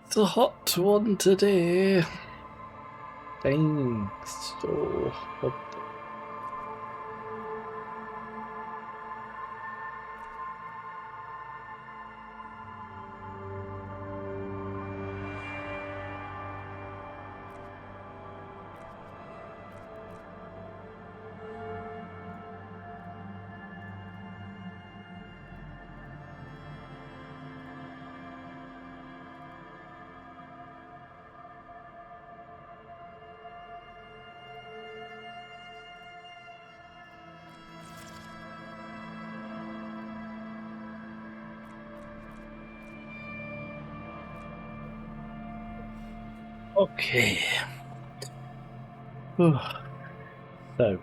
It's a hot one today. Thanks. So hot. Okay. So.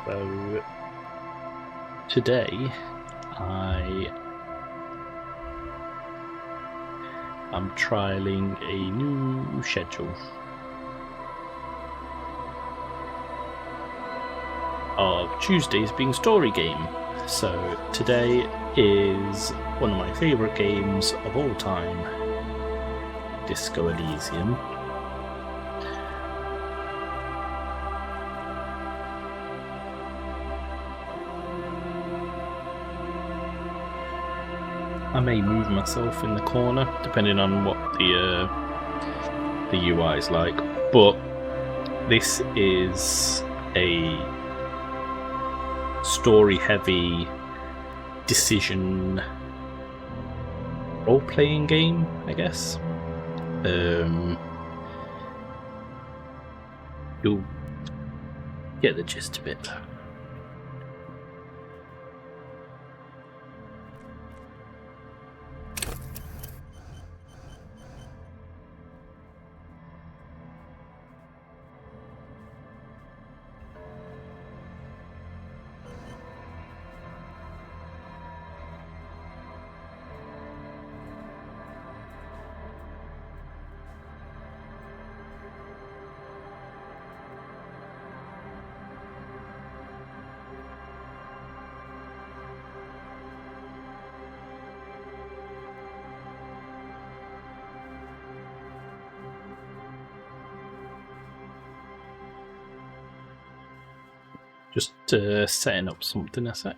So today I am trialing a new schedule of Tuesdays being story game. So today is one of my favourite games of all time, Disco Elysium. I may move myself in the corner, depending on what the UI is like, but this is a story-heavy decision role-playing game, I guess. You'll get the gist of it. Just setting up something, I say.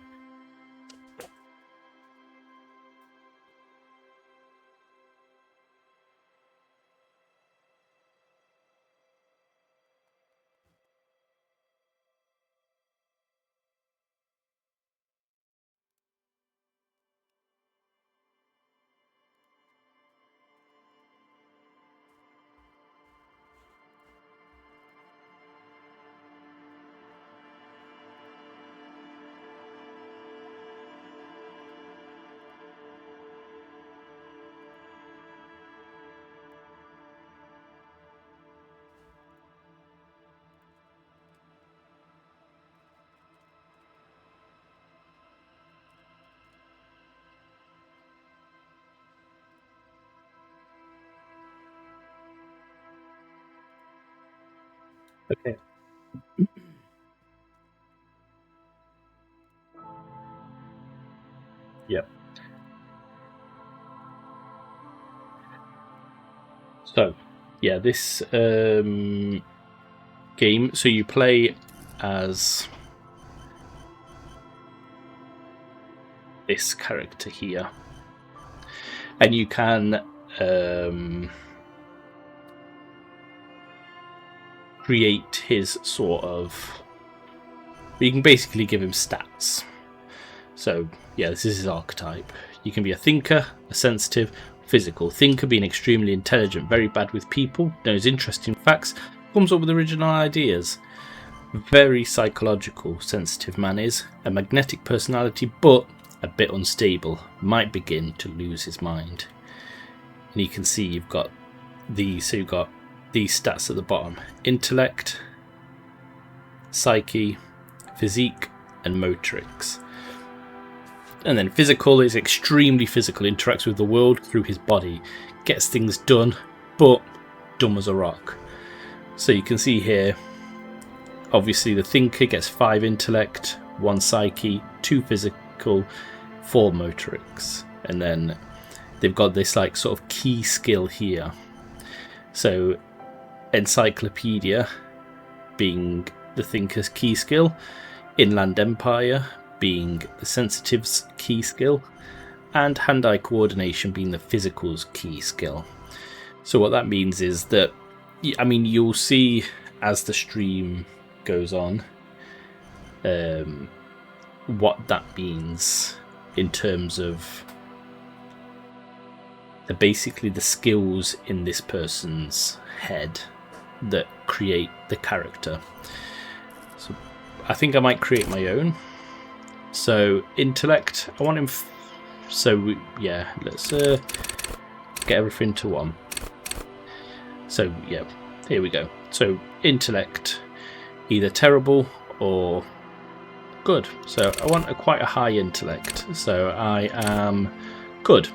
Okay. Yep. So, yeah, this game. So you play as this character here, and you can create his sort of. You can basically give him stats. So, yeah, this is his archetype. You can be a thinker, a sensitive, Physical. Thinker, being extremely intelligent, very bad with people, knows interesting facts, comes up with original ideas. Very psychological, sensitive man is. A magnetic personality, but a bit unstable. Might begin to lose his mind. And you can see you've got these stats at the bottom. Intellect, psyche, physique, and motorics. And then physical is extremely physical, interacts with the world through his body, gets things done, but dumb as a rock. So you can see here, obviously the thinker gets 5 intellect, 1 psyche, 2 physical, 4 motorics. And then they've got this like sort of key skill here. So encyclopedia being the thinker's key skill, Inland Empire being the sensitive's key skill, and hand-eye coordination being the physical's key skill. So what that means is that, I mean, you'll see as the stream goes on what that means in terms of basically the skills in this person's head that create the character. So I think I might create my own. So intellect, I want him. Yeah, let's get everything to 1. So yeah, here we go. So intellect, either terrible or good. So I want quite a high intellect. So I am good.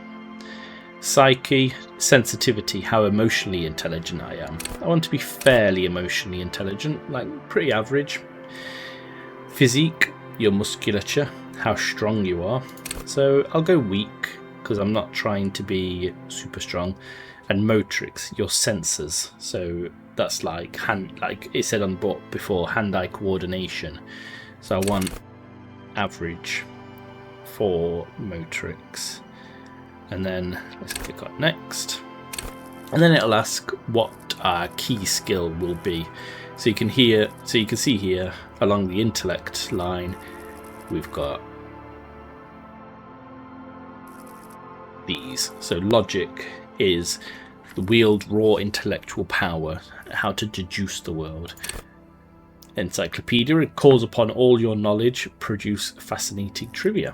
Psyche, sensitivity, how emotionally intelligent I am. I want to be fairly emotionally intelligent, like pretty average. Physique, your musculature, how strong you are. So I'll go weak because I'm not trying to be super strong. And motorics, your sensors. So that's like like it said on the book before, hand-eye coordination. So I want average for motorics. And then let's click on next. And then it'll ask what our key skill will be. So you can see here along the intellect line, we've got these. So logic is wield raw intellectual power, how to deduce the world. Encyclopedia, it calls upon all your knowledge, produce fascinating trivia.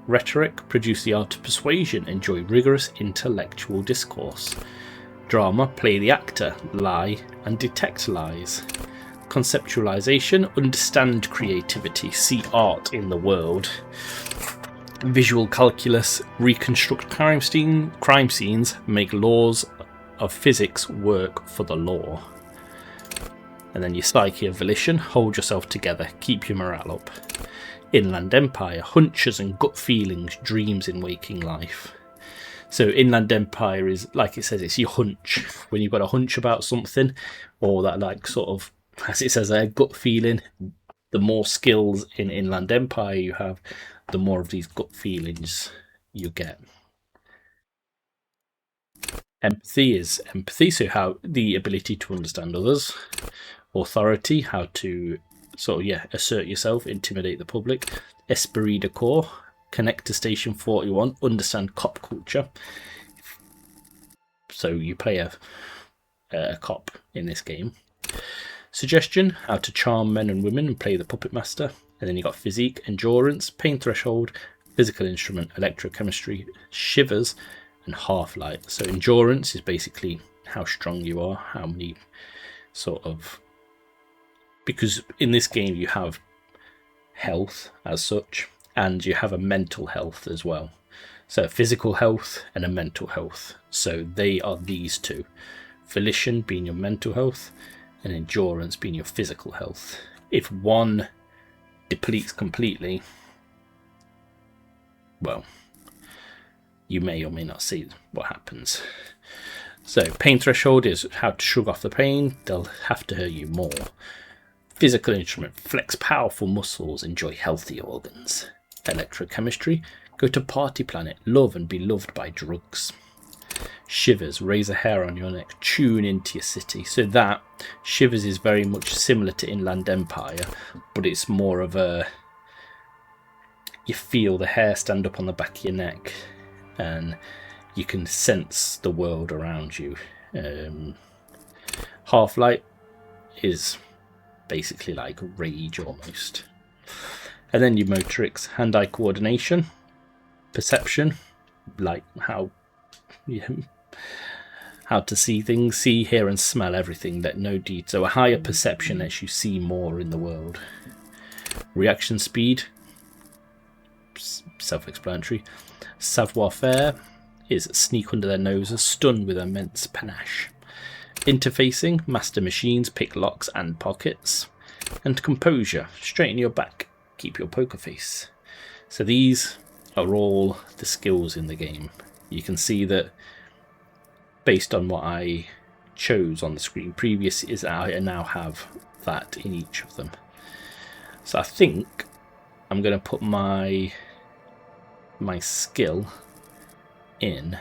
Rhetoric, produce the art of persuasion, enjoy rigorous intellectual discourse. Drama, play the actor, lie and detect lies. Conceptualization, understand creativity, see art in the world. Visual calculus, reconstruct crime scenes, make laws of physics work for the law. And then your psyche of volition, hold yourself together, keep your morale up. Inland Empire, hunches and gut feelings, dreams in waking life. So Inland Empire is, like it says, it's your hunch. When you've got a hunch about something, or that like sort of, as it says, a gut feeling, the more skills in Inland Empire you have, the more of these gut feelings you get. Empathy is empathy, so how the ability to understand others. Authority, how to sort of assert yourself, intimidate the public. Esprit de corps, connect to Station 41, understand cop culture. So you play a cop in this game. Suggestion, how to charm men and women and play the puppet master. And then you got physique, endurance, pain threshold, physical instrument, electrochemistry, shivers, and half-light. So endurance is basically how strong you are, how many sort of, because in this game you have health as such, and you have a mental health as well. So physical health and a mental health. So they are these two. Volition being your mental health, and endurance being your physical health. If one depletes completely, well, you may or may not see what happens. So pain threshold is how to shrug off the pain. They'll have to hurt you more. Physical instrument, flex powerful muscles, enjoy healthy organs. Electrochemistry, go to party planet, love and be loved by drugs. Shivers, raise a hair on your neck, tune into your city. So that, shivers is very much similar to Inland Empire, but it's more of a, you feel the hair stand up on the back of your neck, and you can sense the world around you. Half-light is basically like rage almost. And then your motorics, hand-eye coordination, perception, like how to see things, see, hear and smell everything, that no detail. So a higher perception lets you see more in the world. Reaction speed, self-explanatory. Savoir-faire is sneak under their noses, stun with immense panache. Interfacing, master machines, pick locks and pockets. And composure, straighten your back, keep your poker face. So these are all the skills in the game. You can see that based on what I chose on the screen previous is I now have that in each of them. So I think I'm going to put my skill in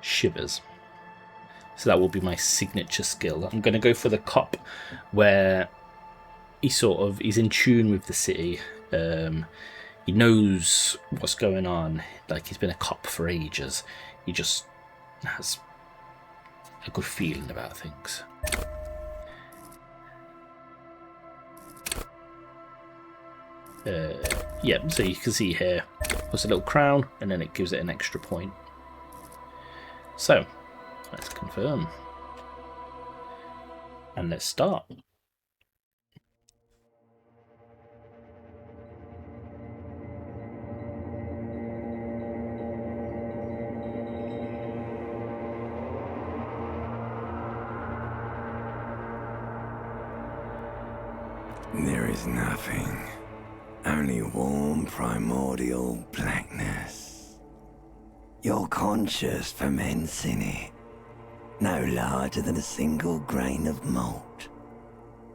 Shivers. So that will be my signature skill. I'm going to go for the cop, where he's in tune with the city. He knows what's going on. Like, he's been a cop for ages. He just has a good feeling about things. Yeah, so you can see here there's a little crown, and then it gives it an extra point. So let's confirm, and let's start. There is nothing, only warm primordial blackness. Your conscious ferments in it, no larger than a single grain of malt.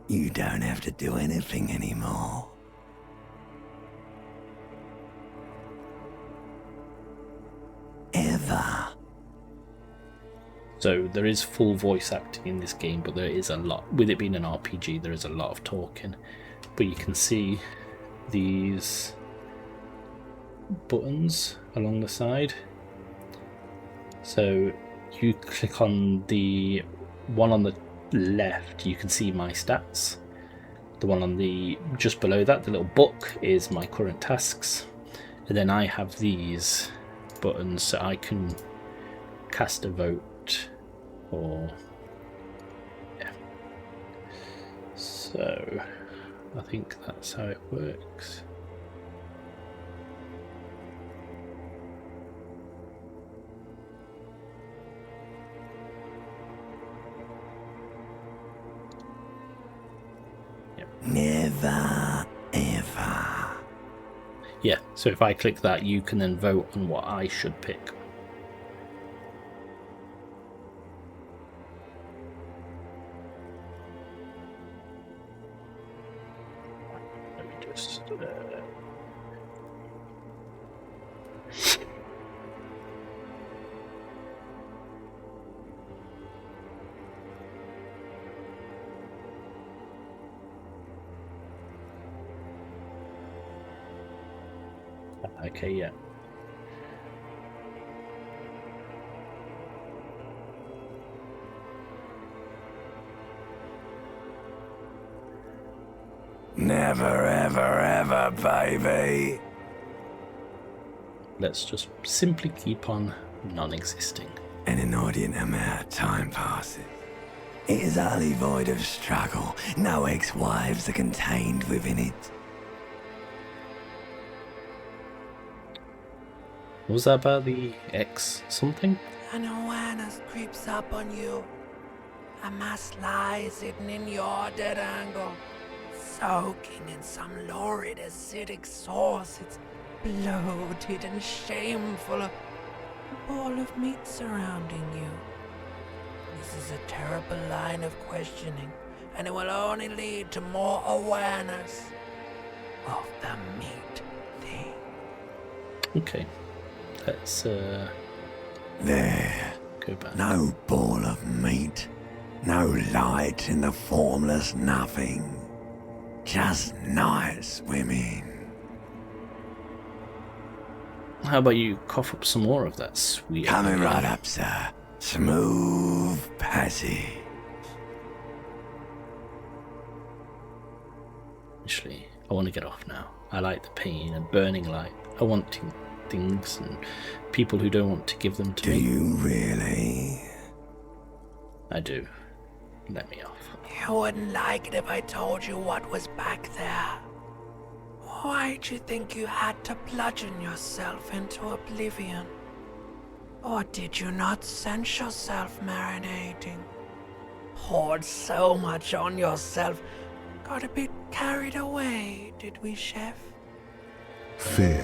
You don't have to do anything anymore. Ever. So there is full voice acting in this game, but there is a lot, with it being an RPG, there is a lot of talking. But you can see these buttons along the side. So you click on the one on the left, you can see my stats. The one on the just below that, the little book, is my current tasks. And then I have these buttons so I can cast a vote, or yeah. So I think that's how it works. Yep. Never, ever. Yeah, so if I click that, you can then vote on what I should pick. Okay, yeah. Never, ever, ever, baby. Let's just simply keep on non-existing. An inordinate amount of time passes. It is utterly void of struggle. No ex-wives are contained within it. What was that about the X something? An awareness creeps up on you. A mass lies hidden in your dead angle, soaking in some lurid acidic sauce. It's bloated and shameful, a ball of meat surrounding you. This is a terrible line of questioning, and it will only lead to more awareness of the meat thing. Okay, let's There. go back. No ball of meat. No light in the formless nothing. Just nice women. How about you cough up some more of that sweet... Coming right up, sir. Smooth passage. Actually, I want to get off now. I like the pain and burning light. I want things and people who don't want to give them to me. Do you really? I do. Let me off. You wouldn't like it if I told you what was back there. Why'd you think you had to bludgeon yourself into oblivion? Or did you not sense yourself marinating? Poured so much on yourself, got a bit carried away, did we, Chef? Fear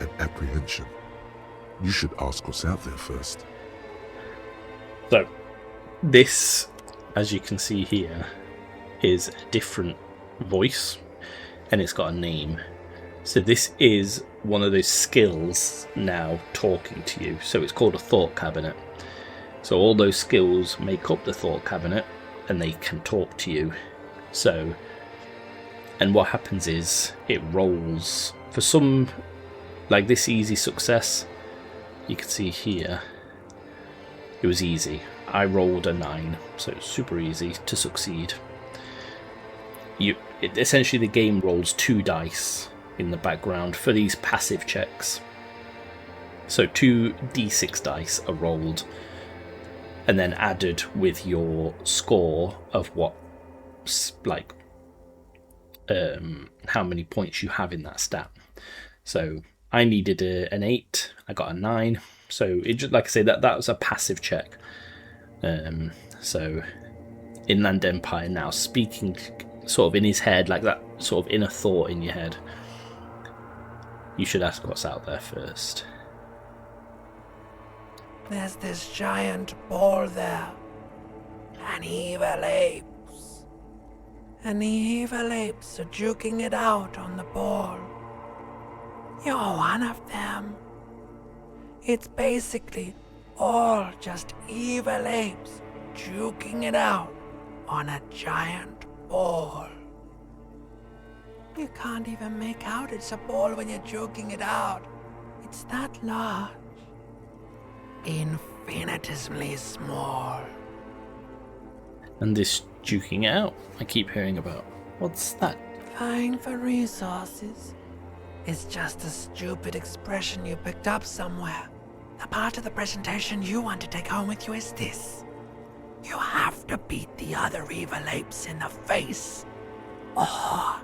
and apprehension. You should ask what's out there first. So, this, as you can see here, is a different voice, and it's got a name. So this is one of those skills now talking to you. So it's called a thought cabinet. So all those skills make up the thought cabinet, and they can talk to you. So, and what happens is it rolls. For some, like this easy success, you can see here, it was easy. I rolled a 9, so it's super easy to succeed. Essentially the game rolls 2 dice in the background for these passive checks. So 2 d6 dice are rolled and then added with your score of what, like, how many points you have in that stat. So I needed an 8, I got a 9. So it just, like I say, that was a passive check. So Inland Empire now speaking sort of in his head, like that sort of inner thought in your head. You should ask what's out there first. There's this giant ball there. An evil apes. And the evil apes are juking it out on the ball. You're one of them. It's basically all just evil apes juking it out on a giant ball. You can't even make out it's a ball when you're joking it out. It's that large. Infinitesimally small. And this juking it out, I keep hearing about. What's that? Vying for resources. It's just a stupid expression you picked up somewhere. The part of the presentation you want to take home with you is this. You have to beat the other evil apes in the face, or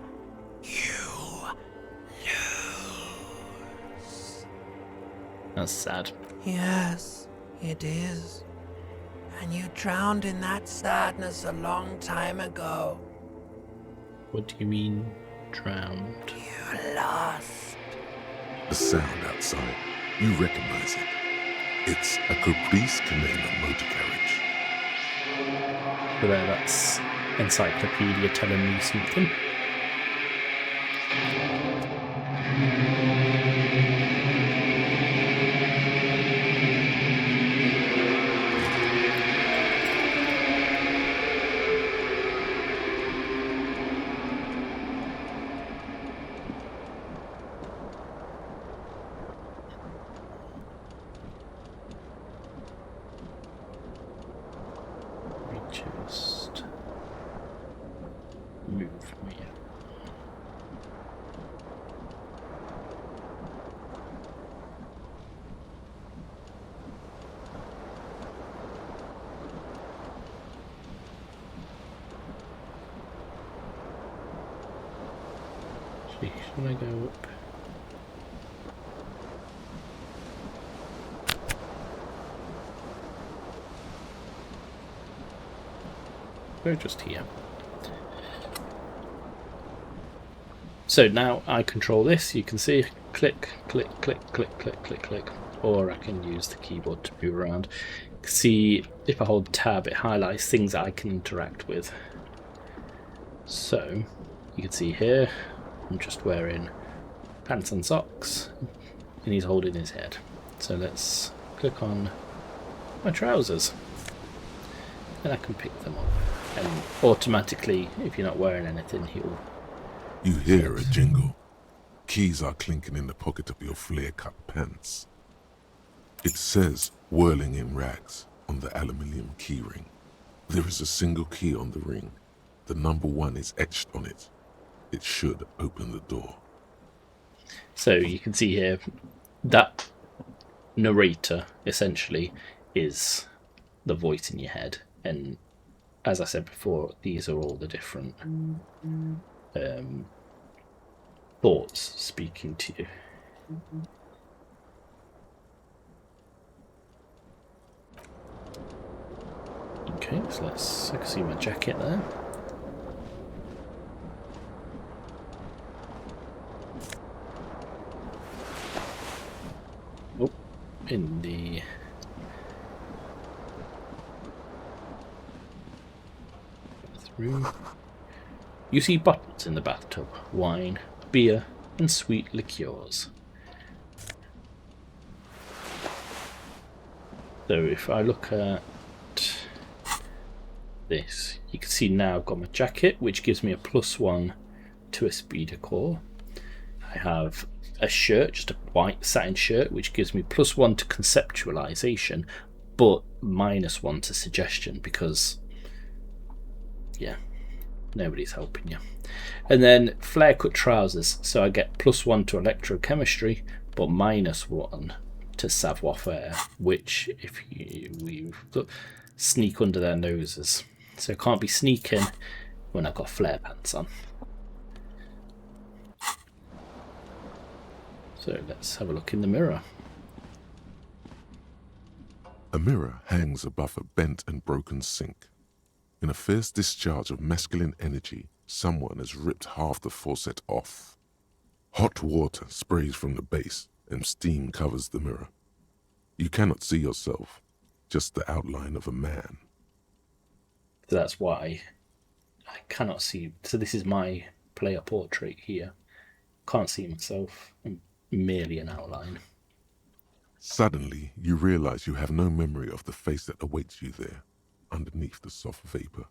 you lose. That's sad. Yes, it is. And you drowned in that sadness a long time ago. What do you mean, drowned? You lost. A sound outside. You recognize it. It's a Caprice Canela motor carriage. But that's Encyclopedia telling me something. Just move me. Should I go up? We're just here. So now I control this. You can see click, click, click, click, click, click, click. Or I can use the keyboard to move around. See, if I hold tab, it highlights things that I can interact with. So you can see here, I'm just wearing pants and socks, and he's holding his head. So let's click on my trousers, and I can pick them up. And automatically, if you're not wearing anything, he'll... You hear a jingle. keys are clinking in the pocket of your flare-cut pants. It says whirling in rags on the aluminium keyring. There is a single key on the ring. The number 1 is etched on it. It should open the door. So you can see here that narrator essentially is the voice in your head, and as I said before, these are all the different thoughts speaking to you. Okay, so I can see my jacket there. Oh, in the bathroom. You see bottles in the bathtub, wine, beer, and sweet liqueurs. So if I look at this, you can see now I've got my jacket, which gives me a +1 to a speeder core. I have a shirt, just a white satin shirt, which gives me +1 to conceptualization, but -1 to suggestion, because yeah, nobody's helping you. And then flare cut trousers, so I get +1 to electrochemistry, but -1 to savoir faire, which if we sneak under their noses. So I can't be sneaking when I've got flare pants on. So let's have a look in the mirror. A mirror hangs above a bent and broken sink. In a fierce discharge of masculine energy, someone has ripped half the faucet off. Hot water sprays from the base and steam covers the mirror. You cannot see yourself, just the outline of a man. So that's why I cannot see. So this is my player portrait here. Can't see myself. I'm merely an outline. Suddenly, you realize you have no memory of the face that awaits you there, underneath the soft vapor.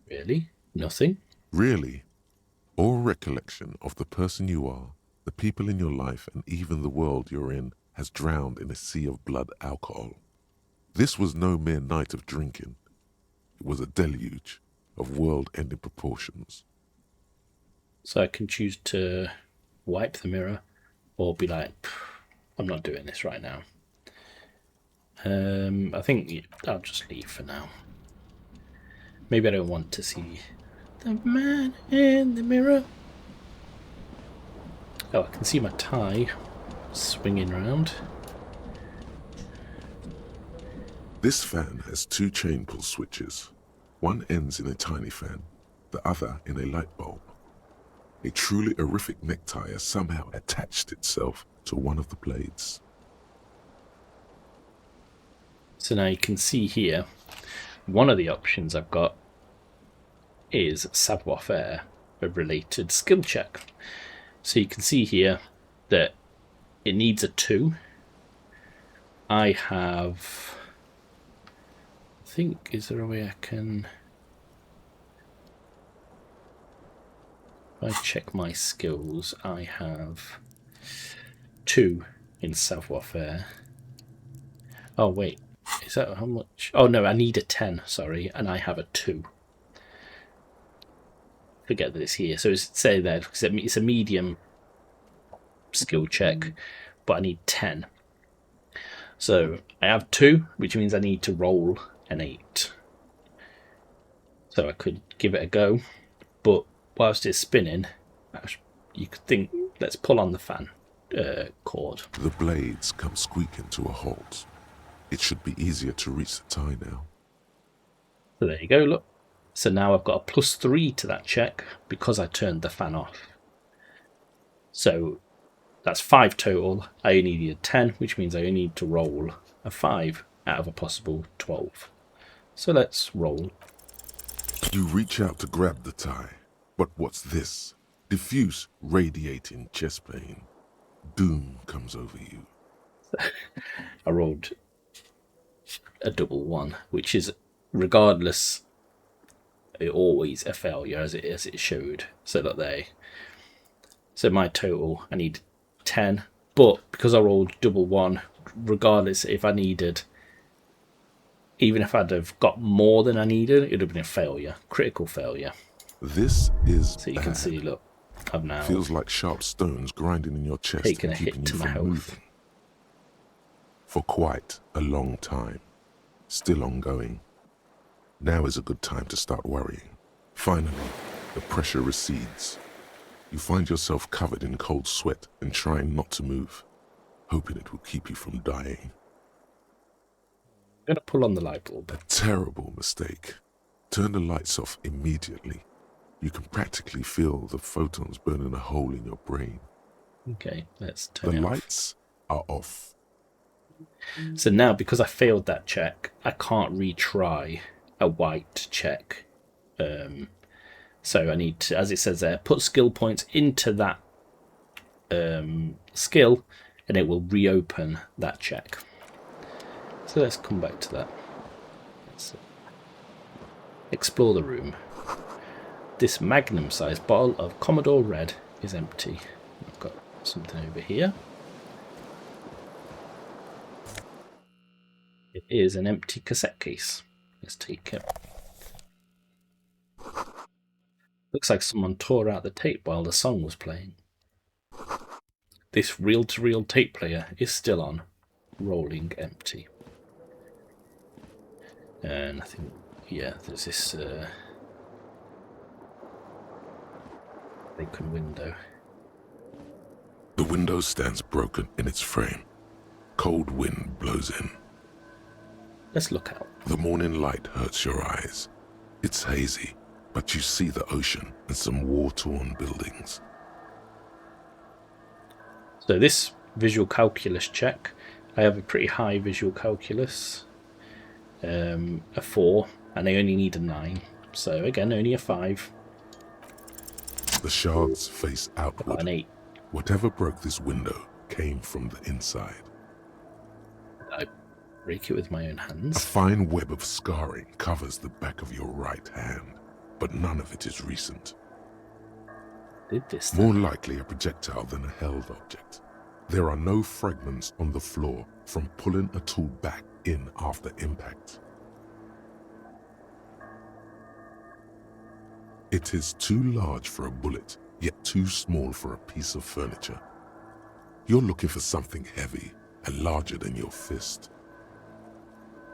Really? Nothing? Really? All recollection of the person you are, the people in your life, and even the world you're in has drowned in a sea of blood alcohol. This was no mere night of drinking. It was a deluge of world-ending proportions. So I can choose to wipe the mirror or be like, I'm not doing this right now. I think I'll just leave for now. Maybe I don't want to see the man in the mirror. Oh, I can see my tie swinging round. This fan has 2 chain pull switches. One ends in a tiny fan, the other in a light bulb. A truly horrific necktie has somehow attached itself to one of the blades. So now you can see here, one of the options I've got is savoir faire, a related skill check. So you can see here that it needs a 2. I have, I think, is there a way I can, if I check my skills, I have 2 in savoir faire. Oh wait, is that how much? Oh no, I need a 10, sorry, and I have a 2. Forget that it's here. So it's say there, because it's a medium skill check, but I need 10. So I have 2, which means I need to roll an 8. So I could give it a go, but whilst it's spinning, you could think, let's pull on the fan cord. The blades come squeaking to a halt. It should be easier to reach the tie now. So there you go, look. So now I've got a +3 to that check because I turned the fan off. So that's 5 total. I only need a 10, which means I only need to roll a 5 out of a possible 12. So let's roll. You reach out to grab the tie, but what's this? Diffuse, radiating chest pain. Doom comes over you. I rolled a double 1, which is, regardless, always a failure as it showed. So look there, So my total, I need 10. But because I rolled double 1, regardless if I needed, even if I'd have got more than I needed, it would have been a failure, critical failure. This is So you bad. can see, look, I've now Feels like sharp stones grinding in your chest taken and a hit keeping to you my from health. moving. For quite a long time. Still ongoing. Now is a good time to start worrying. Finally, the pressure recedes. You find yourself covered in cold sweat and trying not to move, hoping it will keep you from dying. I'm going to pull on the light bulb. A terrible mistake. Turn the lights off immediately. You can practically feel the photons burning a hole in your brain. Okay, let's turn The it off. lights are off. So now, because I failed that check, I can't retry a white check. So I need to, as it says there, put skill points into that skill, and it will reopen that check. So let's come back to that. Let's explore the room. This magnum-sized bottle of Commodore Red is empty. I've got something over here. It is an empty cassette case. Let's take it. Looks like someone tore out the tape while the song was playing. This reel-to-reel tape player is still on, rolling empty. And I think, yeah, there's this broken window. The window stands broken in its frame. Cold wind blows in. Let's look out. The morning light hurts your eyes. It's hazy, but you see the ocean and some war-torn buildings. So this visual calculus check, I have a pretty high visual calculus, a 4, and I only need a 9. So again, only a 5. The shards face Got outward. an 8. Whatever broke this window came from the inside. I break it with my own A hands. fine web of scarring covers the back of your right hand, but none of it is recent. Did this More then? likely a projectile than a held object. There are no fragments on the floor from pulling a tool back in after impact. It is too large for a bullet, yet too small for a piece of furniture. You're looking for something heavy and larger than your fist.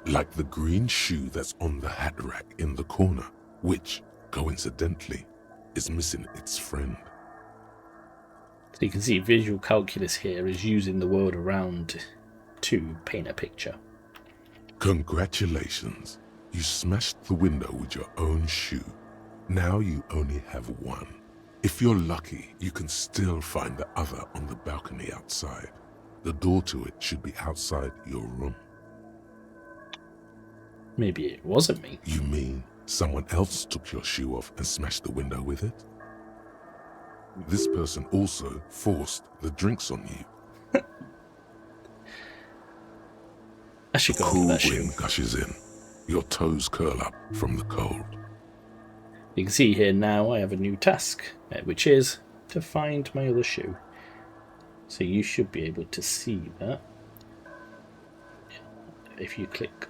Like the green shoe that's on the hat rack in the corner, which, coincidentally, is missing its friend. So you can see visual calculus here is using the world around to paint a picture. Congratulations, you smashed the window with your own shoe. Now you only have one. If you're lucky, you can still find the other on the balcony outside. The door to it should be outside your room. Maybe it wasn't me. You mean someone else took your shoe off and smashed the window with it? This person also forced the drinks on you. I should go Cool under that shoe. wind gushes in. Your toes curl up from the cold. You can see here now I have a new task, which is to find my other shoe. So you should be able to see that. If you click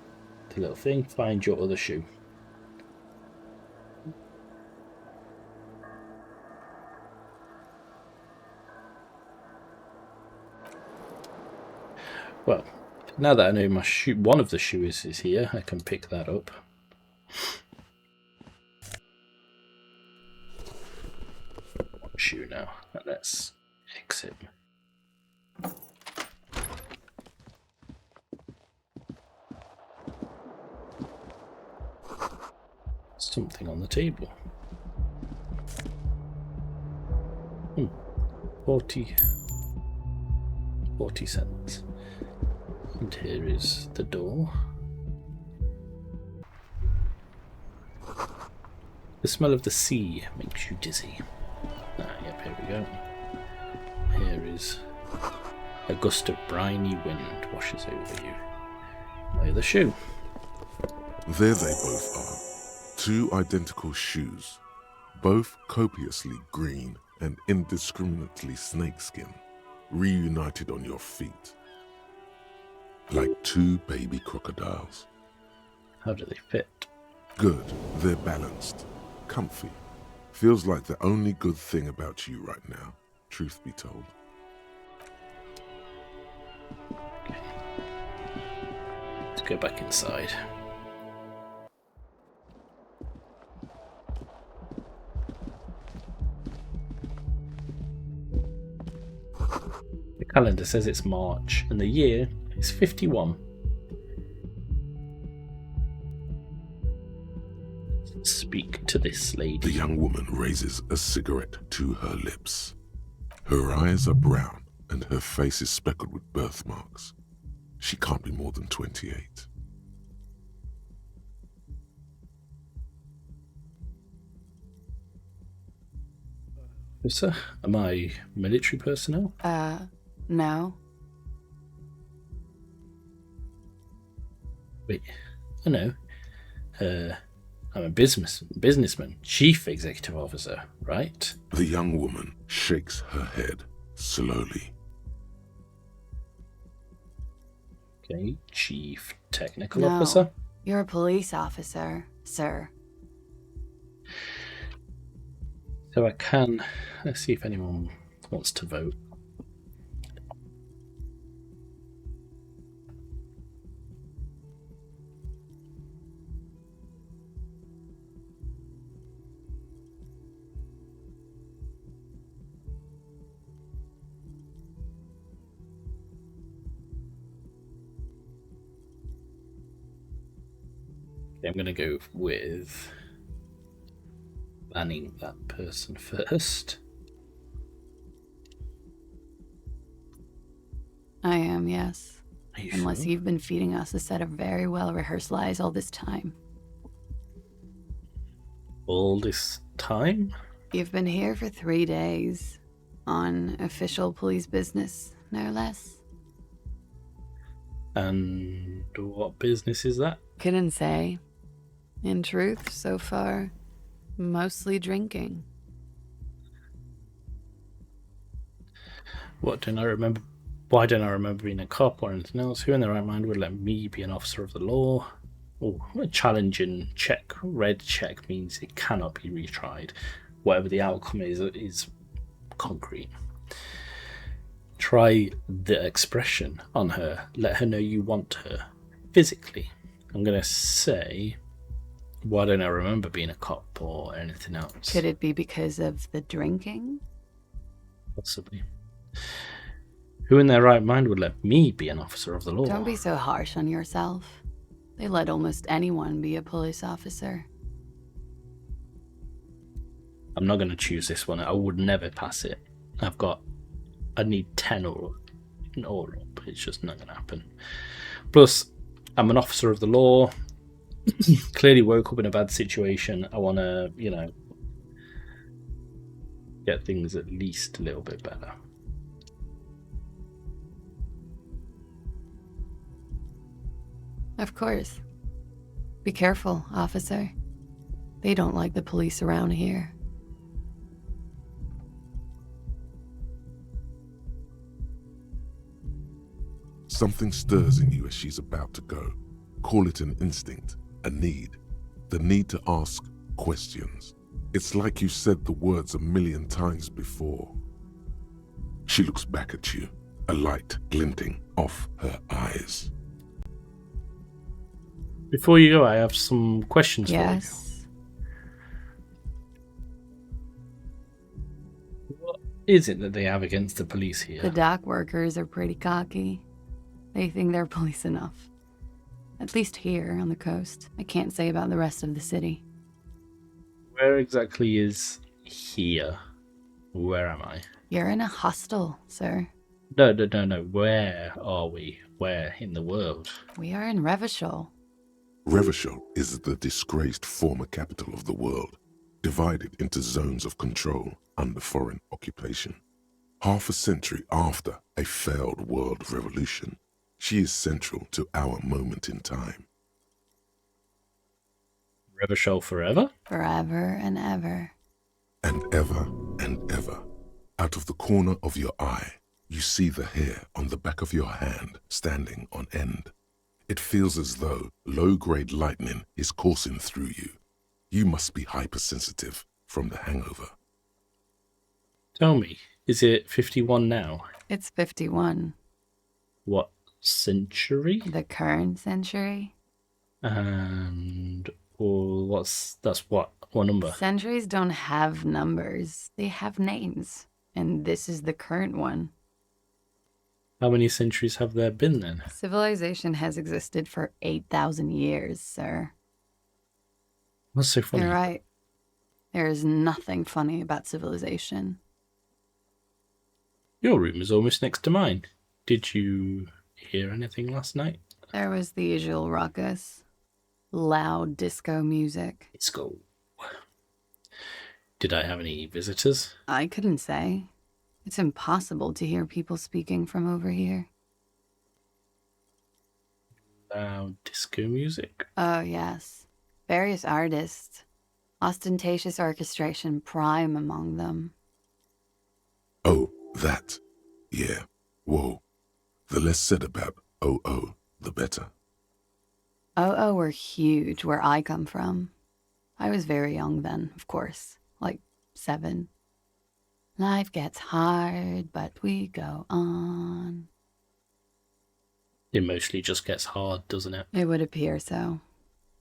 the little thing, find your other shoe. Well, now that I know my shoe, one of the shoes is here, I can pick that up. Shoe now. Let's exit. Something on the table. 40 cents. And here is the door. The smell of the sea makes you dizzy. Yep, here we go. Here is a gust of briny wind washes over you. My other shoe. There they both are. Two identical shoes, both copiously green and indiscriminately snakeskin, reunited on your feet. Like two baby crocodiles. How do they fit? Good, they're balanced, comfy. Feels like the only good thing about you right now, truth be told. Okay. Let's go back inside. The calendar says it's March and the year is 51. Speak to this lady. The young woman raises a cigarette to her lips. Her eyes are brown and her face is speckled with birthmarks. She can't be more than 28. Officer, am I military personnel? No. Wait, oh no. I'm a businessman, chief executive officer, right? The young woman shakes her head slowly. Okay, chief technical No. officer. You're a police officer, sir. So I can, let's see if anyone wants to vote. Okay, I'm going to go with banning that person first. I am, yes. Are you Unless sure? you've been feeding us a set of very well-rehearsed lies all this time. All this time? You've been here for 3 days. On official police business, no less. And what business is that? Couldn't say. In truth, so far, mostly drinking. What don't I remember? Why don't I remember being a cop or anything else? Who in their right mind would let me be an officer of the law? Oh, a challenging check. Red check means it cannot be retried. Whatever the outcome is concrete. Try the expression on her. Let her know you want her physically. I'm going to say, why don't I remember being a cop or anything else? Could it be because of the drinking? Possibly. Who in their right mind would let me be an officer of the law? Don't be so harsh on yourself. They let almost anyone be a police officer. I'm not going to choose this one. I would never pass it. I need 10 or up. It's just not going to happen. Plus, I'm an officer of the law. Clearly woke up in a bad situation. I want to, get things at least a little bit better. Of course. Be careful, officer. They don't like the police around here. Something stirs in you as she's about to go. Call it an instinct, a need. The need to ask questions. It's like you said the words 1,000,000 times before. She looks back at you, a light glinting off her eyes. Before you go, I have some questions for you. Yes. What is it that they have against the police here? The dock workers are pretty cocky. They think they're police enough. At least here on the coast. I can't say about the rest of the city. Where exactly is here? Where am I? You're in a hostel, sir. No. Where are we? Where in the world? We are in Revachol. Revachol is the disgraced former capital of the world, divided into zones of control under foreign occupation. Half a century after a failed world revolution, she is central to our moment in time. Revachol forever? Forever and ever. And ever and ever. Out of the corner of your eye, you see the hair on the back of your hand standing on end. It feels as though low-grade lightning is coursing through you. You must be hypersensitive from the hangover. Tell me, is it 51 now? It's 51. What century? The current century? And that's what number? Centuries don't have numbers. They have names. And this is the current one. How many centuries have there been then? Civilization has existed for 8,000 years, sir. What's so funny? You're right. There is nothing funny about civilization. Your room is almost next to mine. Did you hear anything last night? There was the usual ruckus. Loud disco music. Let's go. Did I have any visitors? I couldn't say. It's impossible to hear people speaking from over here. Loud disco music? Oh, yes. Various artists. Ostentatious orchestration prime among them. Oh, that. Yeah. Whoa. The less said about OO, the better. OO were huge where I come from. I was very young then, of course. Like 7. Life gets hard, but we go on. It mostly just gets hard, doesn't it? It would appear so.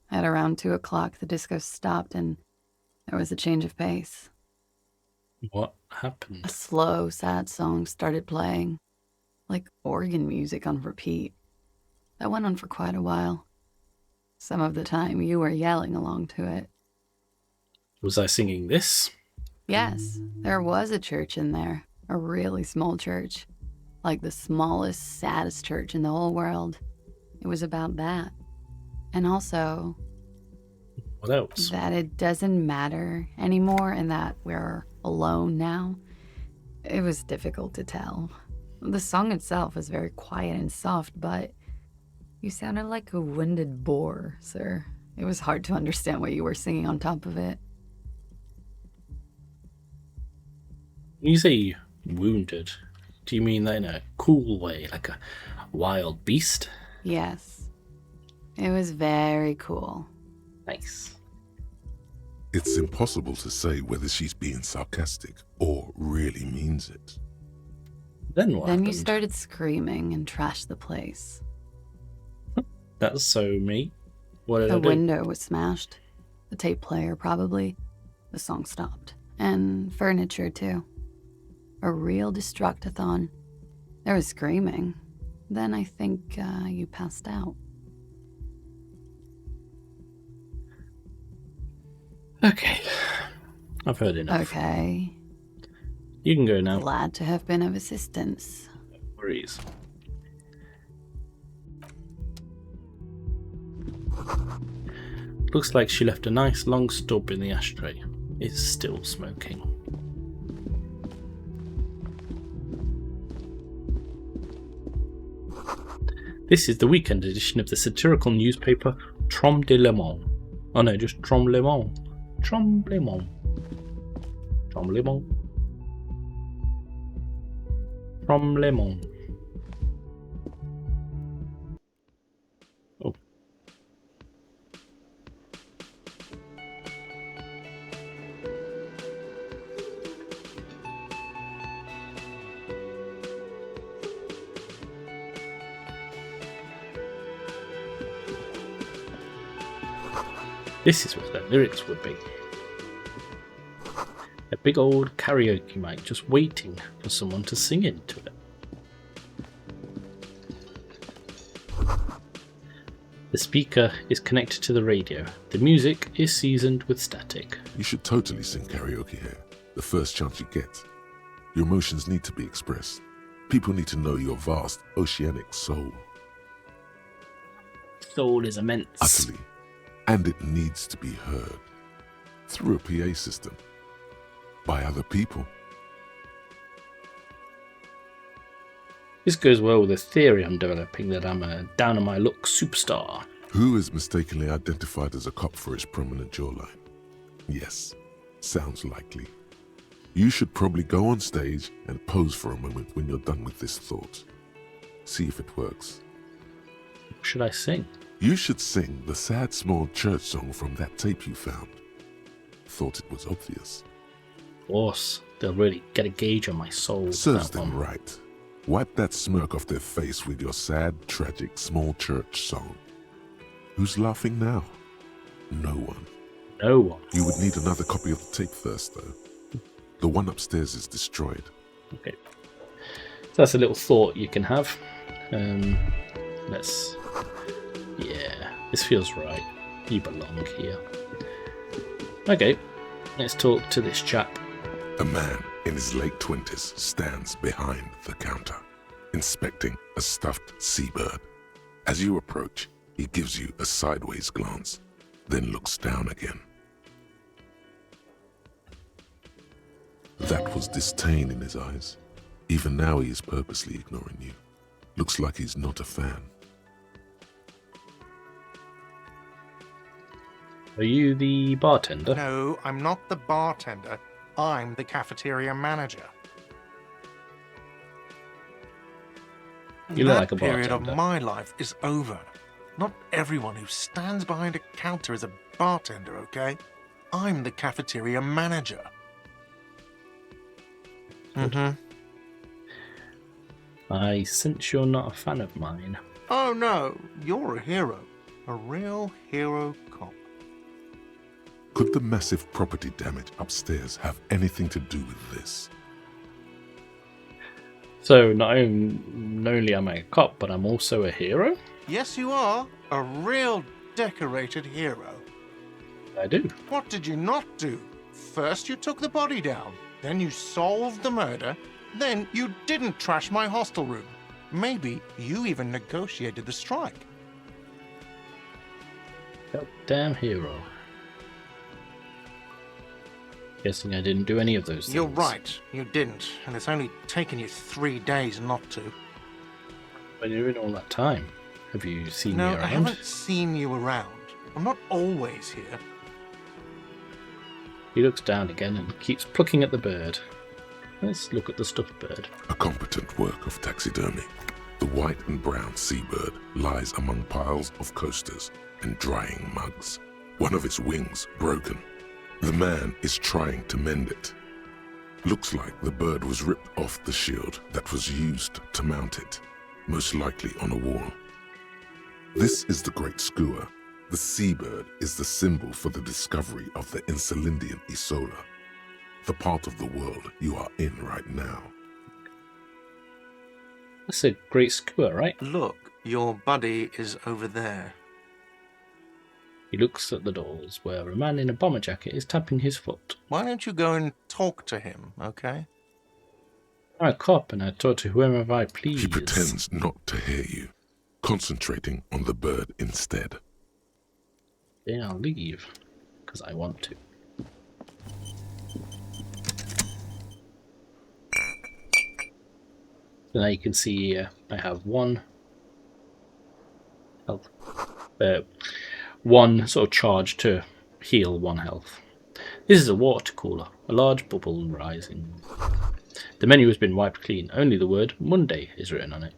At around 2 o'clock, the disco stopped and there was a change of pace. What happened? A slow, sad song started playing, like organ music on repeat. That went on for quite a while. Some of the time, you were yelling along to it. Was I singing this? Yes, there was a church in there, a really small church, like the smallest, saddest church in the whole world. It was about that. And also, What else? that it doesn't matter anymore and that we're alone now. It was difficult to tell. The song itself was very quiet and soft, but you sounded like a winded boar, sir. It was hard to understand what you were singing on top of it. When you say wounded, do you mean that in a cool way, like a wild beast? Yes. It was very cool. Nice. It's impossible to say whether she's being sarcastic or really means it. Then what Then happened? you started screaming and trashed the place. That's so me. What did I The do? window was smashed. The tape player, probably. The song stopped. And furniture, too. A real destructathon. There was screaming. Then I think you passed out. Okay. I've heard enough. Okay. You can go now. Glad to have been of assistance. No worries. Looks like she left a nice long stub in the ashtray. It's still smoking. This is the weekend edition of the satirical newspaper Trom de Le Monde. Oh no, just Trom Le Monde. Trom Le Monde. Trom Le Monde. Trom Le Monde. Oh. This is what the lyrics would be. A big old karaoke mic just waiting for someone to sing into it. The speaker is connected to the radio. The music is seasoned with static. You should totally sing karaoke here, the first chance you get. Your emotions need to be expressed. People need to know your vast, oceanic soul. Soul is immense. Utterly. And it needs to be heard. Through a PA system. By other people. This goes well with the theory I'm developing that I'm a down-on-my-luck superstar. Who is mistakenly identified as a cop for his prominent jawline? Yes, sounds likely. You should probably go on stage and pose for a moment when you're done with this thought. See if it works. What should I sing? You should sing the sad small church song from that tape you found. Thought it was obvious. Of course, they'll really get a gauge on my soul. Serves that them one. right. Wipe that smirk off their face with your sad, tragic small church song. Who's laughing now? No one. No one. You would need another copy of the tape first, though. The one upstairs is destroyed. Okay. So that's a little thought you can have. Yeah, this feels right. You belong here. Okay, let's talk to this chap. A man in his late 20s stands behind the counter, inspecting a stuffed seabird. As you approach, he gives you a sideways glance, then looks down again. That was disdain in his eyes. Even now he is purposely ignoring you. Looks like he's not a fan. Are you the bartender? No, I'm not the bartender. I'm the cafeteria manager. You look That like a period bartender. of my life is over. Not everyone who stands behind a counter is a bartender, okay? I'm the cafeteria manager. Mm-hmm. I sense you're not a fan of mine. Oh no, you're a hero. A real hero cop. Could the massive property damage upstairs have anything to do with this? So not only am I a cop, but I'm also a hero? Yes, you are. A real decorated hero. I do. What did you not do? First you took the body down, then you solved the murder, then you didn't trash my hostel room. Maybe you even negotiated the strike. Goddamn hero. Guessing I didn't do any of those things. You're right, you didn't, and it's only taken you 3 days not to. When you're in all that time, have you seen No, me I around? haven't seen you around. I'm not always here. He looks down again and keeps plucking at the bird. Let's look at the stuffed bird. A competent work of taxidermy. The white and brown seabird lies among piles of coasters and drying mugs. One of its wings broken. The man is trying to mend it. Looks like the bird was ripped off the shield that was used to mount it, most likely on a wall. This is the Great Skua. The seabird is the symbol for the discovery of the Insulindian Isola, the part of the world you are in right now. That's a great skua, right? Look, your buddy is over there. He looks at the doors where a man in a bomber jacket is tapping his foot. Why don't you go and talk to him, okay? I'm a cop and I talk to whoever I please. He pretends not to hear you, concentrating on the bird instead. Then I'll leave, because I want to. So now you can see I have one health. One sort of charge to heal 1 health. This is a water cooler, a large bubble rising. The menu has been wiped clean, only the word Monday is written on it.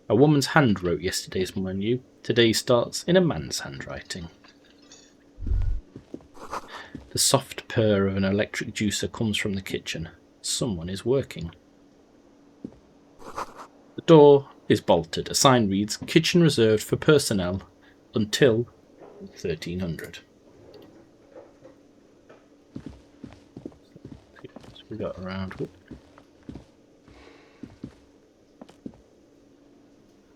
A woman's hand wrote yesterday's menu, today starts in a man's handwriting. The soft purr of an electric juicer comes from the kitchen. Someone is working. The door is bolted. A sign reads, kitchen reserved for personnel until 1300. So we got around. Whoop.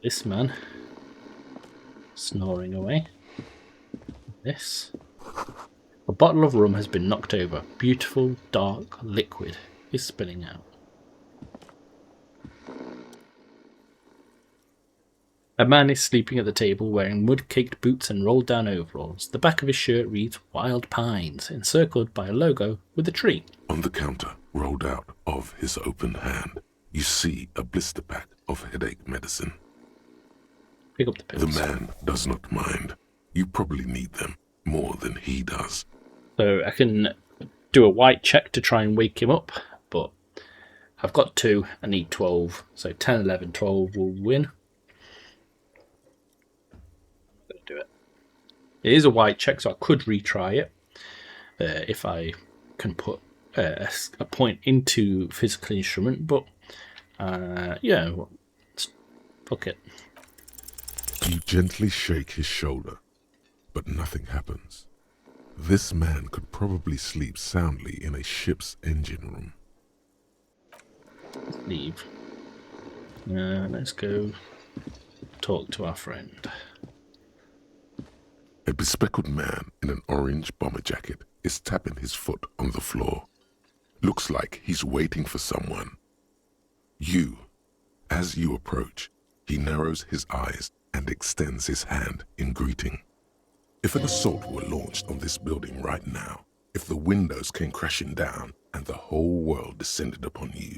This man snoring away. This. A bottle of rum has been knocked over. Beautiful, dark liquid is spilling out. A man is sleeping at the table wearing mud-caked boots and rolled-down overalls. The back of his shirt reads Wild Pines, encircled by a logo with a tree. On the counter, rolled out of his open hand, you see a blister pack of headache medicine. Pick up the pills. The man does not mind. You probably need them more than he does. So I can do a white check to try and wake him up, but I've got 2, I need 12, so 10, 11, 12 will win. I'm going to do it. It is a white check, so I could retry it if I can put a point into physical instrument, but yeah, fuck it. You gently shake his shoulder, but nothing happens. This man could probably sleep soundly in a ship's engine room. Leave. Let's go talk to our friend. A bespectacled man in an orange bomber jacket is tapping his foot on the floor. Looks like he's waiting for someone. As you approach, he narrows his eyes and extends his hand in greeting. If an assault were launched on this building right now, if the windows came crashing down and the whole world descended upon you,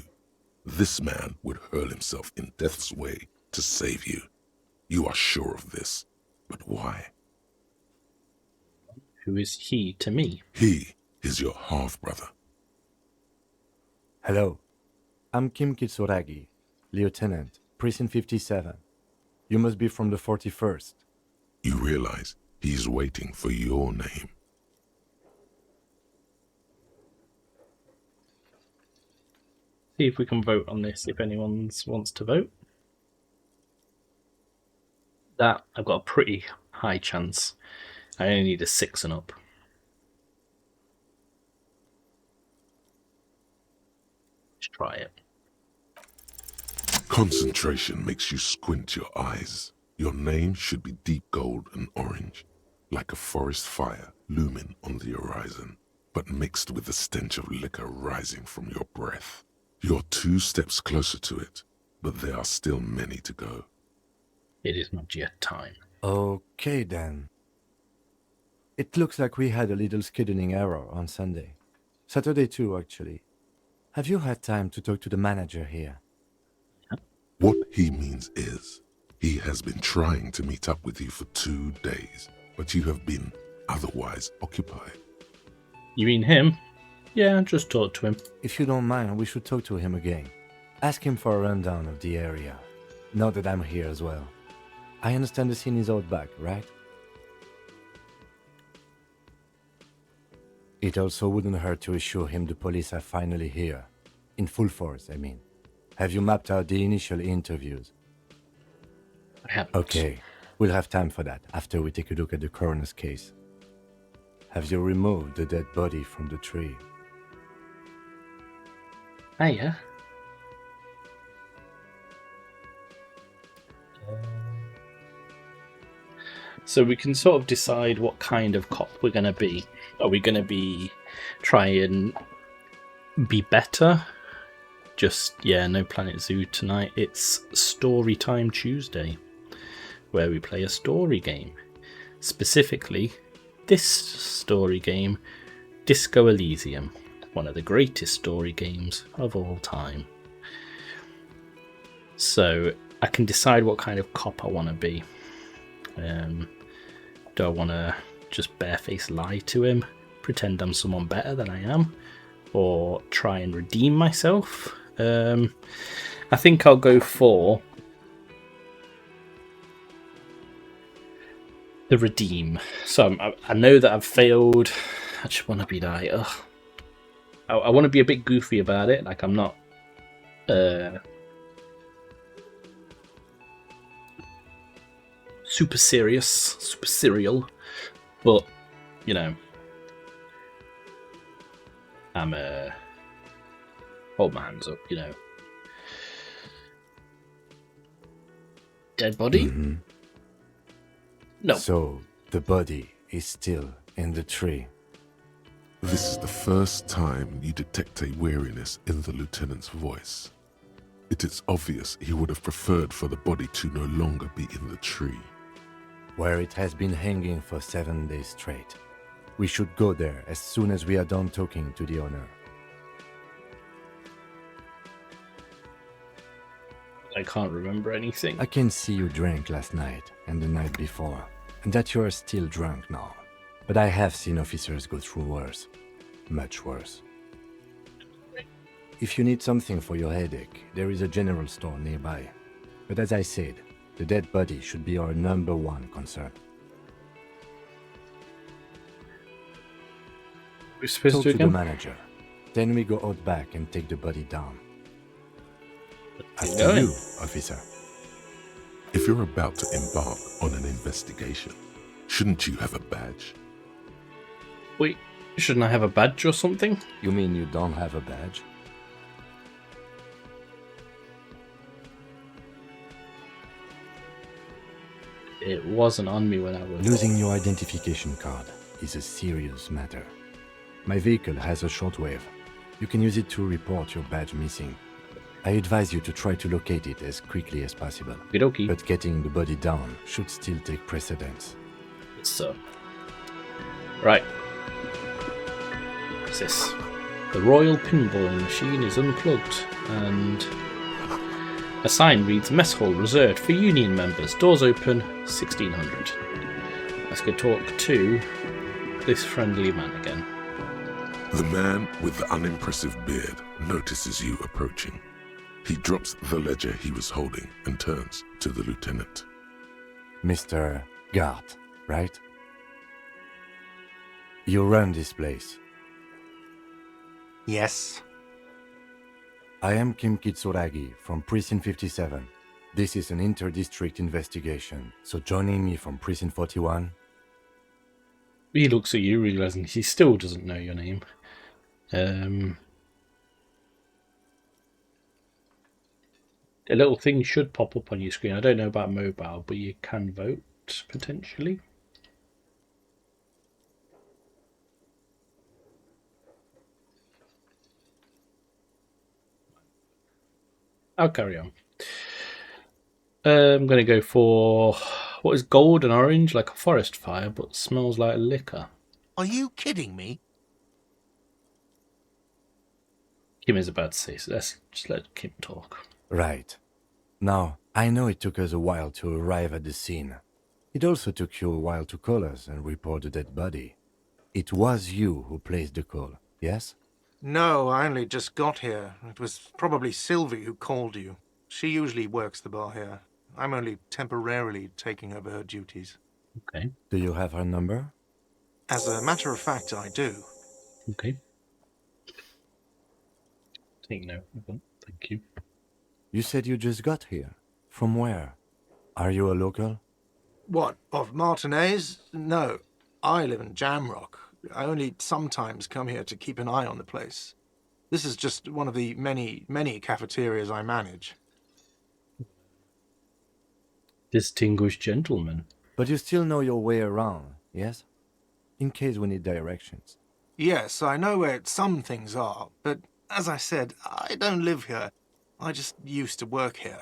this man would hurl himself in death's way to save you. You are sure of this, but why? Who is he to me? He is your half-brother. Hello, I'm Kim Kitsuragi, Lieutenant, Precinct 57. You must be from the 41st. You realize he's waiting for your name. See if we can vote on this, if anyone wants to vote. That, I've got a pretty high chance. I only need a 6 and up. Let's try it. Concentration makes you squint your eyes. Your name should be deep gold and orange, like a forest fire looming on the horizon, but mixed with the stench of liquor rising from your breath. You're 2 steps closer to it, but there are still many to go. It is not yet time. Okay then. It looks like we had a little scheduling error on Sunday. Saturday too, actually. Have you had time to talk to the manager here? What he means is, he has been trying to meet up with you for 2 days, but you have been otherwise occupied. You mean him? Yeah, just talk to him. If you don't mind, we should talk to him again. Ask him for a rundown of the area. Now that I'm here as well. I understand the scene is out back, right? It also wouldn't hurt to assure him the police are finally here. In full force, I mean. Have you mapped out the initial interviews? I haven't. Okay, we'll have time for that after we take a look at the coroner's case. Have you removed the dead body from the tree? Yeah. So we can sort of decide what kind of cop we're going to be. Are we going to be try and be better? Just, yeah, no Planet Zoo tonight. It's Story Time Tuesday, where we play a story game. Specifically, this story game, Disco Elysium, one of the greatest story games of all time. So I can decide what kind of cop I want to be. Do I want to just barefaced lie to him, pretend I'm someone better than I am, or try and redeem myself? I think I'll go for the redeem. So I know that I've failed. I just want to be like, I want to be a bit goofy about it. Like, I'm not super serious, super serial, but you know, I'm hold my hands up, you know. Dead body? Mm-hmm. No. So, the body is still in the tree. This is the first time you detect a weariness in the lieutenant's voice. It is obvious he would have preferred for the body to no longer be in the tree. Where it has been hanging for 7 days straight. We should go there as soon as we are done talking to the owner. I can't remember anything. I can see you drank last night and the night before, and that you are still drunk now. But I have seen officers go through worse. much worse. If you need something for your headache, there is a general store nearby. But as I said, the dead body should be our #1 concern. We're supposed Talk to to the again? manager. Then we go out back and take the body down. After going. you, officer. If you're about to embark on an investigation, shouldn't you have a badge? Wait, shouldn't I have a badge or something? You mean you don't have a badge? It wasn't on me when I was... Losing your identification card is a serious matter. My vehicle has a shortwave. You can use it to report your badge missing. I advise you to try to locate it as quickly as possible. Okie But getting the body down should still take precedence. So, right. What's this? The Royal Pinballing Machine is unplugged, and a sign reads "Mess Hall reserved for Union members. Doors open 1600." Let's go talk to this friendly man again. The man with the unimpressive beard notices you approaching. He drops the ledger he was holding and turns to the lieutenant. Mr. Gart, right? You run this place. Yes. I am Kim Kitsuragi from Precinct 57. This is an inter-district investigation, so joining me from Precinct 41... He looks at you, realizing he still doesn't know your name. A little thing should pop up on your screen. I don't know about mobile, but you can vote, potentially. I'll carry on. I'm going to go for what is gold and orange, like a forest fire, but smells like liquor. Are you kidding me? Kim is about to say, so let's just let Kim talk. Right. Now, I know it took us a while to arrive at the scene. It also took you a while to call us and report the dead body. It was you who placed the call, yes? No, I only just got here. It was probably Sylvie who called you. She usually works the bar here. I'm only temporarily taking over her duties. Okay. Do you have her number? As a matter of fact, I do. Okay. Take note of them. Thank you. You said you just got here. From where? Are you a local? What, of Martinez? No, I live in Jamrock. I only sometimes come here to keep an eye on the place. This is just one of the many, many cafeterias I manage. Distinguished gentleman. But you still know your way around, yes? In case we need directions. Yes, I know where some things are, but as I said, I don't live here. I just used to work here.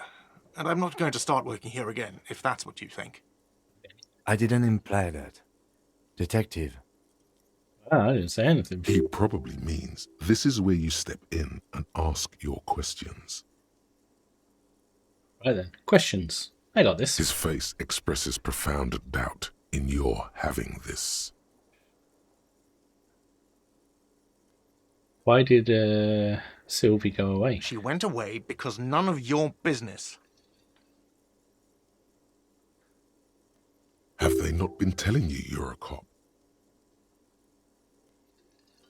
And I'm not going to start working here again, if that's what you think. I didn't imply that. Detective. I didn't say anything. He probably means this is where you step in and ask your questions. Right then. Questions. I got this. His face expresses profound doubt in your having this. Why did Sylvie go away? She went away because none of your business. Have they not been telling you you're a cop?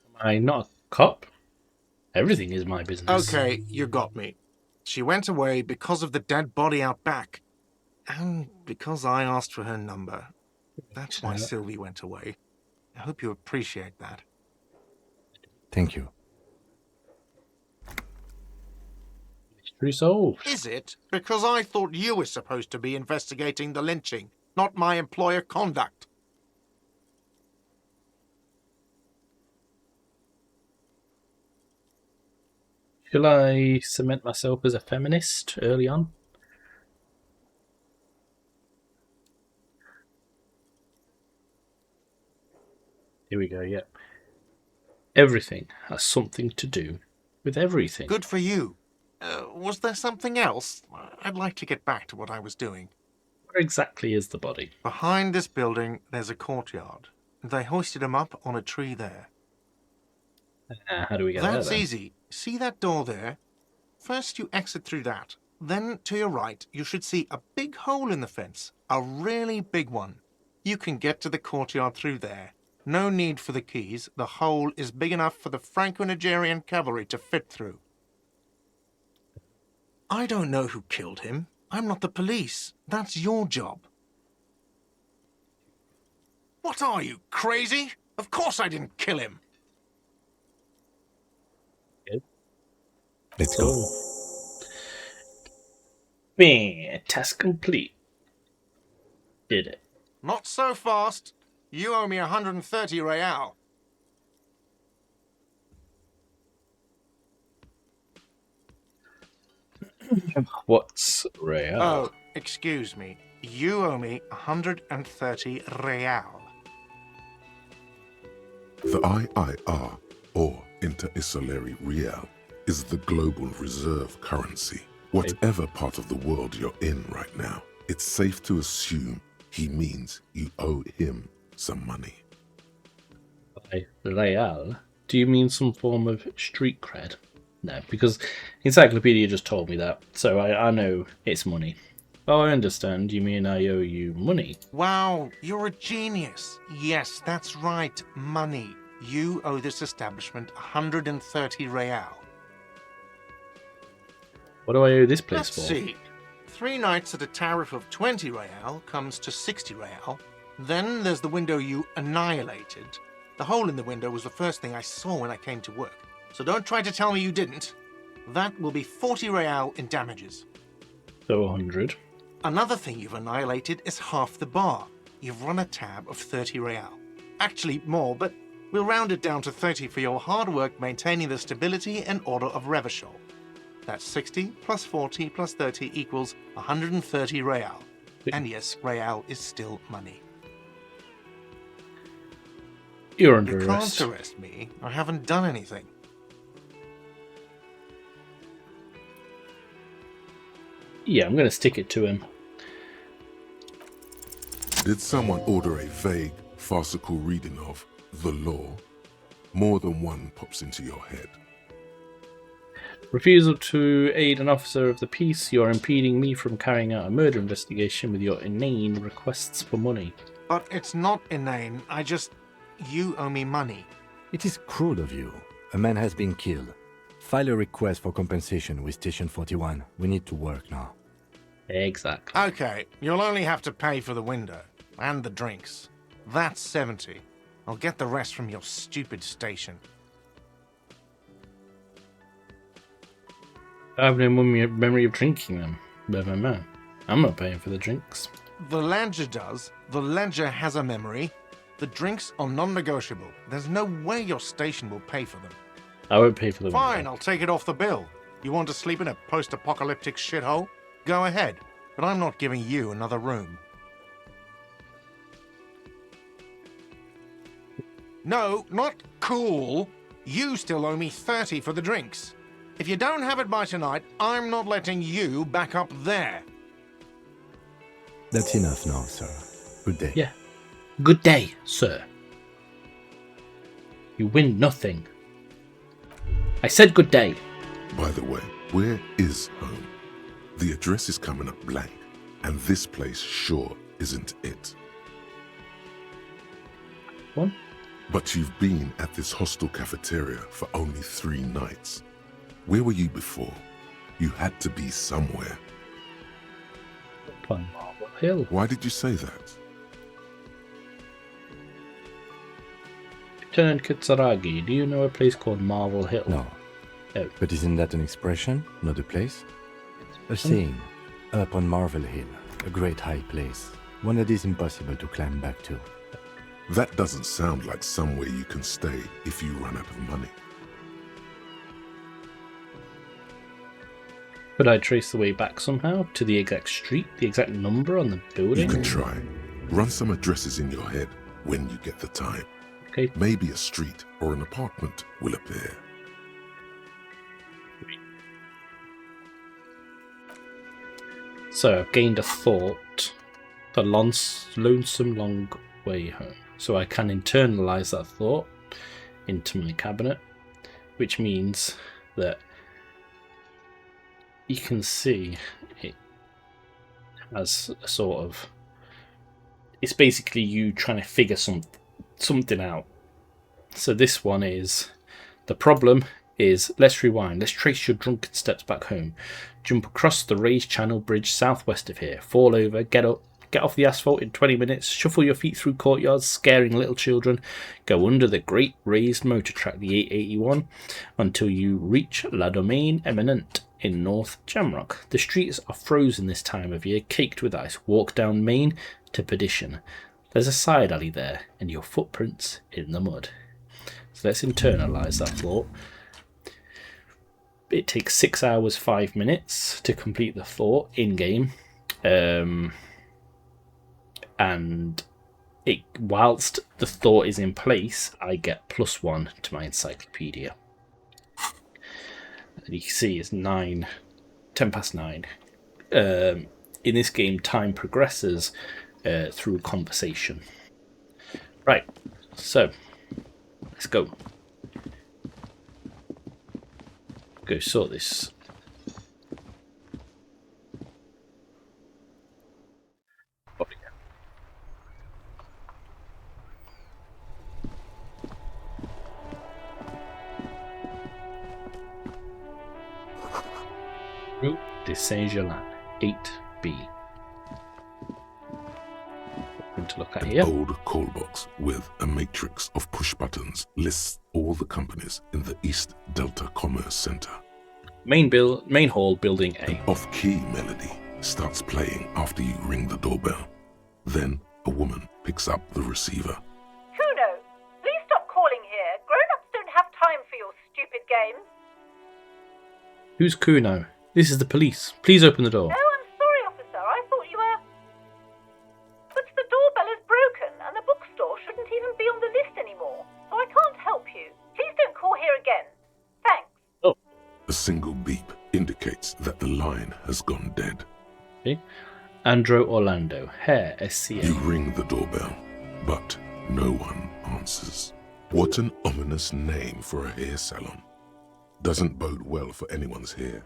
Am I not a cop? Everything is my business. Okay, you got me. She went away because of the dead body out back. And because I asked for her number. That's why Sylvie went away. I hope you appreciate that. Thank you. Mystery solved. Is it? Because I thought you were supposed to be investigating the lynching, not my employer conduct. Shall I cement myself as a feminist early on? Here we go, yep. Everything has something to do with everything. Good for you. Was there something else? I'd like to get back to what I was doing. Where exactly is the body? Behind this building, there's a courtyard. They hoisted him up on a tree there. How do we get That's there, then? easy. See that door there? First you exit through that. Then, to your right, you should see a big hole in the fence. A really big one. You can get to the courtyard through there. No need for the keys. The hole is big enough for the Franco-Nigerian cavalry to fit through. I don't know who killed him. I'm not the police. That's your job. What are you, crazy? Of course I didn't kill him. Let's go. Bing, task complete. Did it. Not so fast. You owe me 130 real. What's real? Oh, excuse me. You owe me 130 real. The IIR, or Inter-Isolary Real, is the global reserve currency. Whatever part of the world you're in right now, it's safe to assume he means you owe him some money. By real, do you mean some form of street cred? No, because Encyclopedia just told me that, so I know it's money. Oh, I understand. You mean I owe you money? Wow, you're a genius. Yes, that's right, money. You owe this establishment 130 real. What do I owe this place Let's for? see. 3 nights at a tariff of 20 real comes to 60 real. Then there's the window you annihilated. The hole in the window was the first thing I saw when I came to work. So don't try to tell me you didn't. That will be 40 real in damages. So 100. Another thing you've annihilated is half the bar. You've run a tab of 30 real. Actually more, but we'll round it down to 30 for your hard work maintaining the stability and order of Revachol. That's 60 plus 40 plus 30 equals 130 real. And yes, real is still money. You're under You arrest. can't arrest me. I haven't done anything. Yeah, I'm going to stick it to him. Did someone order a vague, farcical reading of the law? More than one pops into your head. Refusal to aid an officer of the peace. You are impeding me from carrying out a murder investigation with your inane requests for money. But it's not inane. You owe me money. It is cruel of you. A man has been killed. File a request for compensation with Station 41. We need to work now. Exactly. Okay, you'll only have to pay for the window and the drinks. That's 70. I'll get the rest from your stupid station. I have no memory of drinking them. But I'm not paying for the drinks. The ledger does. The ledger has a memory. The drinks are non-negotiable. There's no way your station will pay for them. I won't pay for the Fine, window. I'll take it off the bill. You want to sleep in a post-apocalyptic shithole? Go ahead, but I'm not giving you another room. No, not cool. You still owe me 30 for the drinks. If you don't have it by tonight, I'm not letting you back up there. That's enough now, sir. Good day. Yeah. Good day, sir. You win nothing. I said good day. By the way, where is home? The address is coming up blank, and this place sure isn't it. One. But you've been at this hostel cafeteria for only 3 nights. Where were you before? You had to be somewhere. On Marble Hill. Why did you say that? Lieutenant Kitsaragi, do you know a place called Marble Hill? No. Oh. But isn't that an expression, not a place? A saying. Up on Marvel Hill, a great high place. One that is impossible to climb back to. That doesn't sound like somewhere you can stay if you run out of money. Could I trace the way back somehow to the exact street, the exact number on the You building? can try. Run some addresses in your head when you get the time. Okay. Maybe a street or an apartment will appear. So I've gained a thought. The lonesome long way home. So I can internalize that thought into my cabinet. which means that you can see it as a sort of... It's basically you trying to figure something out. So this one is... The problem is, let's rewind. Let's trace your drunken steps back home. Jump across the raised channel bridge southwest of here. Fall over, get up, get off the asphalt in 20 minutes, shuffle your feet through courtyards, scaring little children, go under the great raised motor track, the 881, until you reach La Domaine Eminente in North Jamrock. The streets are frozen this time of year, caked with ice. Walk down Main to Perdition. There's a side alley there, and your footprints in the mud. So let's internalise that thought. It takes 6 hours 5 minutes to complete the thought in game, and whilst the thought is in place, I get +1 to my encyclopedia. And you can see it's 10 past 9. In this game, time progresses through conversation. Right, so let's go. Go sort this. Rue de Saint-Germain, 8B. Something to look at here. An old call box with a matrix of push buttons lists all the companies in the East Delta Commerce Center. Main hall, building A. An off-key melody starts playing after you ring the doorbell. Then a woman picks up the receiver. Kuno, please stop calling here. Grown-ups don't have time for your stupid games. Who's Kuno? This is the police. Please open the door. Oh, I'm sorry, officer. I thought you were... But the doorbell is broken, and the bookstore shouldn't even be on the list anymore. So I can't help you. Please don't call here again. Thanks. Oh. A single beep indicates that the line has gone dead. Okay. Andro Orlando, hair, SCA. You ring the doorbell, but no one answers. What an ominous name for a hair salon. Doesn't bode well for anyone's hair.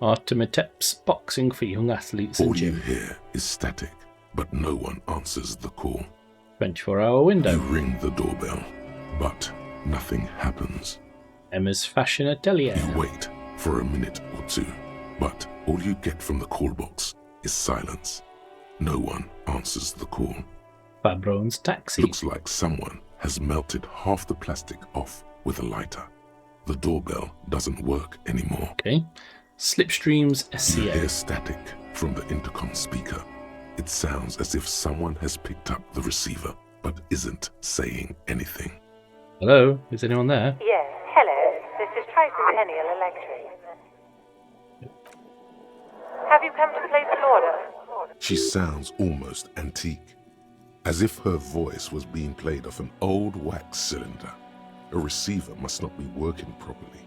Artemitep's boxing for young athletes All and you gym. hear is static, but no one answers the call. 24-hour window. You ring the doorbell, but nothing happens. Emma's Fashion Atelier. You wait for a minute or two, but all you get from the call box is silence. No one answers the call. Fabron's Taxi. Looks like someone has melted half the plastic off with a lighter. The doorbell doesn't work anymore. Okay. Slipstream's You hear SCA. static from the intercom speaker. It sounds as if someone has picked up the receiver, but isn't saying anything. Hello? Is anyone there? Yes, hello. This is Tricentennial Electric. Have you come to place an order? She sounds almost antique, as if her voice was being played off an old wax cylinder. A receiver must not be working properly.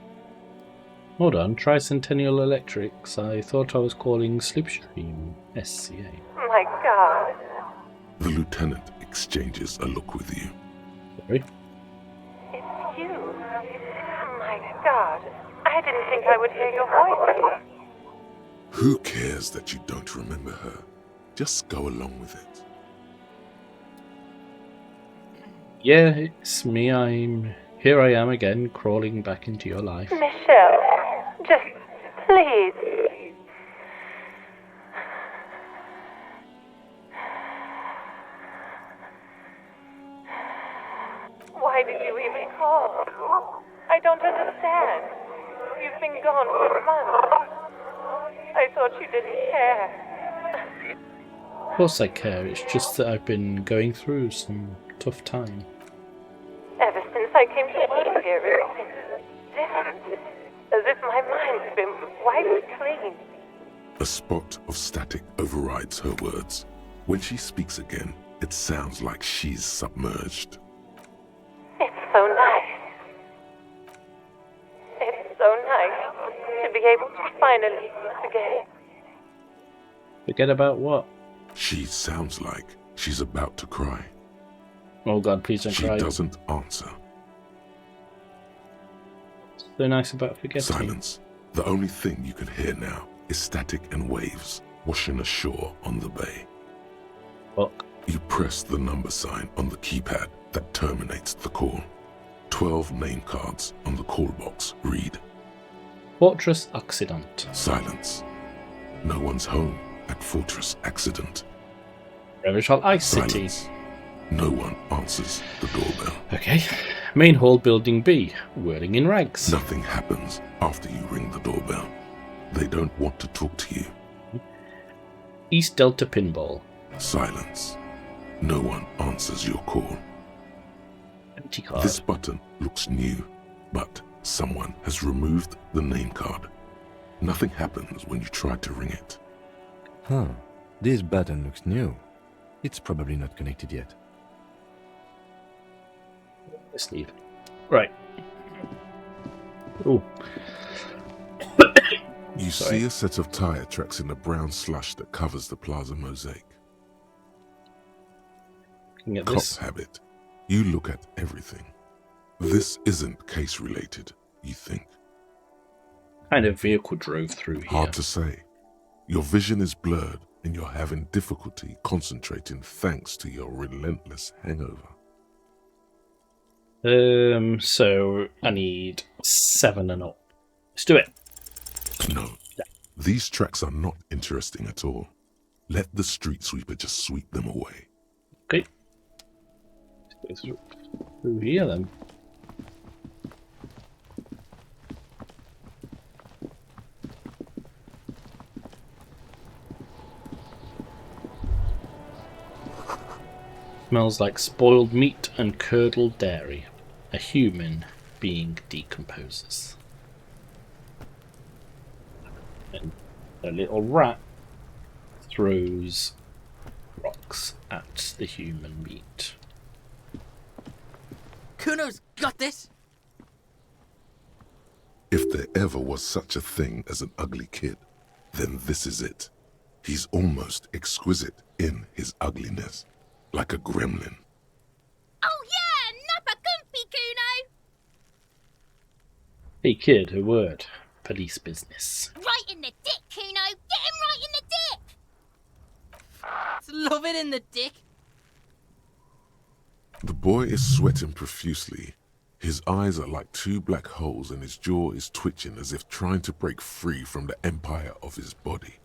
Hold on. Tricentennial Electrics. I thought I was calling Slipstream SCA. My God. The lieutenant exchanges a look with you. Sorry. It's you. My God. I didn't think I would hear your voice. Who cares that you don't remember her? Just go along with it. Yeah, it's me. Here I am again, crawling back into your life. Michelle, just please. Why did you even call? I don't understand. You've been gone for months. I thought you didn't care. Of course I care. It's just that I've been going through some tough time. Ever since I came to work here, it's been different. As if my mind's been wiped clean. A spot of static overrides her words. When she speaks again, it sounds like she's submerged. It's so nice. It's so nice to be able to finally forget. Forget about what? She sounds like she's about to cry. Oh God, please don't She cry. doesn't answer. so nice about forgetting? Silence. The only thing you can hear now is static and waves washing ashore on the bay. Fuck. You press the number sign on the keypad that terminates the call. 12 name cards on the call box read. Fortress Accident. Silence. No one's home at Fortress Accident. Revachol Ice City. Silence. No one answers the doorbell. Okay. Main hall, building B. Whirling in rags. Nothing happens after you ring the doorbell. They don't want to talk to you. East Delta Pinball. Silence. No one answers your call. Empty card. This button looks new, but someone has removed the name card. Nothing happens when you try to ring it. Huh. This button looks new. It's probably not connected yet. Let's leave. Right. Oh. You Sorry. see a set of tire tracks in the brown slush that covers the plaza mosaic. Looking at Cop this. habit. You look at everything. This isn't case related, you think. Kind of vehicle drove through here. Hard to say. Your vision is blurred and you're having difficulty concentrating thanks to your relentless hangover. So I need 7 and up. Let's do it. No, these tracks are not interesting at all. Let the street sweeper just sweep them away. Okay. Let's go through here then. Smells like spoiled meat and curdled dairy. A human being decomposes. And a little rat throws rocks at the human meat. Kuno's got this! If there ever was such a thing as an ugly kid, then this is it. He's almost exquisite in his ugliness, like a gremlin. Oh yeah, Nappa Gumpy, Kuno! Hey kid, a word. Police business. Right in the dick, Kuno! Get him right in the dick! Love it in the dick. The boy is sweating profusely. His eyes are like 2 black holes and his jaw is twitching as if trying to break free from the empire of his body.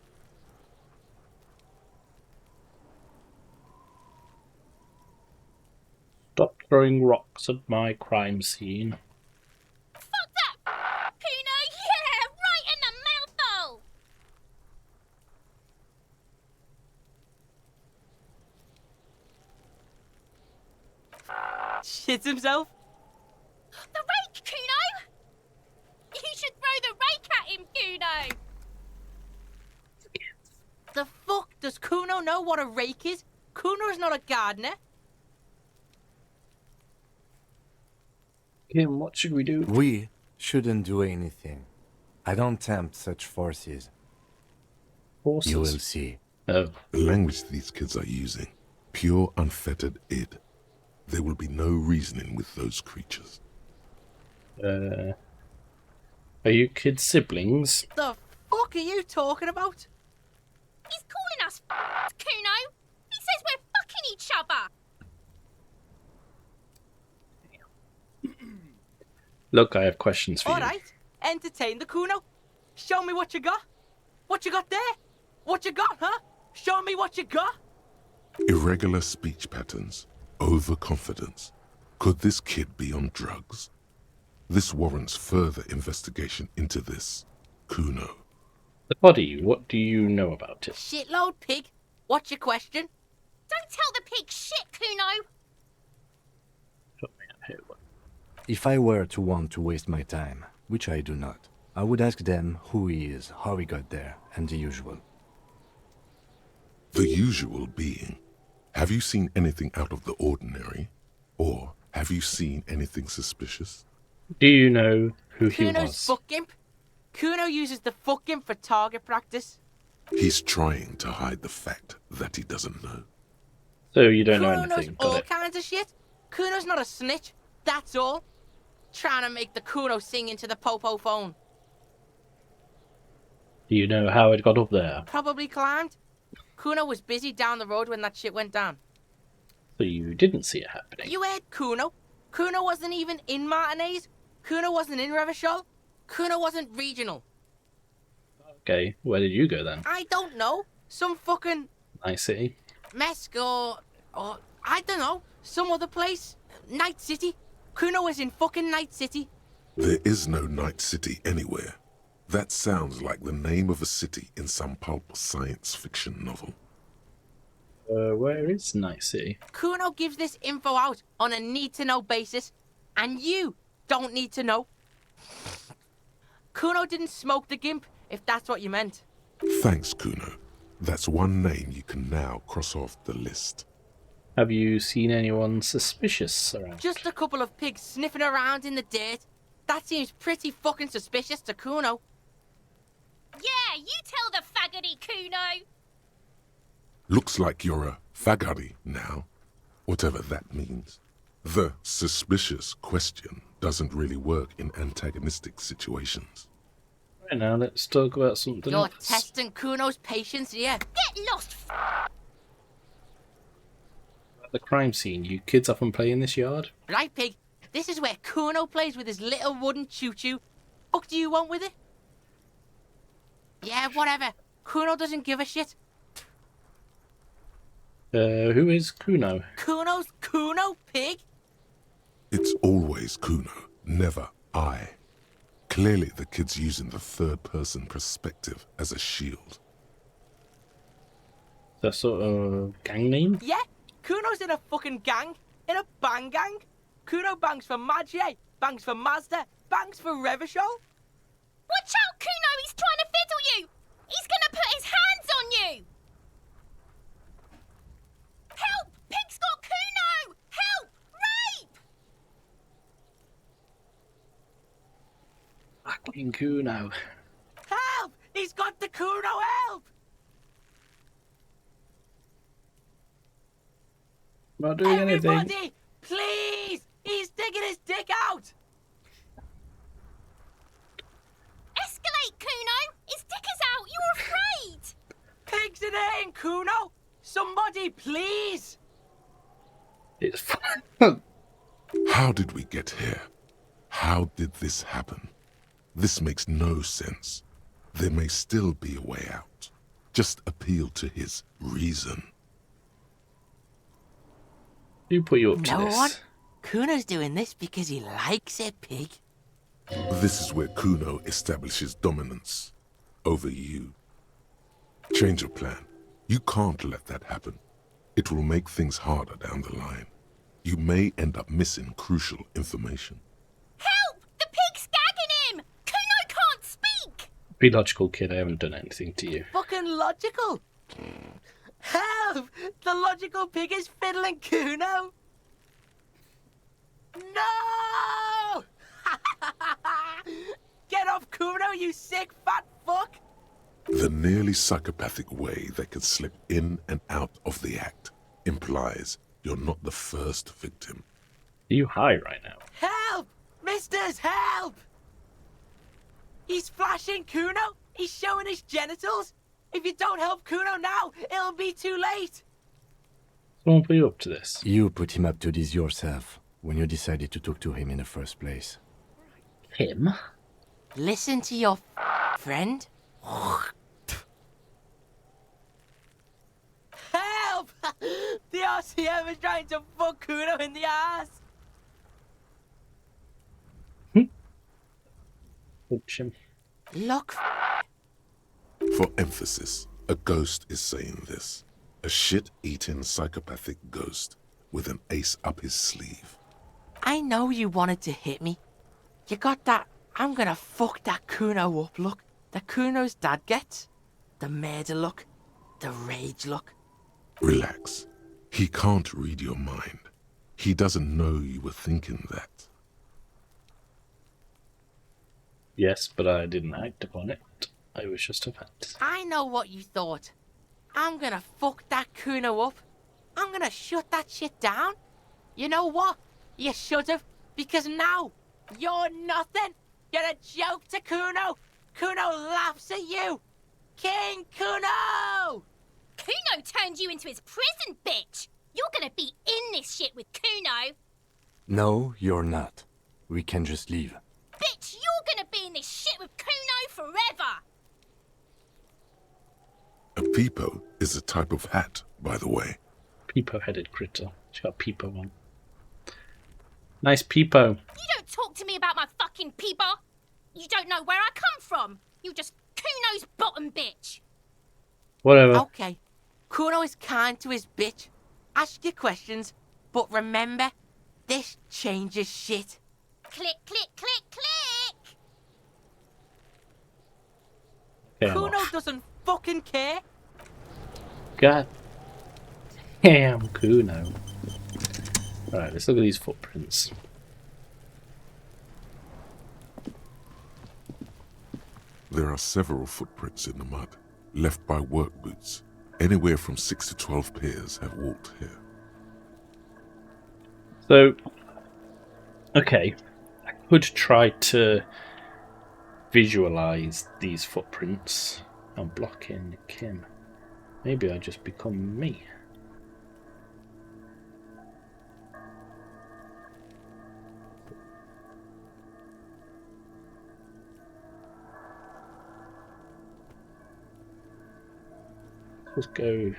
Stop throwing rocks at my crime scene. Fuck that! Kuno, yeah! Right in the mouthhole! Shits himself. The rake, Kuno! You should throw the rake at him, Kuno! The fuck? Does Kuno know what a rake is? Kuno's not a gardener. Kim, what should we do? We shouldn't do anything. I don't tempt such forces. Horses. You will see. Oh. The language these kids are using, pure unfettered id. There will be no reasoning with those creatures. Are you kids siblings? The fuck are you talking about? He's calling us Kuno! He says we're fucking each other! Look, I have questions for you. Alright, entertain the Kuno. Show me what you got. What you got there? What you got, huh? Show me what you got. Irregular speech patterns, overconfidence. Could this kid be on drugs? This warrants further investigation into this Kuno. The body, what do you know about it? Shitload pig. What's your question? Don't tell the pig shit, Kuno! If I were to want to waste my time, which I do not, I would ask them who he is, how he got there, and the usual. The usual being, have you seen anything out of the ordinary? Or have you seen anything suspicious? Do you know who he Kuno's was? fuck imp. Kuno uses the fuck imp for target practice. He's trying to hide the fact that he doesn't know. So you don't know Kuno knows anything, all got it. kinds of shit. Kuno's not a snitch. That's all. Trying to make the Kuno sing into the Popo phone. Do you know how it got up there? Probably climbed. Kuno was busy down the road when that shit went down. So you didn't see it happening? You heard Kuno. Kuno wasn't even in Martinez. Kuno wasn't in Revachol. Kuno wasn't regional. Okay, where did you go then? I don't know. Some fucking Night City? Mesk or I don't know. Some other place. Night City. Kuno was in fucking Night City. There is no Night City anywhere. That sounds like the name of a city in some pulp science fiction novel. Where is Night City? Kuno gives this info out on a need-to-know basis, and you don't need to know. Kuno didn't smoke the gimp, if that's what you meant. Thanks, Kuno. That's one name you can now cross off the list. Have you seen anyone suspicious around? Just a couple of pigs sniffing around in the dirt. That seems pretty fucking suspicious to Kuno. Yeah, you tell the faggoty, Kuno. Looks like you're a fagari now, whatever that means. The suspicious question doesn't really work in antagonistic situations. Right, now let's talk about something You're else. testing Kuno's patience here. Get lost, At the crime scene, you kids often play in this yard? Right, pig? This is where Kuno plays with his little wooden choo-choo. Fuck do you want with it? Yeah, whatever. Kuno doesn't give a shit. Who is Kuno? Kuno's Kuno, pig? It's always Kuno, never I. Clearly the kid's using the third-person perspective as a shield. That sort of gang name? Yeah, Kuno's in a fucking gang. In a bang gang. Kuno bangs for Maggie, bangs for Mazda, bangs for Revachol. Watch out, Kuno! He's trying to fiddle you! He's gonna put his hands on you! Help! Pig's got Kuno! Help! Rape! Fucking Kuno. Help! He's got the Kuno, help! Not doing anything. Everybody, please! He's digging his dick out! Escalate, Kuno! His dick is out! You're afraid! Pigs in here, Kuno! Somebody, please! It's fine. How did we get here? How did this happen? This makes no sense. There may still be a way out. Just appeal to his reason. Who put you up to No this? one? Kuno's doing this because he likes it, pig. This is where Kuno establishes dominance over you. Change of plan. You can't let that happen. It will make things harder down the line. You may end up missing crucial information. Help! The pig's gagging him! Kuno can't speak! Be logical, kid. I haven't done anything to you. Fucking logical! Help! The logical pig is fiddling Kuno! No! Get off Kuno, you sick fat fuck! The nearly psychopathic way they could slip in and out of the act implies you're not the first victim. Are you high right now? Help! Misters, help! He's flashing Kuno! He's showing his genitals! If you don't help Kuno now, it'll be too late! Someone put you up to this? You put him up to this yourself when you decided to talk to him in the first place. Him? Listen to your friend. Help! The RCM is trying to fuck Kuno in the ass! Punch him. Look, For emphasis, a ghost is saying this. A shit-eating psychopathic ghost with an ace up his sleeve. I know you wanted to hit me. You got that I'm gonna fuck that Kuno up look that Kuno's dad gets. The murder look. The rage look. Relax. He can't read your mind. He doesn't know you were thinking that. Yes, but I didn't act upon it. I was just a fantasy. I know what you thought. I'm gonna fuck that Kuno up. I'm gonna shut that shit down. You know what? You should've, because now You're nothing. You're a joke to Kuno. Kuno laughs at you. King Kuno! Kuno turned you into his prison, bitch! You're gonna be in this shit with Kuno! No, you're not. We can just leave. Bitch, you're gonna be in this shit with Kuno forever! A peepo is a type of hat, by the way. Peepo-headed critter. She's got peepo on. Nice peepo. You don't talk to me about my fucking peeper! You don't know where I come from! You're just Kuno's bottom bitch! Whatever. Okay. Kuno is kind to his bitch. Ask your questions, but remember, this changes shit. Click, click, click, click! Okay, I'm Kuno off. doesn't fucking care. God damn, Kuno. Alright, let's look at these footprints. There are several footprints in the mud, left by work boots. Anywhere from 6 to 12 pairs have walked here. So, okay, I could try to visualize these footprints. I'm blocking Kim. Maybe I just become me. Let's go.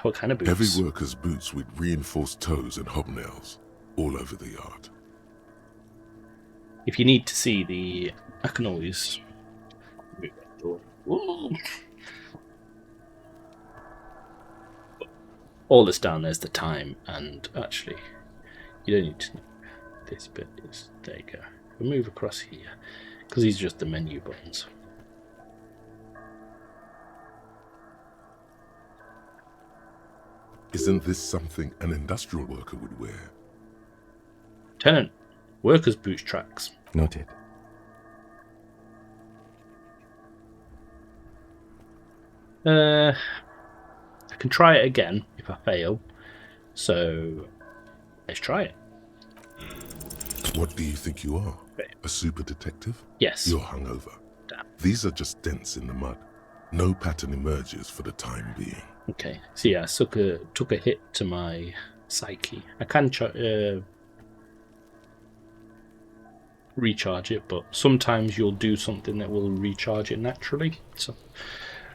What kind of boots? Heavy workers' boots with reinforced toes and hobnails all over the yard. If you need to see the, I can always move that door. Ooh. All that's down there's the time, and actually, you don't need to know this bit. Is there you go. We'll move across here because these are just the menu buttons. Isn't this something an industrial worker would wear? Lieutenant, workers' boots tracks. Noted. I can try it again if I fail. So let's try it. What do you think you are? A super detective? Yes. You're hungover. Damn. These are just dents in the mud. No pattern emerges for the time being. Okay. So yeah, I took a hit to my psyche. I can recharge it, but sometimes you'll do something that will recharge it naturally. So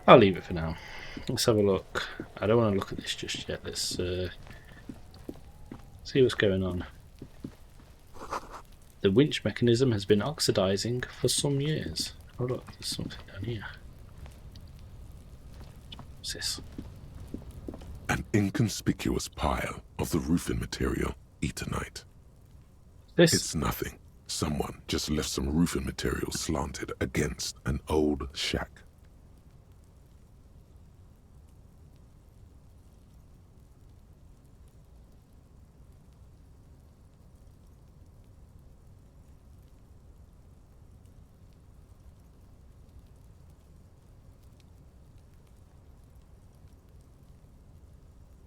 I'll leave it for now. Let's have a look. I don't want to look at this just yet. Let's see what's going on. The winch mechanism has been oxidizing for some years. Oh look, there's something down here. What's this? An inconspicuous pile of the roofing material, Eternite. This? It's nothing. Someone just left some roofing material slanted against an old shack.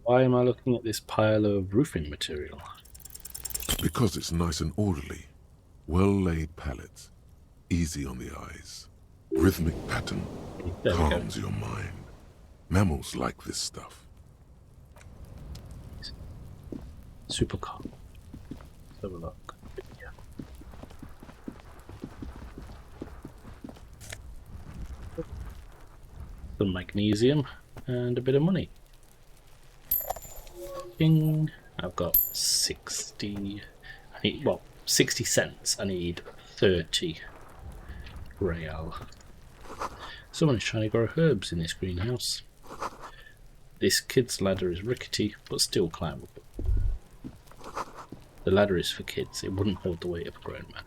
Why am I looking at this pile of roofing material? Because it's nice and orderly. Well-laid pallets. Easy on the eyes. Rhythmic pattern. There we go. Calms your mind. Mammals like this stuff. Super car. Let's have a look. Yeah. Some magnesium and a bit of money. Ding. I've got 60. I need 60 cents. I need 30 real. Someone is trying to grow herbs in this greenhouse. This kid's ladder is rickety, but still climbable. The ladder is for kids. It wouldn't hold the weight of a grown man.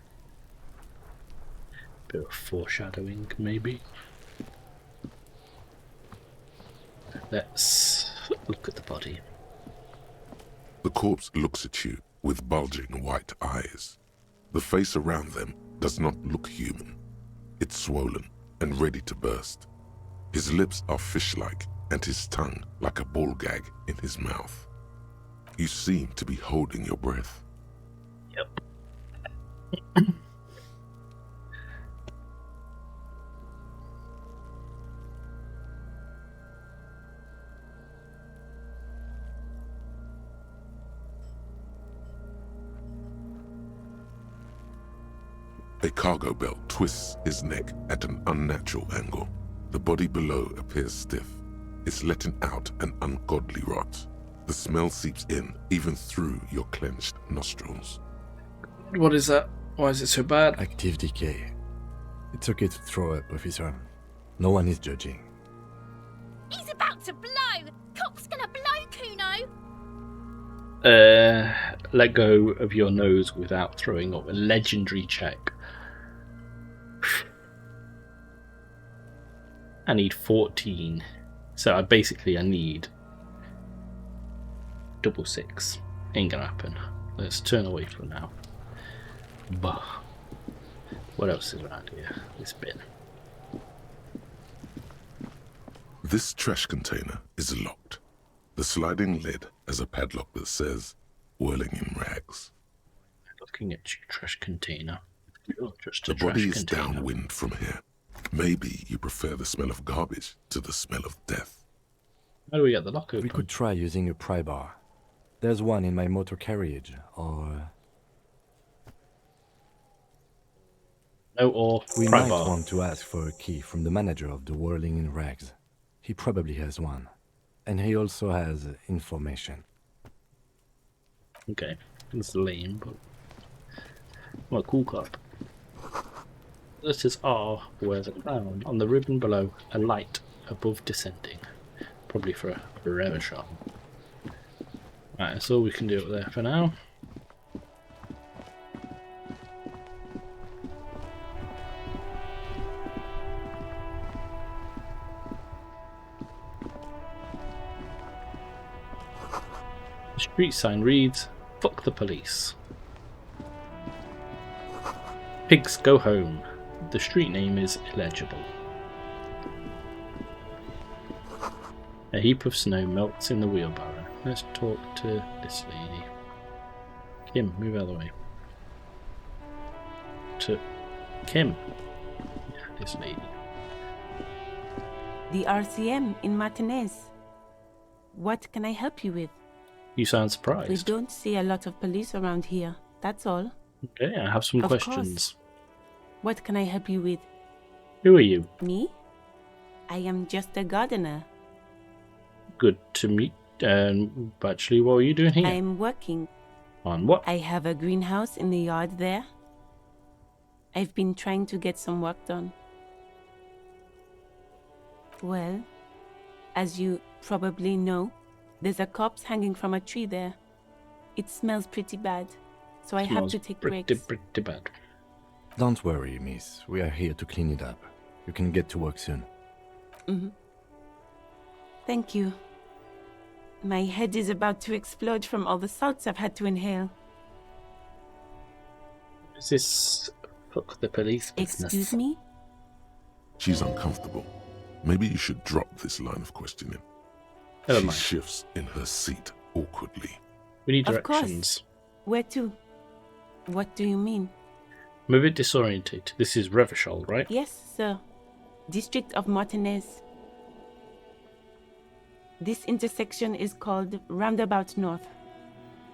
Bit of foreshadowing, maybe. Let's look at the body. The corpse looks at you with bulging white eyes. The face around them does not look human. It's swollen and ready to burst. His lips are fish-like and his tongue like a ball gag in his mouth. You seem to be holding your breath. Yep. A cargo belt twists his neck at an unnatural angle. The body below appears stiff. It's letting out an ungodly rot. The smell seeps in, even through your clenched nostrils. What is that? Why is it so bad? Active decay. It's okay to throw up, officer. No one is judging. He's about to blow! Cock's gonna blow, Kuno! Let go of your nose without throwing up. A legendary check. I need 14. So I need double 6. Ain't gonna happen. Let's turn away for now. Bah. What else is around here? This bin. This trash container is locked. The sliding lid has a padlock that says, "Whirling in rags." Looking at your trash container. You're just a The body trash is container. downwind from here. Maybe you prefer the smell of garbage to the smell of death. How do we get the lock open? We could try using a pry bar. There's one in my motor carriage, or... No, or We pry might bar. want to ask for a key from the manager of the Whirling in Rags. He probably has one. And he also has information. Okay, it's lame, but well, cool card. Letters R wears a crown. On the ribbon below, a light above descending. Probably for a forever shot. Right, that's all we can do up there for now. The street sign reads, "Fuck the police. Pigs go home." The street name is illegible. A heap of snow melts in the wheelbarrow. Let's talk to this lady. Kim, move out of the way. To Kim. Yeah, this lady. The RCM in Martinez. What can I help you with? You sound We surprised. don't see a lot of police around here, that's all. Okay, I have some Of questions. What can I help you with? Who are you? Me? I am just a gardener. Good to meet. Actually, what are you doing here? I'm working. On what? I have a greenhouse in the yard there. I've been trying to get some work done. Well, as you probably know, there's a corpse hanging from a tree there. It smells pretty bad, so I have Smells to take pretty breaks. bad. Don't worry, miss. We are here to clean it up. You can get to work soon. Thank you. My head is about to explode from all the salts I've had to inhale. Is this fuck the police business? Excuse me? She's uncomfortable. Maybe you should drop this line of questioning. Never She mind. shifts in her seat awkwardly. We need Of course. directions. Where to? What do you mean? I'm a bit disoriented. This is Revachol, right? Yes, sir. District of Martinez. This intersection is called Roundabout North.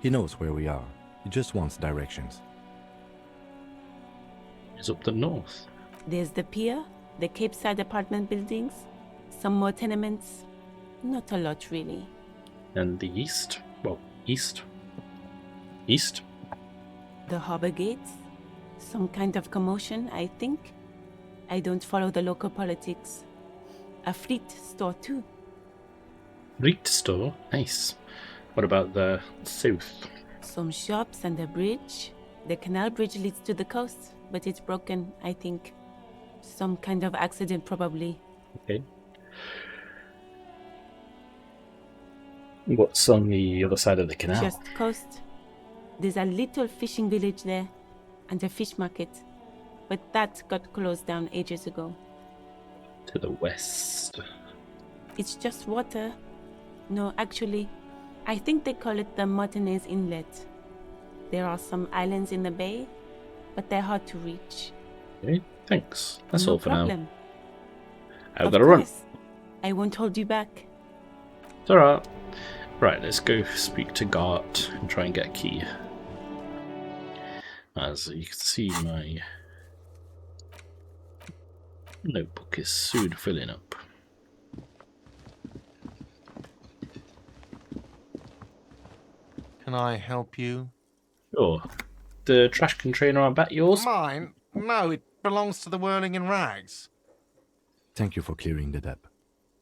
He knows where we are. He just wants directions. It's up the north. There's the pier, the Cape Side apartment buildings, some more tenements. Not a lot, really. And the east? Well, east? East? The harbor gates, some kind of commotion, I think. I don't follow the local politics. A fleet store, too. Reed store? Nice. What about the south? Some shops and a bridge. The canal bridge leads to the coast, but it's broken, I think. Some kind of accident, probably. Okay. What's on the other side of the canal? Just coast. There's a little fishing village there, and a fish market. But that got closed down ages ago. To the west. It's just water. No, actually, I think they call it the Martinez Inlet. There are some islands in the bay, but they're hard to reach. Okay, thanks. That's No all for problem. now. I've Of got to run. course. I won't hold you back. It's alright. Right, let's go speak to Gart and try and get a key. As you can see, my notebook is soon filling up. Can I help you? Sure. The trash container on back yours? Mine? No, it belongs to the Whirling in Rags. Thank you for clearing that up.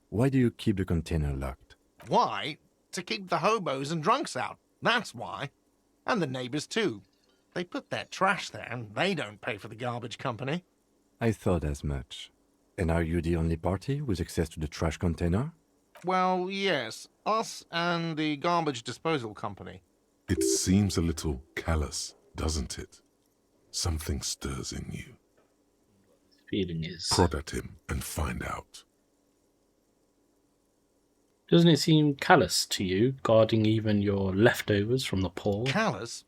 Why do you keep the container locked? Why? To keep the hobos and drunks out. That's why. And the neighbours too. They put their trash there and they don't pay for the garbage company. I thought as much. And are you the only party with access to the trash container? Well, yes. Us and the garbage disposal company. It seems a little callous, doesn't it? Something stirs in you. Feeling is. Prod at him and find out. Doesn't it seem callous to you, guarding even your leftovers from the poor? Callous?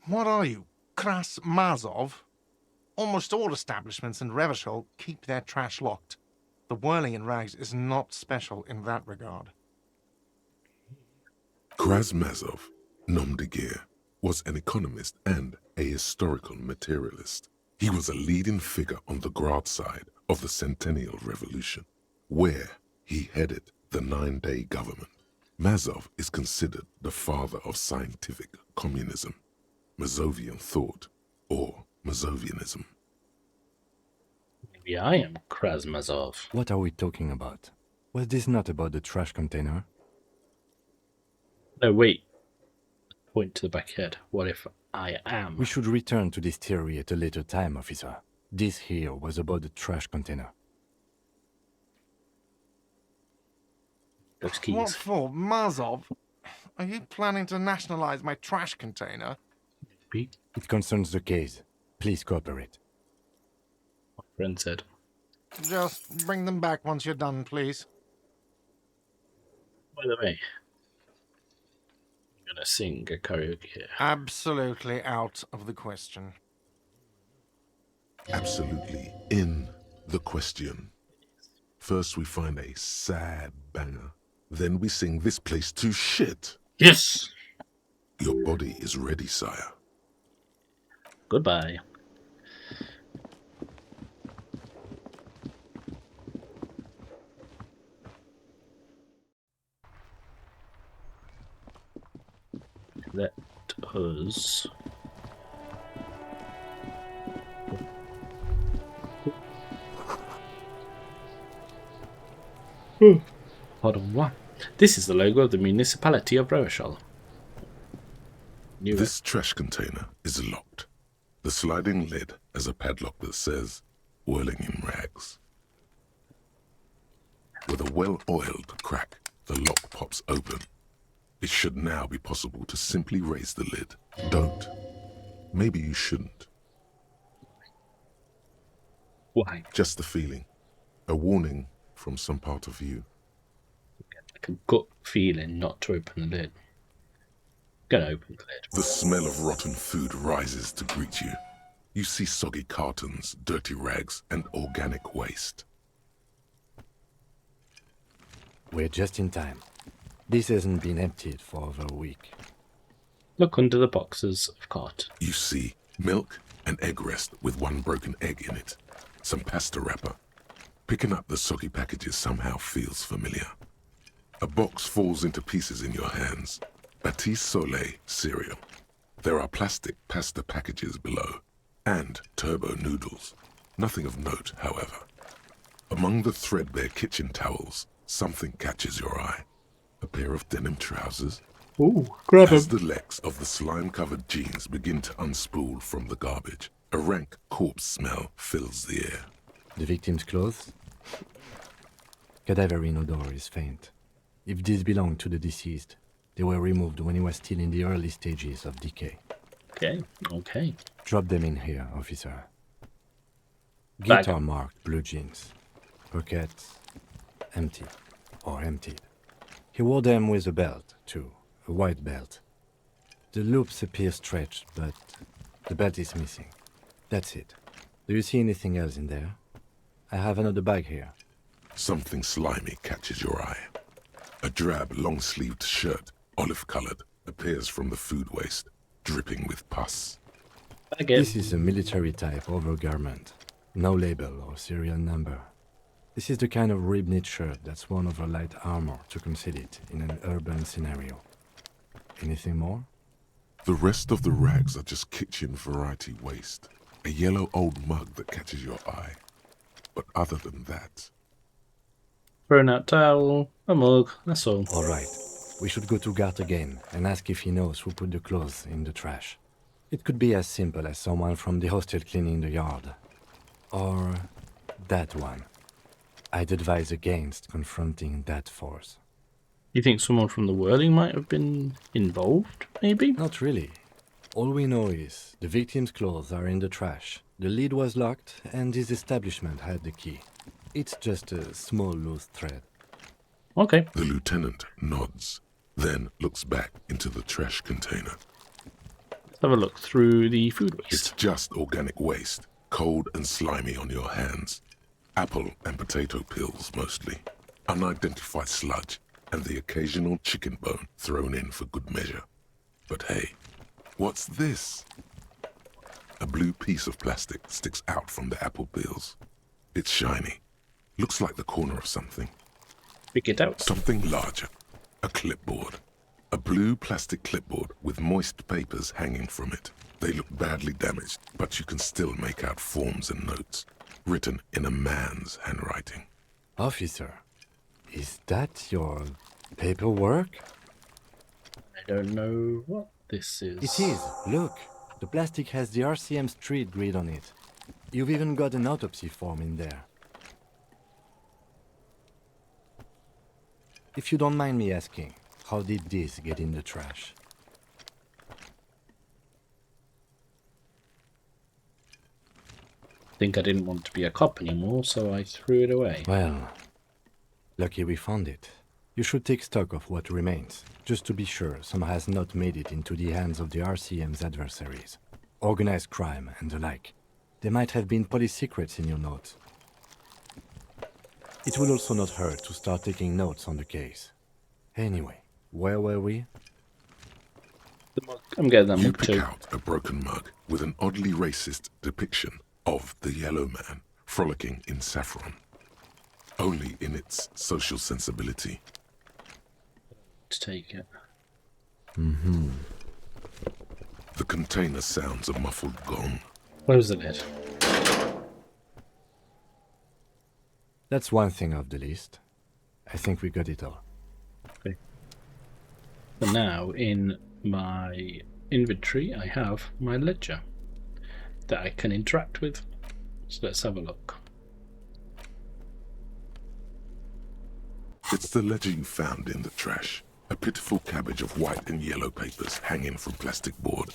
What are you, Kras Mazov? Almost all establishments in Revachol keep their trash locked. The Whirling in Rags is not special in that regard. Krasmazov, nom de guerre, was an economist and a historical materialist. He was a leading figure on the Grad side of the Centennial Revolution, where he headed the 9-day government. Mazov is considered the father of scientific communism, Mazovian thought, or Mazovianism. Maybe I am Krasmazov. What are we talking about? Was this not about the trash container? No, wait. Point to the backyard. What if I am? We should return to this theory at a later time, officer. This here was about the trash container. Those keys. What for, Mazov? Are you planning to nationalize my trash container? It concerns the case. Please cooperate. My friend said. Just bring them back once you're done, please. By the way, I'm gonna sing a karaoke here. Absolutely out of the question. Absolutely in the question. First we find a sad banger. Then we sing this place to shit. Yes! Your body is ready, sire. Goodbye. Let us... Pardon what? This is the logo of the municipality of Revachol. This trash container is locked. The sliding lid has a padlock that says, Whirling in Rags. With a well-oiled crack, the lock pops open. It should now be possible to simply raise the lid. Don't. Maybe you shouldn't. Why? Just the feeling. A warning from some part of you. Like a gut feeling not to open the lid. Gonna open the lid. The smell of rotten food rises to greet you. You see soggy cartons, dirty rags, and organic waste. We're just in time. This hasn't been emptied for over a week. Look under the boxes of cart. You see milk and egg rest with one broken egg in it. Some pasta wrapper. Picking up the soggy packages somehow feels familiar. A box falls into pieces in your hands. Batiste Soleil cereal. There are plastic pasta packages below. And turbo noodles. Nothing of note, however. Among the threadbare kitchen towels, something catches your eye. A pair of denim trousers. Ooh, grab As them. the legs of the slime-covered jeans begin to unspool from the garbage, a rank corpse smell fills the air. The victim's clothes? Cadaverine odor is faint. If these belong to the deceased, they were removed when he was still in the early stages of decay. Okay. Drop them in here, officer. Bag. Guitar marked blue jeans. Pockets empty. or emptied. He wore them with a belt, too, a white belt. The loops appear stretched, but the belt is missing. That's it. Do you see anything else in there? I have another bag here. Something slimy catches your eye. A drab, long-sleeved shirt, olive-colored, appears from the food waste, dripping with pus. Again. This is a military-type overgarment. No label or serial number. This is the kind of rib-knit shirt that's worn over light armor to conceal it in an urban scenario. Anything more? The rest of the rags are just kitchen variety waste. A yellow old mug that catches your eye. But other than that... Thrown out towel, a mug, that's all. All right. We should go to Gart again and ask if he knows who put the clothes in the trash. It could be as simple as someone from the hostel cleaning the yard. Or that one. I'd advise against confronting that force. You think someone from the whirling might have been involved, maybe? Not really. All we know is the victim's clothes are in the trash. The lid was locked, and his establishment had the key. It's just a small loose thread. Okay. The lieutenant nods, then looks back into the trash container. Let's have a look through the food waste. It's just organic waste, cold and slimy on your hands. Apple and potato peels, mostly. Unidentified sludge, and the occasional chicken bone thrown in for good measure. But hey, what's this? A blue piece of plastic sticks out from the apple peels. It's shiny. Looks like the corner of something. Pick it out. Something larger. A clipboard. A blue plastic clipboard with moist papers hanging from it. They look badly damaged, but you can still make out forms and notes, written in a man's handwriting. Officer, is that your paperwork? I don't know what this is. It is. Look, the plastic has the RCM street grid on it. You've even got an autopsy form in there. If you don't mind me asking, how did this get in the trash? I think I didn't want to be a cop anymore, so I threw it away. Well, lucky we found it. You should take stock of what remains, just to be sure some has not made it into the hands of the RCM's adversaries. Organized crime and the like. There might have been police secrets in your notes. It will also not hurt to start taking notes on the case. Anyway, where were we? The mug. I'm getting that You mug pick too. out a broken mug with an oddly racist depiction of the yellow man frolicking in saffron. Only in its social sensibility. To take it. Mm-hmm. The container sounds a muffled gong. Where's the lid? That's one thing off the list. I think we got it all. Okay. So now in my inventory I have my ledger that I can interact with. So let's have a look. It's the ledger you found in the trash. A pitiful cabbage of white and yellow papers hanging from plastic board,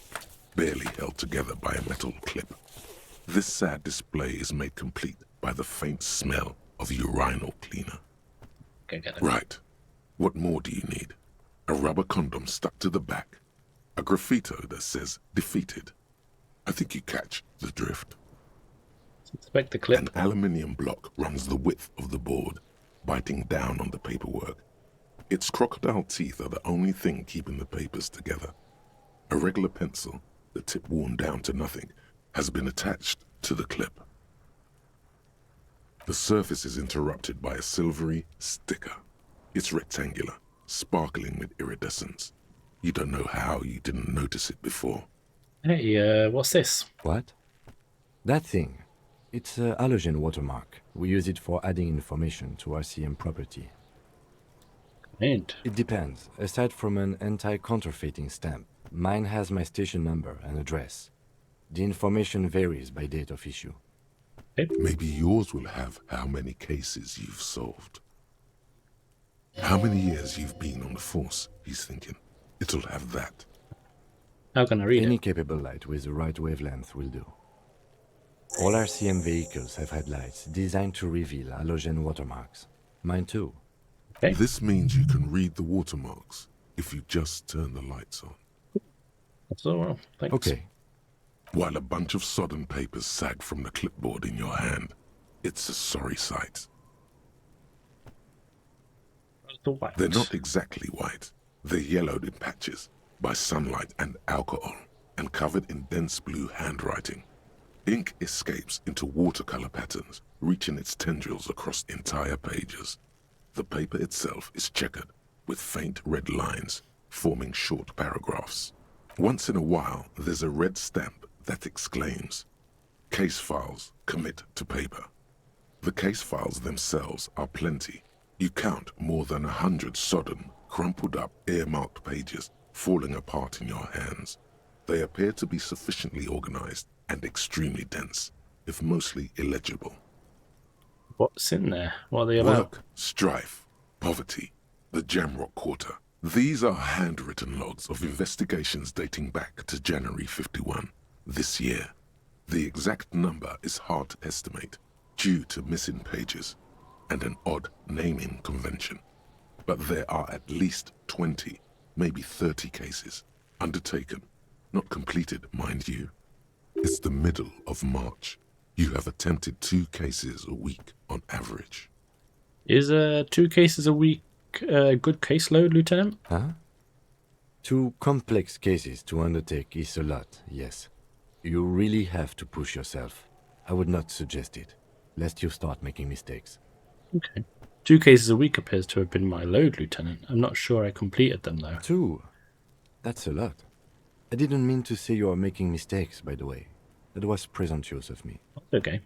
barely held together by a metal clip. This sad display is made complete by the faint smell of urinal cleaner. Okay, get it. Right. What more do you need? A rubber condom stuck to the back. A graffito that says defeated. I think you catch the drift. Inspect the clip. An aluminium block runs the width of the board, biting down on the paperwork. Its crocodile teeth are the only thing keeping the papers together. A regular pencil, the tip worn down to nothing, has been attached to the clip. The surface is interrupted by a silvery sticker. It's rectangular, sparkling with iridescence. You don't know how you didn't notice it before. Hey, what's this? What? That thing. It's a halogen watermark. We use it for adding information to RCM property. Hint. It depends. Aside from an anti-counterfeiting stamp, mine has my station number and address. The information varies by date of issue. Maybe yours will have how many cases you've solved. How many years you've been on the force, he's thinking. It'll have that. How can I read Any it? capable light with the right wavelength will do. All RCM vehicles have had lights designed to reveal halogen watermarks. Mine too. Okay. This means you can read the watermarks if you just turn the lights on. That's all well. Thanks. Okay. While a bunch of sodden papers sag from the clipboard in your hand, it's a sorry sight. The white. They're not exactly white. They're yellowed in patches by sunlight and alcohol, and covered in dense blue handwriting. Ink escapes into watercolor patterns, reaching its tendrils across entire pages. The paper itself is checkered, with faint red lines, forming short paragraphs. Once in a while, there's a red stamp that exclaims, "Case files commit to paper." The case files themselves are plenty. You count more than 100 sodden, crumpled up, earmarked pages falling apart in your hands. They appear to be sufficiently organized and extremely dense, if mostly illegible. What's in there? What are they about? Work, strife, poverty, the Jamrock Quarter. These are handwritten logs of investigations dating back to January 51, this year. The exact number is hard to estimate, due to missing pages and an odd naming convention. But there are at least 20, maybe 30 cases, undertaken, not completed, mind you. It's the middle of March. You have attempted 2 cases a week on average. Is 2 cases a week a good caseload, Lieutenant? Huh? 2 complex cases to undertake is a lot, yes. You really have to push yourself. I would not suggest it, lest you start making mistakes. Okay. 2 cases a week appears to have been my load, Lieutenant. I'm not sure I completed them, though. 2? That's a lot. I didn't mean to say you are making mistakes, by the way. That was presumptuous of me. Okay.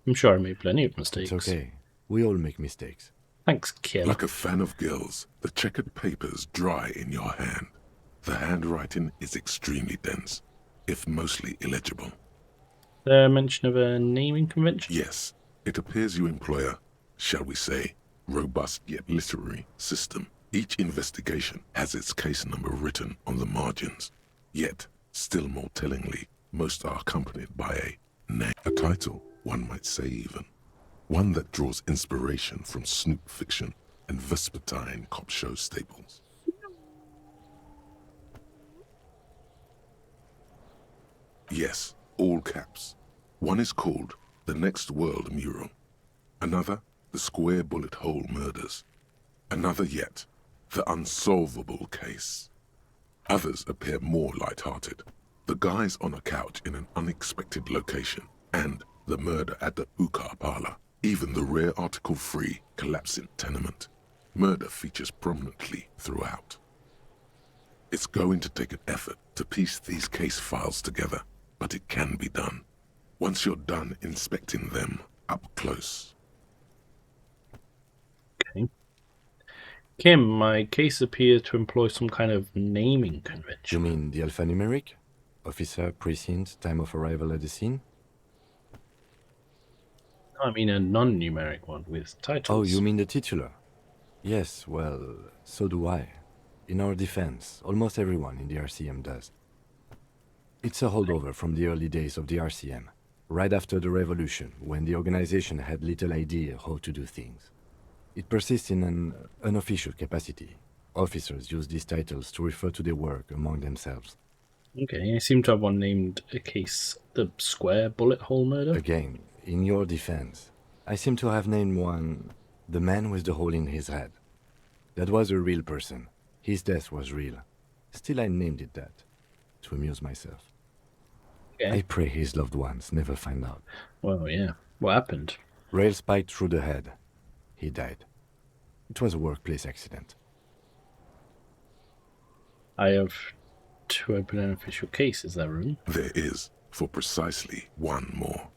I'm sure I made plenty of mistakes. It's okay. We all make mistakes. Thanks, Kill. Like a fan of gills, the checkered papers dry in your hand. The handwriting is extremely dense, if mostly illegible. There mention of a naming convention? Yes, it appears you employ a, shall we say, robust yet literary system. Each investigation has its case number written on the margins. Yet, still more tellingly, most are accompanied by a name, a title, one might say even. One that draws inspiration from snoop fiction and vespertine cop show staples. Yes, all caps. One is called The Next World Mural. Another, The Square Bullet Hole Murders. Another yet, The Unsolvable Case. Others appear more light-hearted. The guys on a couch in an unexpected location, and the murder at the hookah parlor. Even the rare article-free collapsing tenement. Murder features prominently throughout. It's going to take an effort to piece these case files together, but it can be done. Once you're done inspecting them up close. Okay. Kim, my case appears to employ some kind of naming You convention. mean the alphanumeric? Officer, precinct, time of arrival at the scene? I mean a non-numeric one with titles. Oh, you mean the titular? Yes, well, so do I. In our defense, almost everyone in the RCM does. It's a holdover from the early days of the RCM, right after the revolution, when the organization had little idea how to do things. It persists in an unofficial capacity. Officers use these titles to refer to their work among themselves. Okay, I seem to have one named a case, the Square Bullet Hole Murder. Again, in your defense, I seem to have named one the man with the hole in his head. That was a real person. His death was real. Still, I named it that, to amuse myself. Okay. I pray his loved ones never find out. Well, yeah. What happened? Rail spiked through the head. He died. It was a workplace accident. I have 2 open and official cases, there, room. There is, for precisely one more.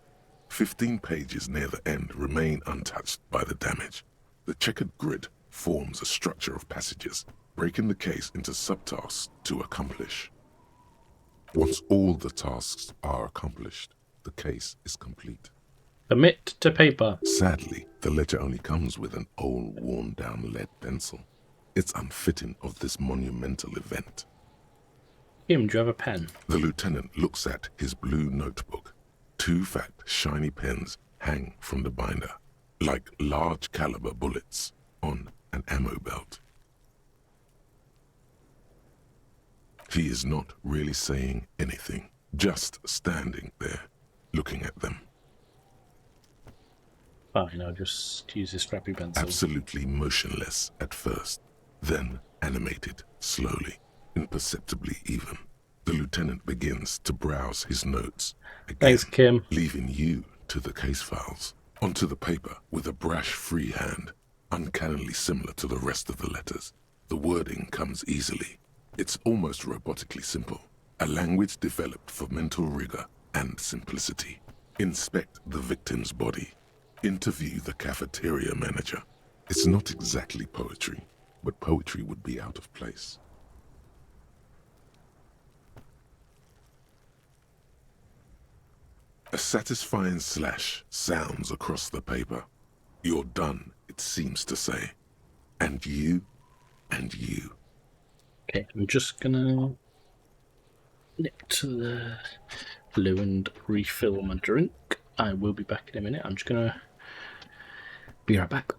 15 pages near the end remain untouched by the damage. The checkered grid forms a structure of passages, breaking the case into subtasks to accomplish. Once all the tasks are accomplished, the case is complete. Commit to paper. Sadly, the ledger only comes with an old, worn-down lead pencil. It's unfitting of this monumental event. Kim, do you have a pen? The lieutenant looks at his blue notebook. 2 fat, shiny pens hang from the binder, like large caliber bullets on an ammo He is not really saying anything, just standing there, looking at them. Fine, I'll just use this scrappy pencil. Absolutely motionless at first, then animated slowly, imperceptibly even. The lieutenant begins to browse his notes again, Thanks, Kim. leaving you to the case files. Onto the paper with a brash free hand, uncannily similar to the rest of the letters. The wording comes easily. It's almost robotically simple. A language developed for mental rigor and simplicity. Inspect the victim's body. Interview the cafeteria manager. It's not exactly poetry, but poetry would be out of place. A satisfying slash sounds across the paper. You're done, it seems to say. And you, and you. Okay, I'm just gonna nip to the blue and refill my drink. I will be back in a minute. I'm just gonna be right back.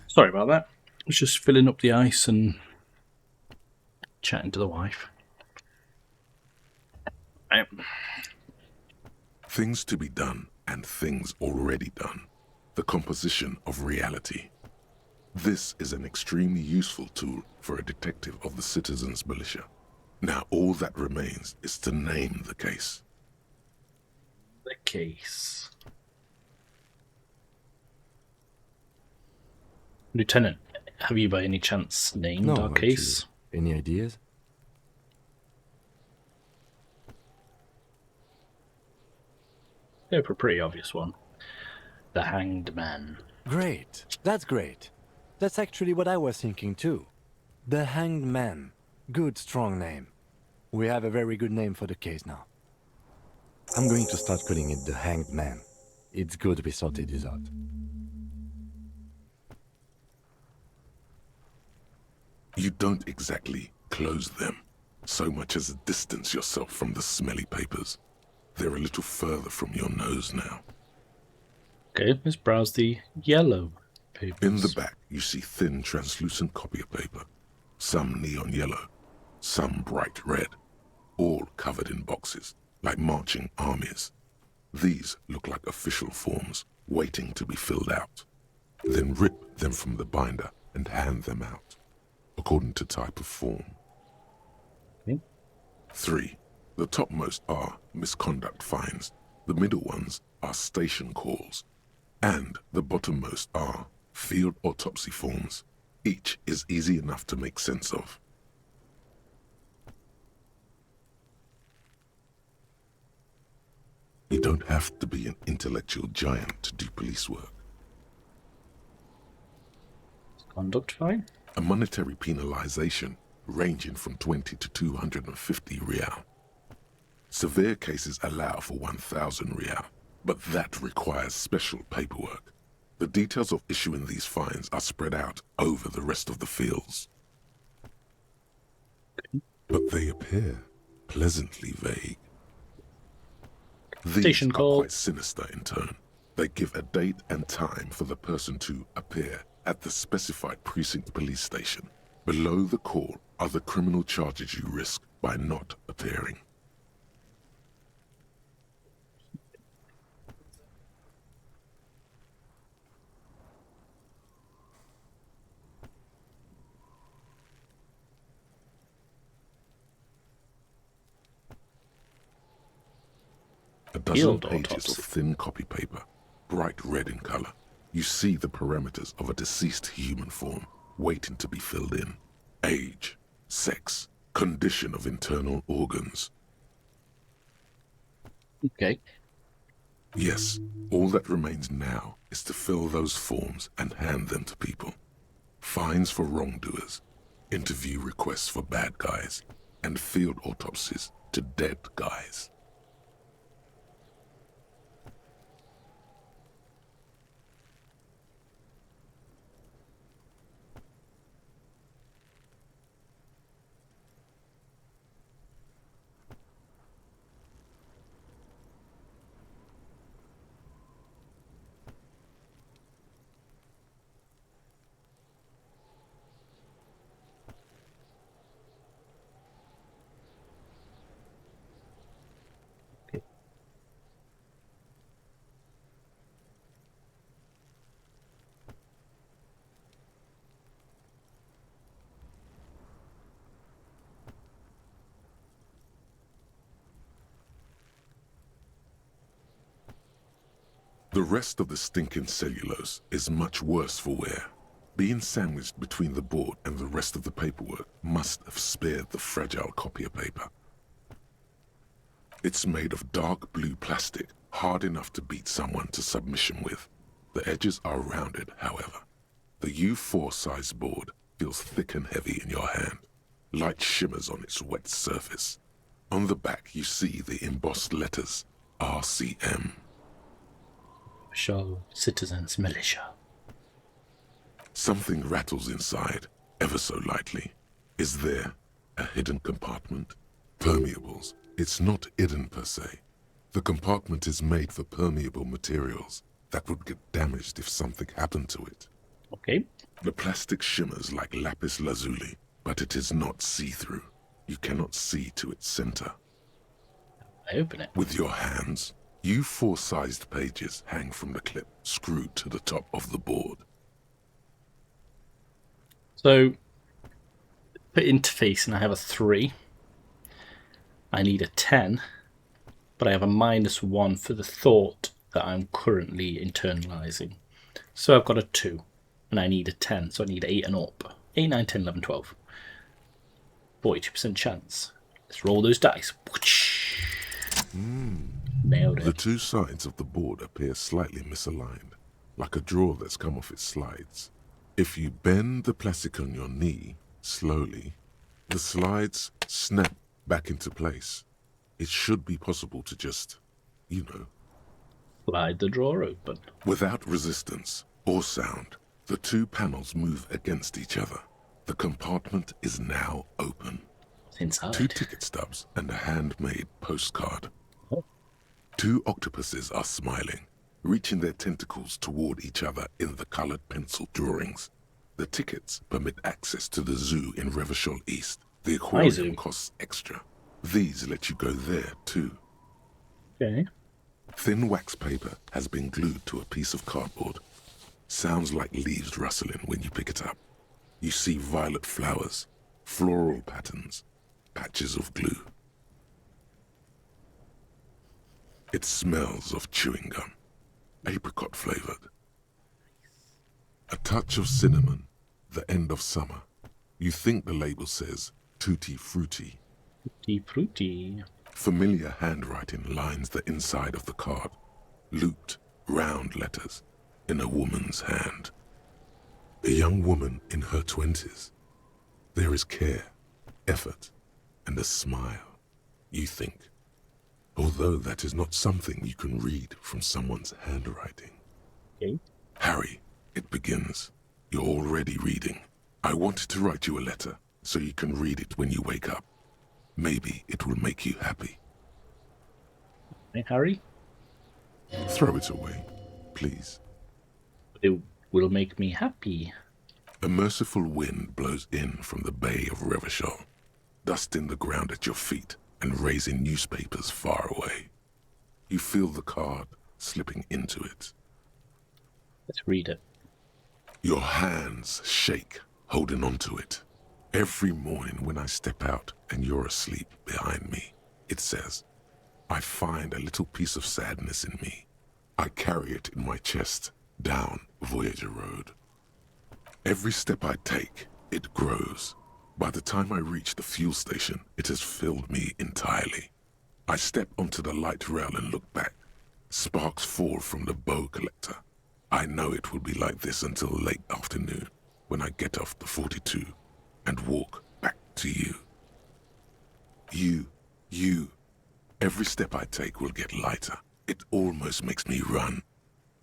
Sorry about that. I was just filling up the ice and chatting to the wife. Things to be done and things already done. The composition of reality. This is an extremely useful tool for a detective of the citizens' militia. Now all that remains is to name the case. The case. Lieutenant, have you by any chance named our case? Any ideas? Go for a pretty obvious one. The Hanged Man. Great. That's great. That's actually what I was thinking too. The Hanged Man. Good, strong name. We have a very good name for the case now. I'm going to start calling it the Hanged Man. It's good we sorted this out. You don't exactly close them, so much as distance yourself from the smelly papers. They're a little further from your nose now. Okay, let's browse the yellow papers. In the back, you see thin, translucent copy of paper. Some neon yellow, some bright red, all covered in boxes, like marching armies. These look like official forms, waiting to be filled out. Then rip them from the binder and hand them out, according to type of form. Okay. 3. The topmost are misconduct fines, the middle ones are station calls, and the bottommost are field autopsy forms. Each is easy enough to make sense of. You don't have to be an intellectual giant to do police work. Conduct fine. A monetary penalization ranging from 20 to 250 real. Severe cases allow for 1,000 real, but that requires special paperwork. The details of issuing these fines are spread out over the rest of the fields. But they appear pleasantly vague. These Station are call. quite sinister in tone. They give a date and time for the person to appear at the specified precinct police station. Below the call are the criminal charges you risk by not appearing. A dozen Field pages autopsy. of thin copy paper, bright red in color. You see the parameters of a deceased human form waiting to be filled in. Age, sex, condition of internal organs. Okay. Yes, all that remains now is to fill those forms and hand them to people. Fines for wrongdoers, interview requests for bad guys, and field autopsies to dead guys. The rest of the stinking cellulose is much worse for wear. Being sandwiched between the board and the rest of the paperwork must have spared the fragile copier paper. It's made of dark blue plastic, hard enough to beat someone to submission with. The edges are rounded, however. The U4 size board feels thick and heavy in your hand. Light shimmers on its wet surface. On the back you see the embossed letters, RCM. Show Citizens Militia. Something rattles inside, ever so lightly. Is there a hidden compartment? Permeables. It's not hidden per se. The compartment is made for permeable materials that would get damaged if something happened to it. Okay. The plastic shimmers like lapis lazuli, but it is not see-through. You cannot see to its center. I open it. With your hands, you 4-sized pages hang from the clip screwed to the top of the board. So, put interface and I have a 3. I need a 10, but I have a -1 for the thought that I'm currently internalizing. So I've got a 2, and I need a 10, so I need 8 and up. 8, 9, 10, 11, 12. 42% chance. Let's roll those dice. Nailed it. The 2 sides of the board appear slightly misaligned, like a drawer that's come off its slides. If you bend the plastic on your knee slowly, the slides snap back into place. It should be possible to just, Slide the drawer open. Without resistance or sound, the 2 panels move against each other. The compartment is now open. It's inside. 2 ticket stubs and a handmade postcard. Oh. 2 octopuses are smiling, reaching their tentacles toward each other in the colored pencil drawings. The tickets permit access to the zoo in Revachol East. The aquarium costs extra. These let you go there too. Okay. Thin wax paper has been glued to a piece of cardboard. Sounds like leaves rustling when you pick it up. You see violet flowers, floral patterns, patches of glue. It smells of chewing gum, apricot flavored. A touch of cinnamon, the end of summer. You think the label says tutti frutti. Tutti frutti. Familiar handwriting lines the inside of the card, looped, round letters in a woman's hand. A young woman in her 20s. There is care, effort, and a smile, you think. Although that is not something you can read from someone's handwriting. Okay. Harry, it begins. You're already reading. I wanted to write you a letter so you can read it when you wake up. Maybe it will make you happy. Hey, Harry? Throw it away, please. It will make me happy. A merciful wind blows in from the bay of Revachol, dusting the ground at your feet and raising newspapers far away. You feel the card slipping into it. Let's read it. Your hands shake, holding onto it. Every morning when I step out and you're asleep behind me, it says, I find a little piece of sadness in me. I carry it in my chest down Voyager Road. Every step I take, it grows. By the time I reach the fuel station, it has filled me entirely. I step onto the light rail and look back. Sparks fall from the bow collector. I know it will be like this until late afternoon, when I get off the 42 and walk back to you. You. Every step I take will get lighter. It almost makes me run.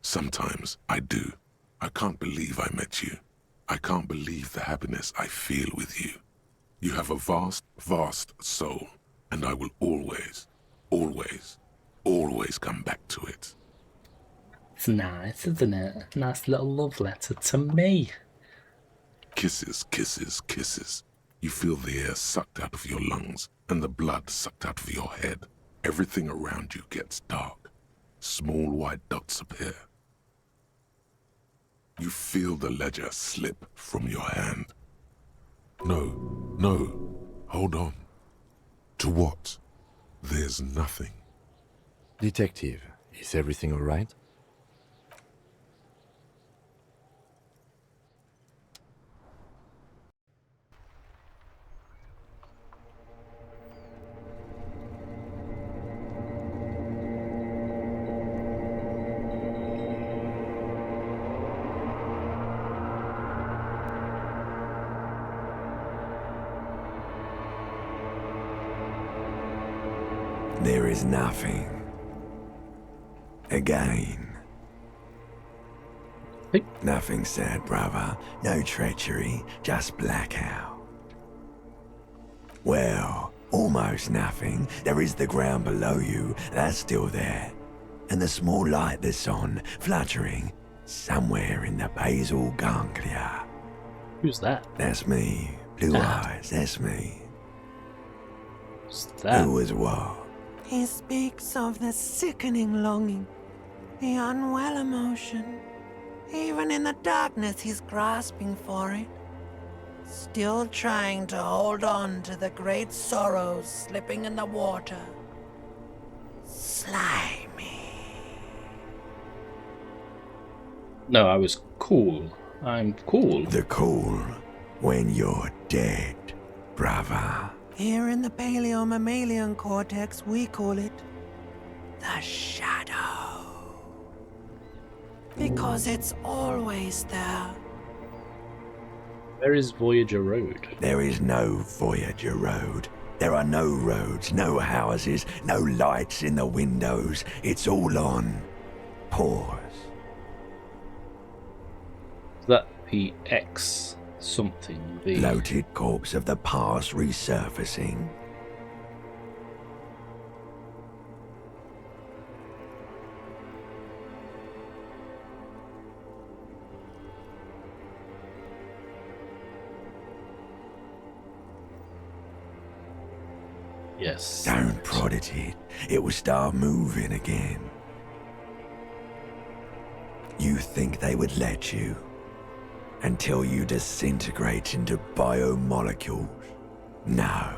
Sometimes I do. I can't believe I met you. I can't believe the happiness I feel with you. You have a vast, vast soul, and I will always, always, always come back to it. It's nice, isn't it? Nice little love letter to me. Kisses, kisses, kisses. You feel the air sucked out of your lungs and the blood sucked out of your head. Everything around you gets dark. Small white dots appear. You feel the ledger slip from your hand. No, hold on. To what? There's nothing. Detective, is everything all right? There is nothing. Again. Hey. Nothing sad, brother. No treachery, just blackout. Well, almost nothing. There is the ground below you, that's still there. And the small light that's on, fluttering, somewhere in the basal ganglia. Who's that? That's me. Blue eyes, that's me. Who's that? Who was what? He speaks of the sickening longing, the unwell emotion. Even in the darkness, he's grasping for it. Still trying to hold on to the great sorrows slipping in the water. Slimy. No, I was cool. I'm cool. The cool when you're dead, brother. Here in the paleo-mammalian cortex, we call it the shadow. Because it's always there. Where is Voyager Road? There is no Voyager Road. There are no roads, no houses, no lights in the windows. It's all on pause. Is that the X something? The Bloated corpse of the past resurfacing. Yes. Don't prod at it. It will start moving again. You think they would let you? Until you disintegrate into biomolecules? No.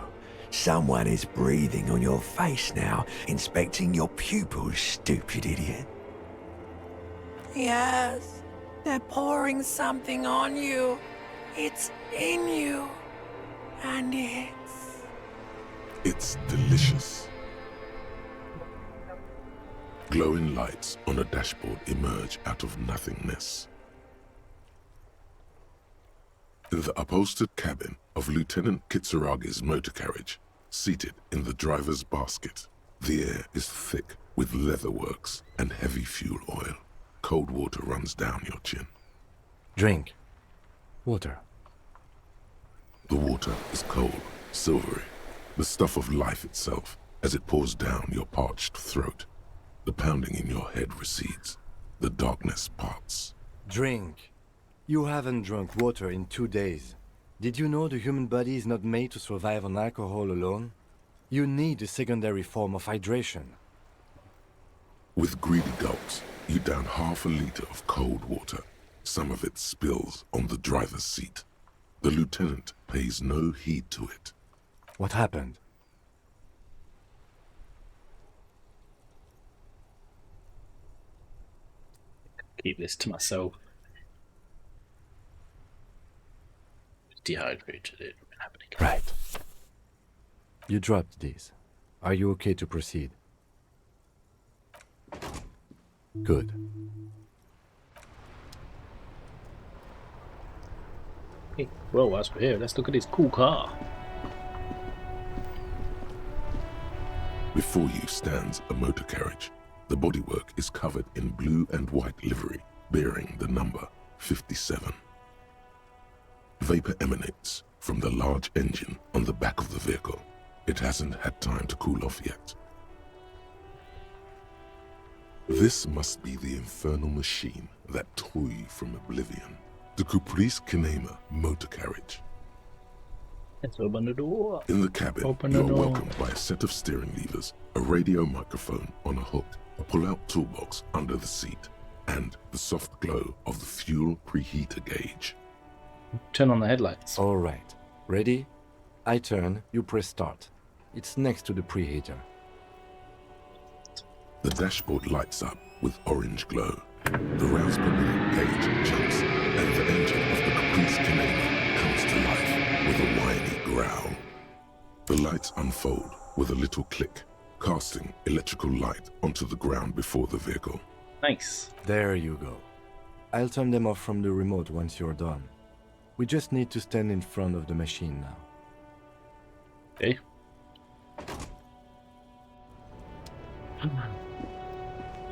Someone is breathing on your face now, inspecting your pupils, stupid idiot. Yes, they're pouring something on you. It's in you. And It's delicious. Glowing lights on a dashboard emerge out of nothingness. In the upholstered cabin of Lieutenant Kitsuragi's motor carriage, seated in the driver's basket, the air is thick with leatherworks and heavy fuel oil. Cold water runs down your chin. Drink. Water. The water is cold, silvery, the stuff of life itself as it pours down your parched throat. The pounding in your head recedes. The darkness parts. Drink. You haven't drunk water in 2 days. Did you know the human body is not made to survive on alcohol alone? You need a secondary form of hydration. With greedy gulps, you down half a liter of cold water. Some of it spills on the driver's seat. The lieutenant pays no heed to it. What happened? Keep this to myself. Dehydrated, it happening. Right. You dropped these. Are you okay to proceed? Good. Hey, well, whilst we're here, let's look at his cool car. Before you stands a motor carriage. The bodywork is covered in blue and white livery, bearing the number 57. Vapor emanates from the large engine on the back of the vehicle. It hasn't had time to cool off yet. This must be the infernal machine that tore you from oblivion. The Caprice Kinema motor carriage. Let's open the door. In the cabin, Open you the are door. welcomed by a set of steering levers, a radio microphone on a hook, a pull-out toolbox under the seat, and the soft glow of the fuel preheater gauge. Turn on the headlights. All right. Ready? I turn, you press start. It's next to the preheater. The dashboard lights up with orange glow. The rounds per minute gauge jumps, and the engine of the Caprice Kinema comes to life with a whiny growl. The lights unfold with a little click, casting electrical light onto the ground before the vehicle. Nice. There you go. I'll turn them off from the remote once you're done. We just need to stand in front of the machine now. Okay.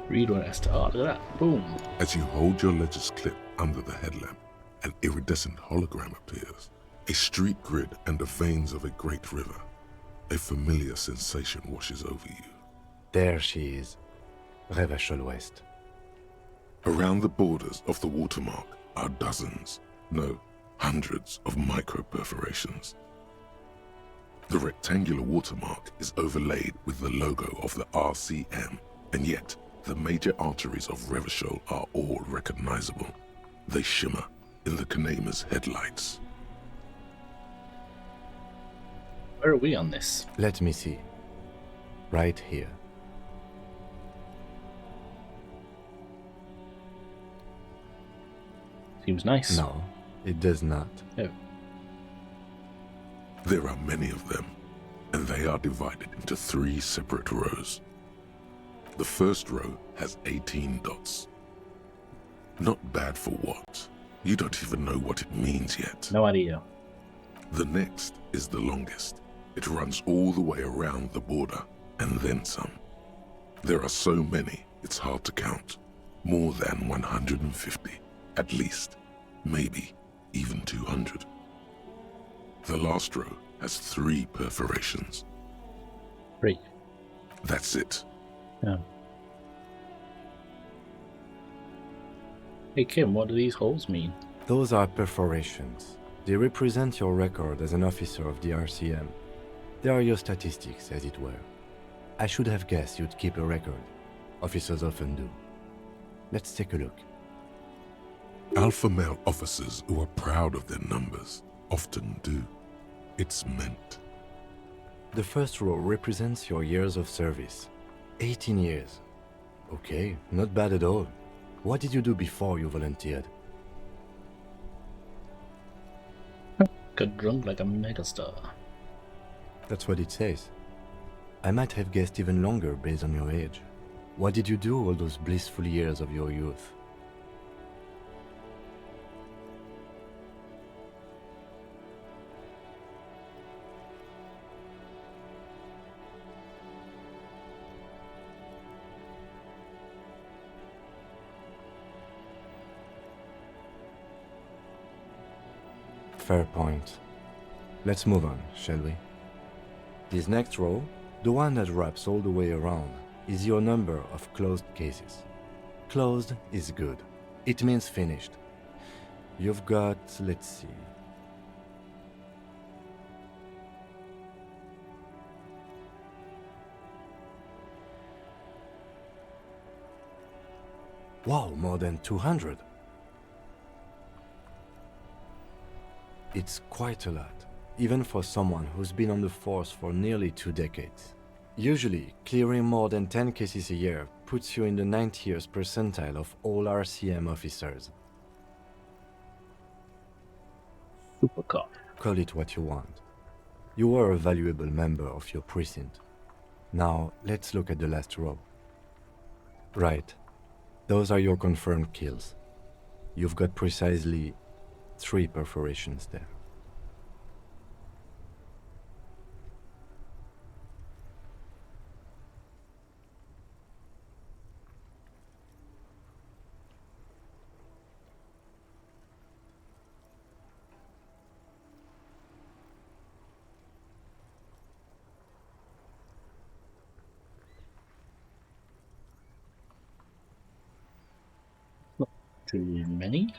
Read when it starts. Look at that. Boom. As you hold your ledger's clip under the headlamp, an iridescent hologram appears. A street grid and the veins of a great river. A familiar sensation washes over you. There she is. Revachol West. Around the borders of the watermark are dozens, no, hundreds of micro-perforations. The rectangular watermark is overlaid with the logo of the RCM, and yet the major arteries of Revachol are all recognizable. They shimmer in the Kanema's headlights. Where are we on this? Let me see. Right here. Seems nice. No, it does not. Oh. There are many of them, and they are divided into 3 separate rows. The first row has 18 dots. Not bad for what? You don't even know what it means yet. No idea. The next is the longest. It runs all the way around the border, and then some. There are so many, it's hard to count. More than 150, at least. Maybe even 200. The last row has 3 perforations. 3. That's it. Yeah. Hey Kim, what do these holes mean? Those are perforations. They represent your record as an officer of the RCM. They are your statistics, as it were. I should have guessed you'd keep a record. Officers often do. Let's take a look. Alpha male officers who are proud of their numbers often do. It's meant. The first row represents your years of service. 18 years. Okay, not bad at all. What did you do before you volunteered? Got drunk like a megastar. That's what it says. I might have guessed even longer based on your age. What did you do all those blissful years of your youth? Fair point. Let's move on, shall we? This next row, the one that wraps all the way around, is your number of closed cases. Closed is good. It means finished. You've got, let's see. Wow, more than 200. It's quite a lot, even for someone who's been on the force for nearly 2 decades. Usually, clearing more than 10 cases a year puts you in the 90th percentile of all RCM officers. Super cop. Call it what you want. You are a valuable member of your precinct. Now, let's look at the last row. Right. Those are your confirmed kills. You've got precisely 3 perforations there. Not too many.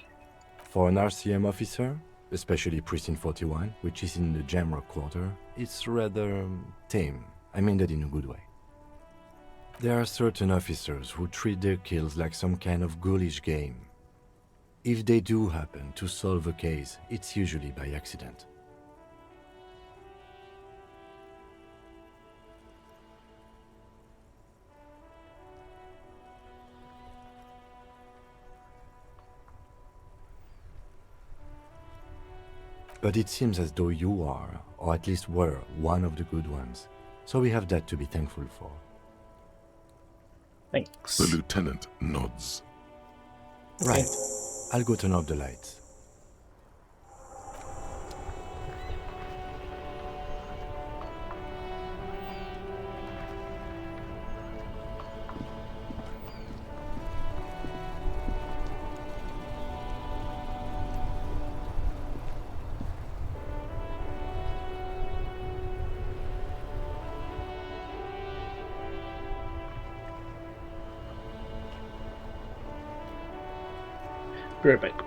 For an RCM officer, especially Precinct 41, which is in the Jamrock quarter, it's rather tame. I mean that in a good way. There are certain officers who treat their kills like some kind of ghoulish game. If they do happen to solve a case, it's usually by accident. But it seems as though you are, or at least were, one of the good ones. So we have that to be thankful for. Thanks. The lieutenant nods. Right. I'll go turn off the lights. Be right back.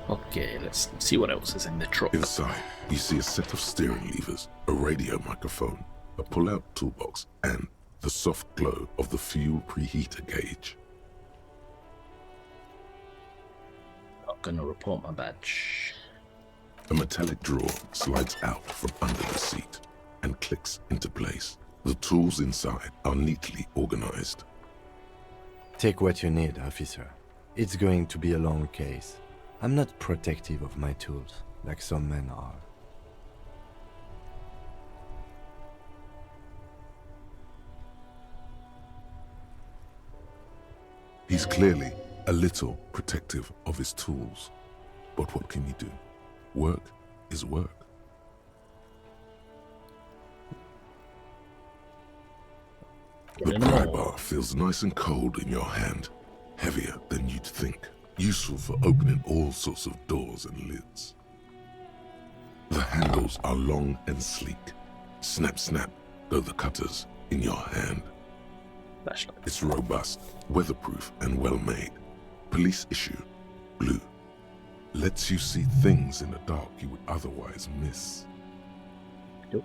Okay, let's see what else is in the truck. Inside, you see a set of steering levers, a radio microphone, a pull-out toolbox, and the soft glow of the fuel preheater gauge. Not gonna report my badge. A metallic drawer slides out from under the seat and clicks into place. The tools inside are neatly organized. Take what you need, officer. It's going to be a long case. I'm not protective of my tools, like some men are. He's clearly a little protective of his tools. But what can you do? Work is work. The pry bar feels nice and cold in your hand, heavier than you'd think, useful for opening all sorts of doors and lids. The handles are long and sleek. Snap, snap, go the cutters in your hand. Flashlight. It's robust, weatherproof, and well-made. Police issue, blue. Lets you see things in the dark you would otherwise miss. Yep.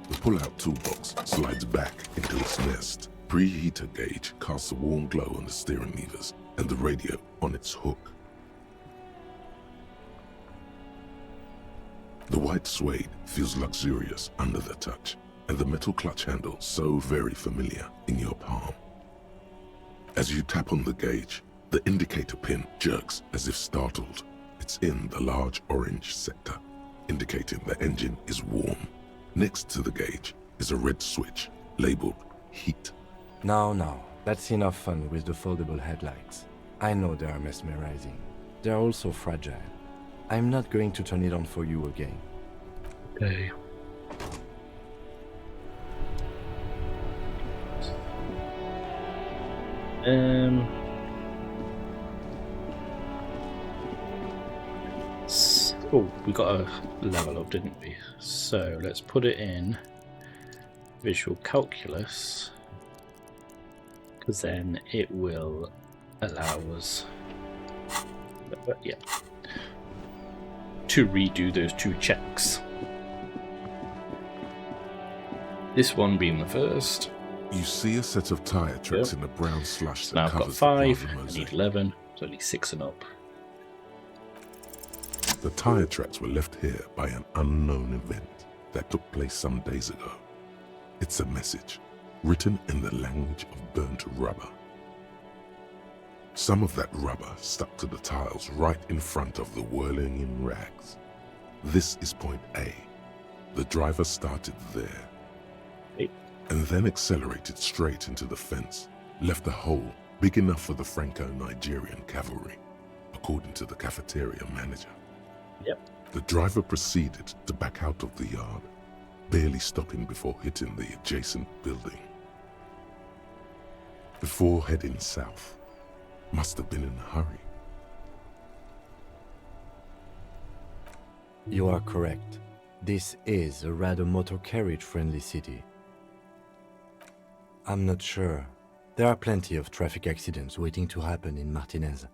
The pull-out toolbox slides back into its nest. Preheater gauge casts a warm glow on the steering levers and the radio on its hook. The white suede feels luxurious under the touch, and the metal clutch handle so very familiar in your palm. As you tap on the gauge, the indicator pin jerks as if startled. It's in the large orange sector, indicating the engine is warm. Next to the gauge is a red switch labeled heat. Now, that's enough fun with the foldable headlights. I know they are mesmerizing. They're also fragile. I'm not going to turn it on for you again. Okay. Oh, we got a level up, didn't we? So let's put it in visual calculus, because then it will allow us to redo those two checks. This one being the first. You see a set of tire tracks in the brown slush that Now I've got covers 5, the I mosaic. need 11, so only 6 and up. The tire tracks were left here by an unknown event that took place some days ago. It's a message, written in the language of burnt rubber. Some of that rubber stuck to the tiles right in front of the whirling in rags. This is point A. The driver started there, and then accelerated straight into the fence, left a hole big enough for the Franco-Nigerian cavalry, according to the cafeteria manager. Yep. The driver proceeded to back out of the yard, barely stopping before hitting the adjacent building. Before heading south, must have been in a hurry. You are correct. This is a rather motor carriage-friendly city. I'm not sure. There are plenty of traffic accidents waiting to happen in Martinez.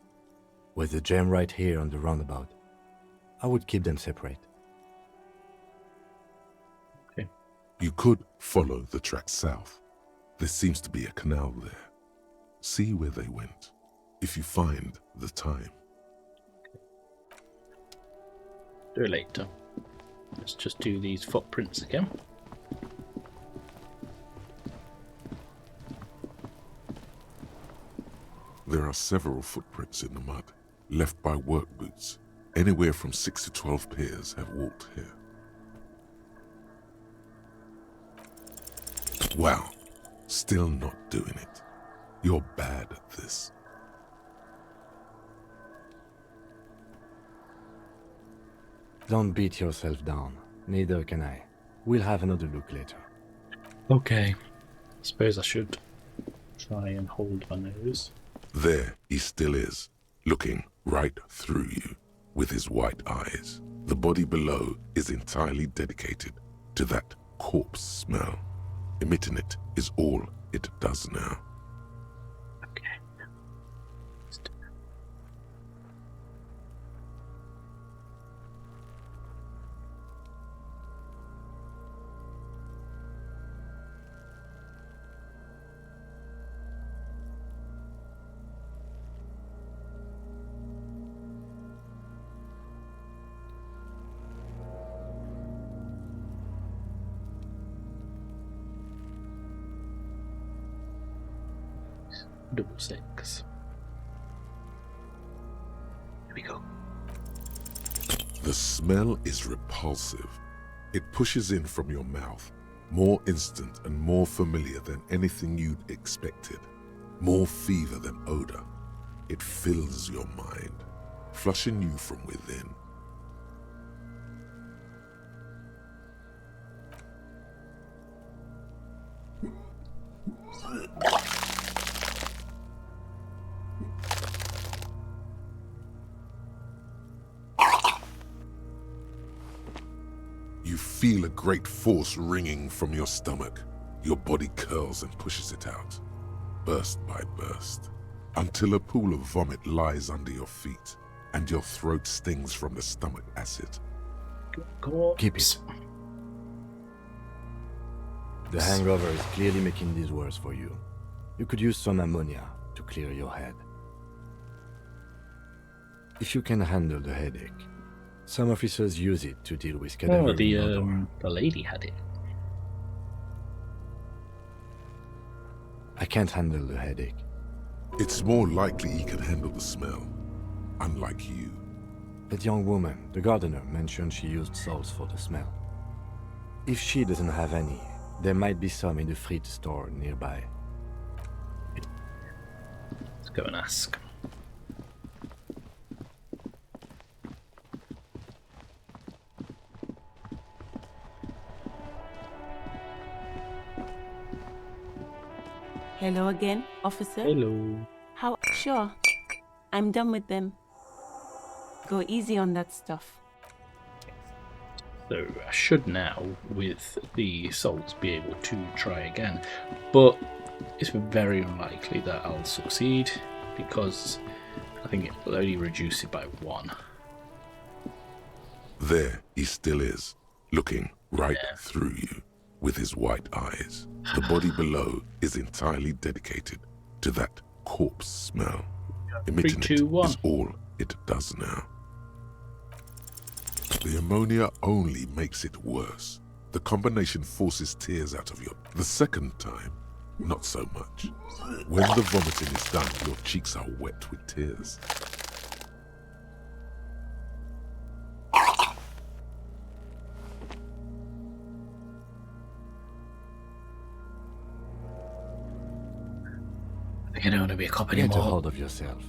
With the jam right here on the roundabout, I would keep them separate. Okay. You could follow the track south. There seems to be a canal there. See where they went, if you find the time. Do it later. Let's just do these footprints again. There are several footprints in the mud, left by work boots. Anywhere from 6 to 12 pairs have walked here. Wow, still not doing it. You're bad at this. Don't beat yourself down. Neither can I. We'll have another look later. Okay. Suppose I should try and hold my nose. There he still is, looking right through you with his white eyes. The body below is entirely dedicated to that corpse smell. Emitting it is all it does now. Okay. 6. Here we go. The smell is repulsive. It pushes in from your mouth, more instant and more familiar than anything you'd expected, more fever than odor. It fills your mind, flushing you from within. You feel a great force ringing from your stomach. Your body curls and pushes it out, burst by burst, until a pool of vomit lies under your feet, and your throat stings from the stomach acid. Keep it. The hangover is clearly making this worse for you. You could use some ammonia to clear your head. If you can handle the headache, some officers use it to deal with cadaver odor. The lady had it. I can't handle the headache. It's more likely he can handle the smell, unlike you. That young woman, the gardener, mentioned she used salts for the smell. If she doesn't have any, there might be some in the fruit store nearby. Let's go and ask. Hello again, officer. Hello. How? Sure. I'm done with them. Go easy on that stuff. So I should now, with the salts, be able to try again. But it's very unlikely that I'll succeed, because I think it will only reduce it by 1. There he still is, looking right through you with his white eyes. The body below is entirely dedicated to that corpse smell. Emitting 3, 2, 1. is all it does now. The ammonia only makes it worse. The combination forces tears out of you. The second time, not so much. When the vomiting is done, your cheeks are wet with tears. I don't want to be a cop Get a anymore. hold of yourself.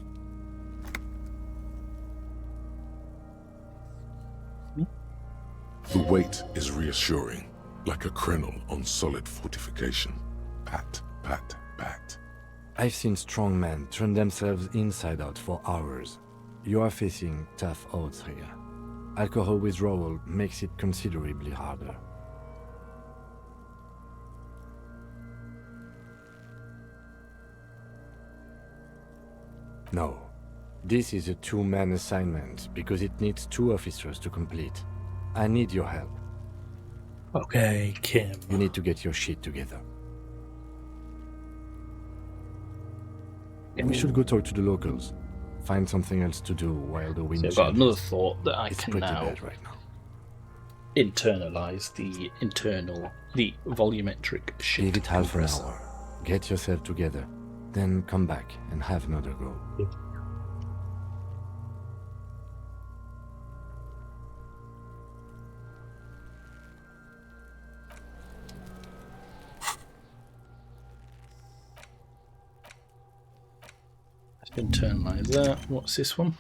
The weight is reassuring, like a crenel on solid fortification. Pat, pat, pat. I've seen strong men turn themselves inside out for hours. You are facing tough odds here. Alcohol withdrawal makes it considerably harder. No. This is a 2-man assignment because it needs 2 officers to complete. I need your help. Okay, Kim. You need to get your shit together. We should go talk to the locals. Find something else to do while the wind So I've got changes. another thought that I It's can pretty now bad right now. internalize the volumetric shift. Give it half an compressor. hour. Get yourself together. Then come back and have another go. Internalize that. What's this one?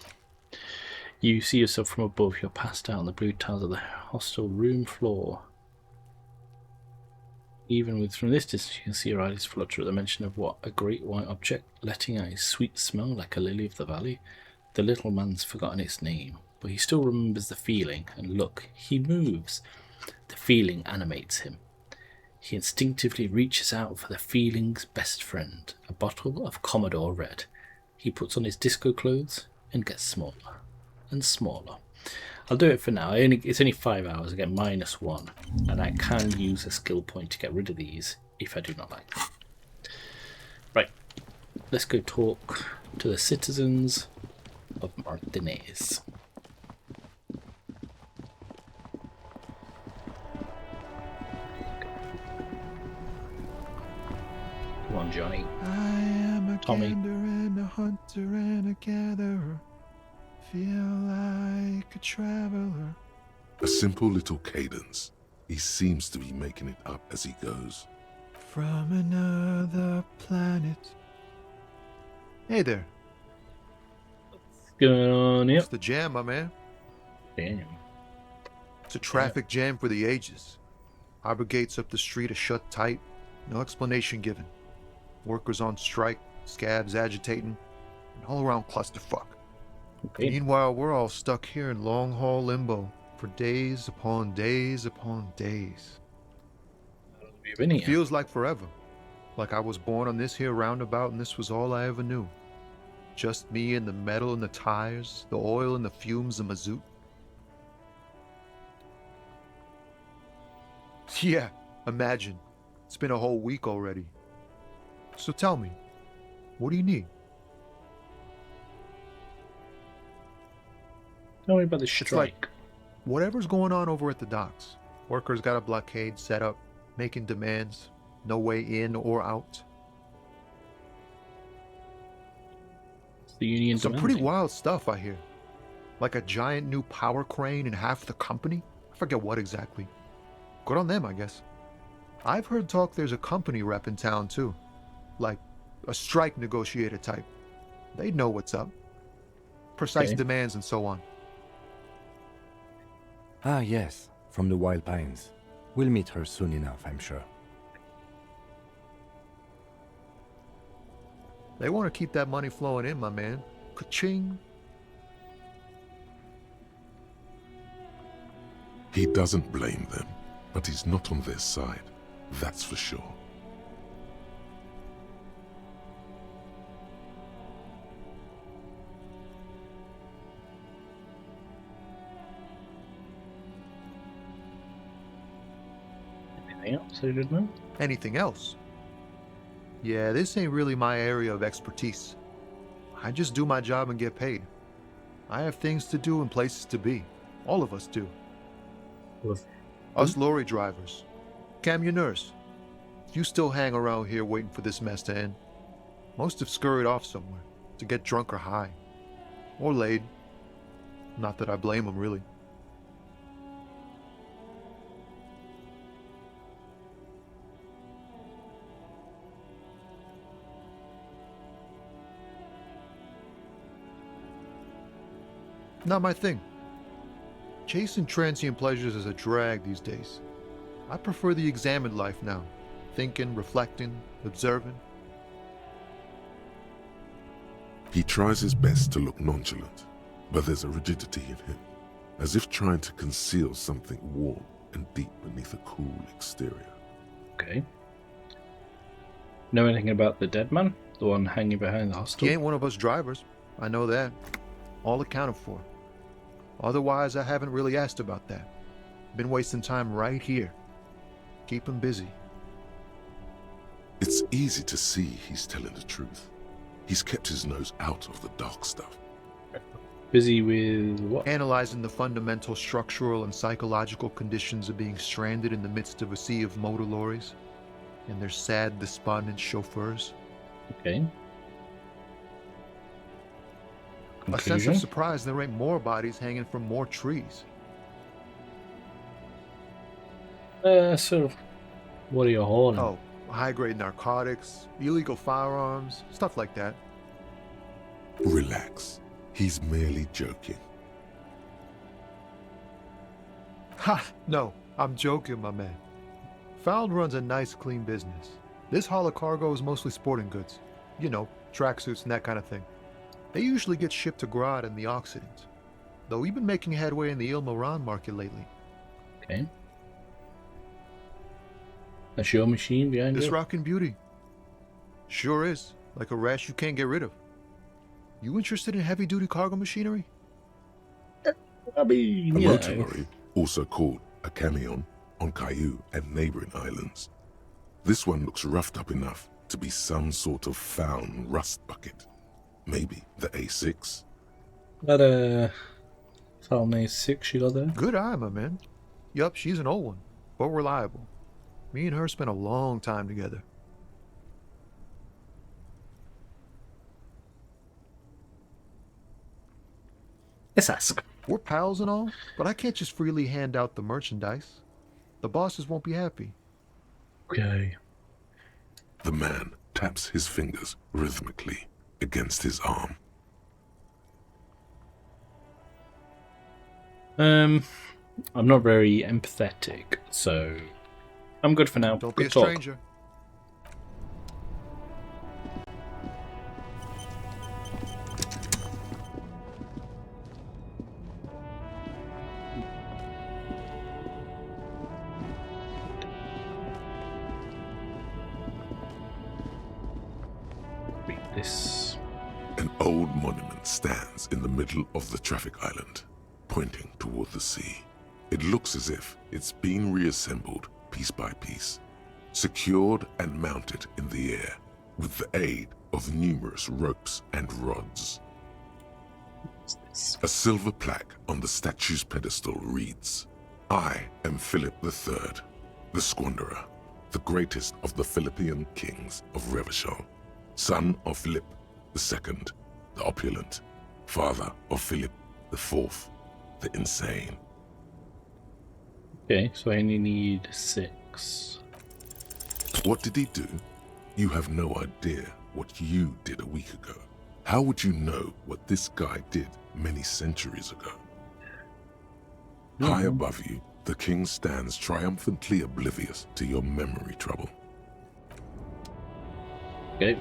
You see yourself from above. You're passed out on the blue tiles of the hostel room floor. Even from this distance, you can see your eyes flutter at the mention of what? A great white object, letting out a sweet smell like a lily of the valley. The little man's forgotten its name, but he still remembers the feeling, and look, he moves. The feeling animates him. He instinctively reaches out for the feeling's best friend, a bottle of Commodore Red. He puts on his disco clothes and gets smaller and smaller. I'll do it for now. It's only 5 hours, again, -1. And I can use a skill point to get rid of these if I do not like them. Right, let's go talk to the citizens of Martinez. Come on, Johnny. I am a Tommy. gander and a hunter and a gatherer. Feel like a traveler. A simple little cadence. He seems to be making it up as he goes. From another planet. Hey there. What's going on? It's Yep. the jam, my man. Damn. It's a traffic jam for the ages. Harbor gates up the street are shut tight. No explanation given. Workers on strike, scabs agitating, an all-around clusterfuck. Okay. Meanwhile, we're all stuck here in long-haul limbo for days upon days upon days. How long have you been here? Feels like forever. Like I was born on this here roundabout and this was all I ever knew. Just me and the metal and the tires, the oil and the fumes of mazout. Yeah, imagine. It's been a whole week already. So tell me, what do you need? Tell me about the It's strike. like whatever's going on over at the docks. Workers got a blockade set up, making demands, no way in or out. It's the union Some demanding. pretty wild stuff I hear. Like a giant new power crane in half the company? I forget what exactly. Good on them, I guess. I've heard talk there's a company rep in town too. Like a strike negotiator type. They'd know what's up. Precise Okay. demands and so on. Ah, yes, from the Wild Pines. We'll meet her soon enough, I'm sure. They want to keep that money flowing in, my man. Ka-ching. He doesn't blame them, but he's not on their side. That's for sure. Anything else I should know? Anything else? Yeah, this ain't really my area of expertise. I just do my job and get paid. I have things to do and places to be. All of us do. Well, Us lorry drivers. Cam, your nurse. You still hang around here waiting for this mess to end. Most have scurried off somewhere to get drunk or high. Or laid. Not that I blame them, really. Not my thing. Chasing transient pleasures is a drag these days. I prefer the examined life now. Thinking, reflecting, observing. He tries his best to look nonchalant, but there's a rigidity in him, as if trying to conceal something warm and deep beneath a cool exterior. Okay. Know anything about the dead man? The one hanging behind the hostel? He ain't one of us drivers. I know that. All accounted for. Otherwise, I haven't really asked about that. Been wasting time right here. Keep him busy. It's easy to see he's telling the truth. He's kept his nose out of the dark stuff. Busy with what? Analyzing the fundamental structural and psychological conditions of being stranded in the midst of a sea of motor lorries and their sad, despondent chauffeurs. Okay. A sense Conclusion? of surprise there ain't more bodies hanging from more trees. Sort of. What are you hauling? Oh, high-grade narcotics, illegal firearms, stuff like that. Relax. He's merely joking. Ha! No, I'm joking, my man. Found runs a nice, clean business. This haul of cargo is mostly sporting goods. You know, tracksuits and that kind of thing. They usually get shipped to Grodd and the Occident. Though we've been making headway in the Il Moran market lately. Okay. That's your machine behind This you? rockin' beauty. Sure is. Like a rash you can't get rid of. You interested in heavy-duty cargo machinery? I mean, A you motor know. lorry, also called a camion, on Caillou and neighboring islands. This one looks roughed up enough to be some sort of found rust bucket. Maybe the A6. That Falcon A6 you got there? Good eye, my man. Yup, she's an old one, but reliable. Me and her spent a long time together. Let's ask. We're pals and all, but I can't just freely hand out the merchandise. The bosses won't be happy. Okay. The man taps his fingers rhythmically against his arm. I'm not very empathetic, so I'm good for now. Don't be Good a talk. stranger. Read this. An old monument stands in the middle of the traffic island, pointing toward the sea. It looks as if it's been reassembled piece by piece, secured and mounted in the air with the aid of numerous ropes and rods. What's this? A silver plaque on the statue's pedestal reads, "I am Philip III, the Squanderer, the greatest of the Philippian kings of Revachol, son of Philip II, the opulent, father of Philip IV, the insane." Okay, so I only need 6. What did he do? You have no idea what you did a week ago. How would you know what this guy did many centuries ago? High above you, the king stands triumphantly oblivious to your memory trouble. Okay.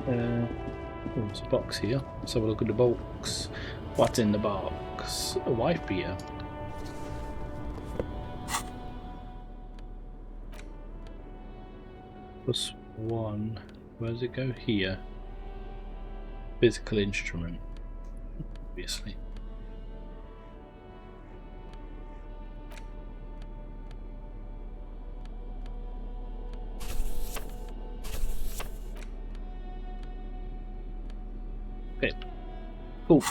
There's a box here. Let's have a look at the box. What's in the box? A wife beer. +1. Where does it go? Here. Physical instrument. Obviously. Okay. Cool.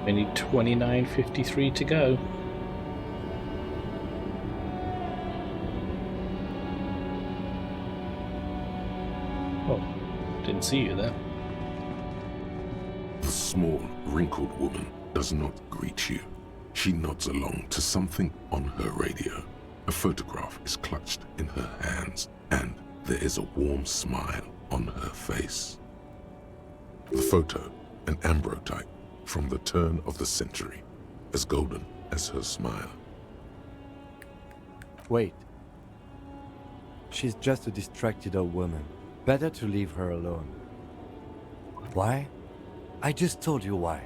We need 29.53 to go. Oh, didn't see you there. The small, wrinkled woman does not greet you. She nods along to something on her radio. A photograph is clutched in her hands, and there is a warm smile on her face. The photo, an ambrotype from the turn of the century, as golden as her smile. Wait. She's just a distracted old woman. Better to leave her alone. Why? I just told you why.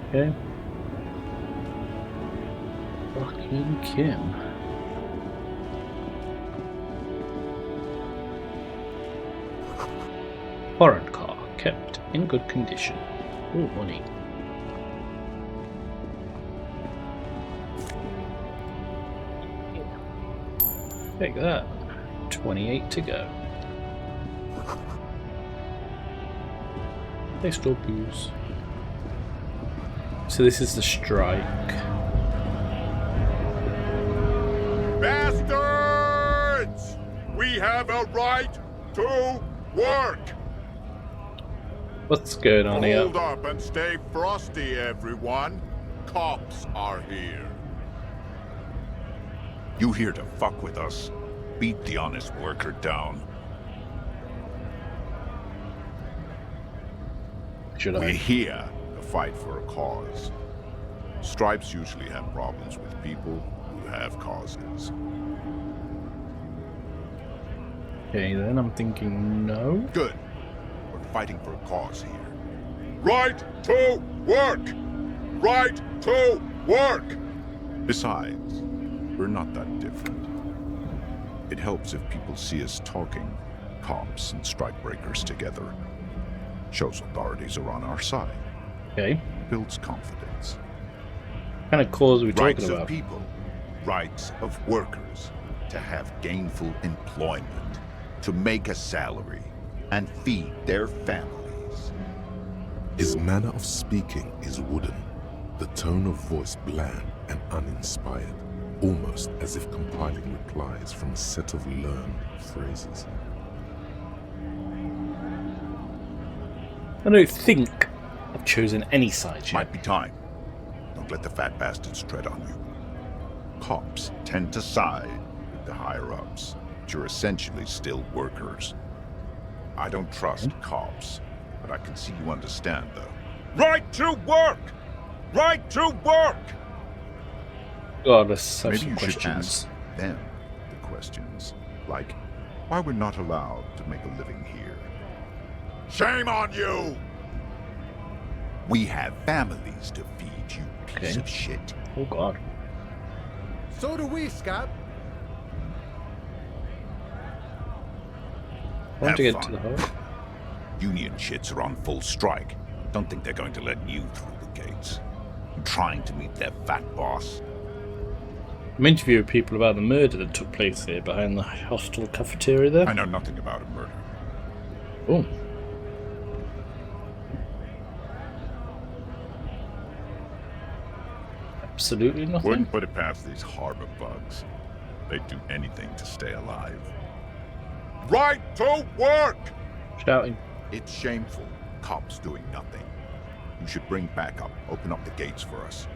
Okay. Fucking Kim. Foreign car, kept in good condition. Ooh, money. Take that. 28 to go. They still booze. So this is the strike. Bastards! We have a right to work! What's going on here? Hold up and stay frosty, everyone. Cops are here. You here to fuck with us? Beat the honest worker down. Should We're I? here to fight for a cause. Stripes usually have problems with people who have causes. Okay, then I'm thinking no. Good. We're fighting for a cause here. Right to work! Right to work! Besides, we're not that different. It helps if people see us talking, cops and strikebreakers together. Shows authorities are on our side. Okay. Builds confidence. What kind of cause are we talking Rights about? of people, rights of workers, to have gainful employment, to make a salary, and feed their families. His manner of speaking is wooden, the tone of voice bland and uninspired. almost as if compiling replies from a set of learned phrases. I don't think I've chosen any side yet. Might be time. Don't let the fat bastards tread on you. Cops tend to side with the higher-ups, but you're essentially still workers. I don't trust cops, but I can see you understand the right to work! Right to work! God, let's have Maybe some you should questions. ask them the questions, like why we're not allowed to make a living here. Shame on you! We have families to feed, you piece of shit. Oh God. So do we, Scab. I want to Have get to fun. the heart. Union shits are on full strike. Don't think they're going to let you through the gates. I'm trying to meet their fat boss. I'm interviewing people about the murder that took place here behind the hostel cafeteria there. I know nothing about a murder. Oh. Absolutely nothing. Wouldn't put it past these harbor bugs. They'd do anything to stay alive. Right to work! Shouting. It's shameful. Cops doing nothing. You should bring backup. Open up the gates for us.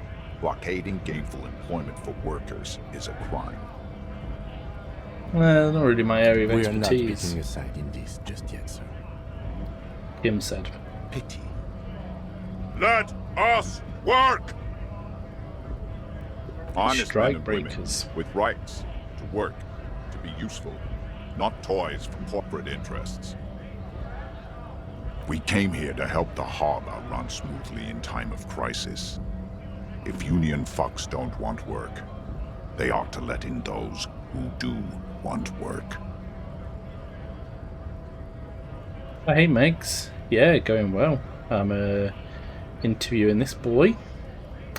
Blockading gainful employment for workers is a crime. Well, not really my area of We are not expertise. picking a side in this just yet, sir. Kim said. Pity. Let us work! Honest men and women Strikebreakers. with rights to work, to be useful, not toys for corporate interests. We came here to help the harbor run smoothly in time of crisis. If union fucks don't want work, they ought to let in those who do want work. Oh, hey, Megs. Yeah, going well. I'm interviewing this boy,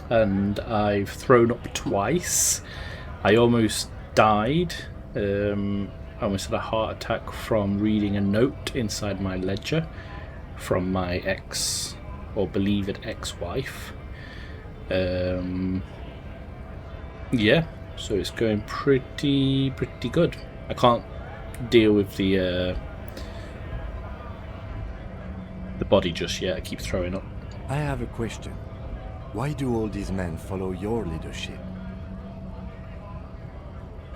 and I've thrown up twice. I almost died. I almost had a heart attack from reading a note inside my ledger from my ex, or believed ex-wife. Yeah, so it's going pretty good. I can't deal with the body just yet. I keep throwing up. I have a question. Why do all these men follow your leadership?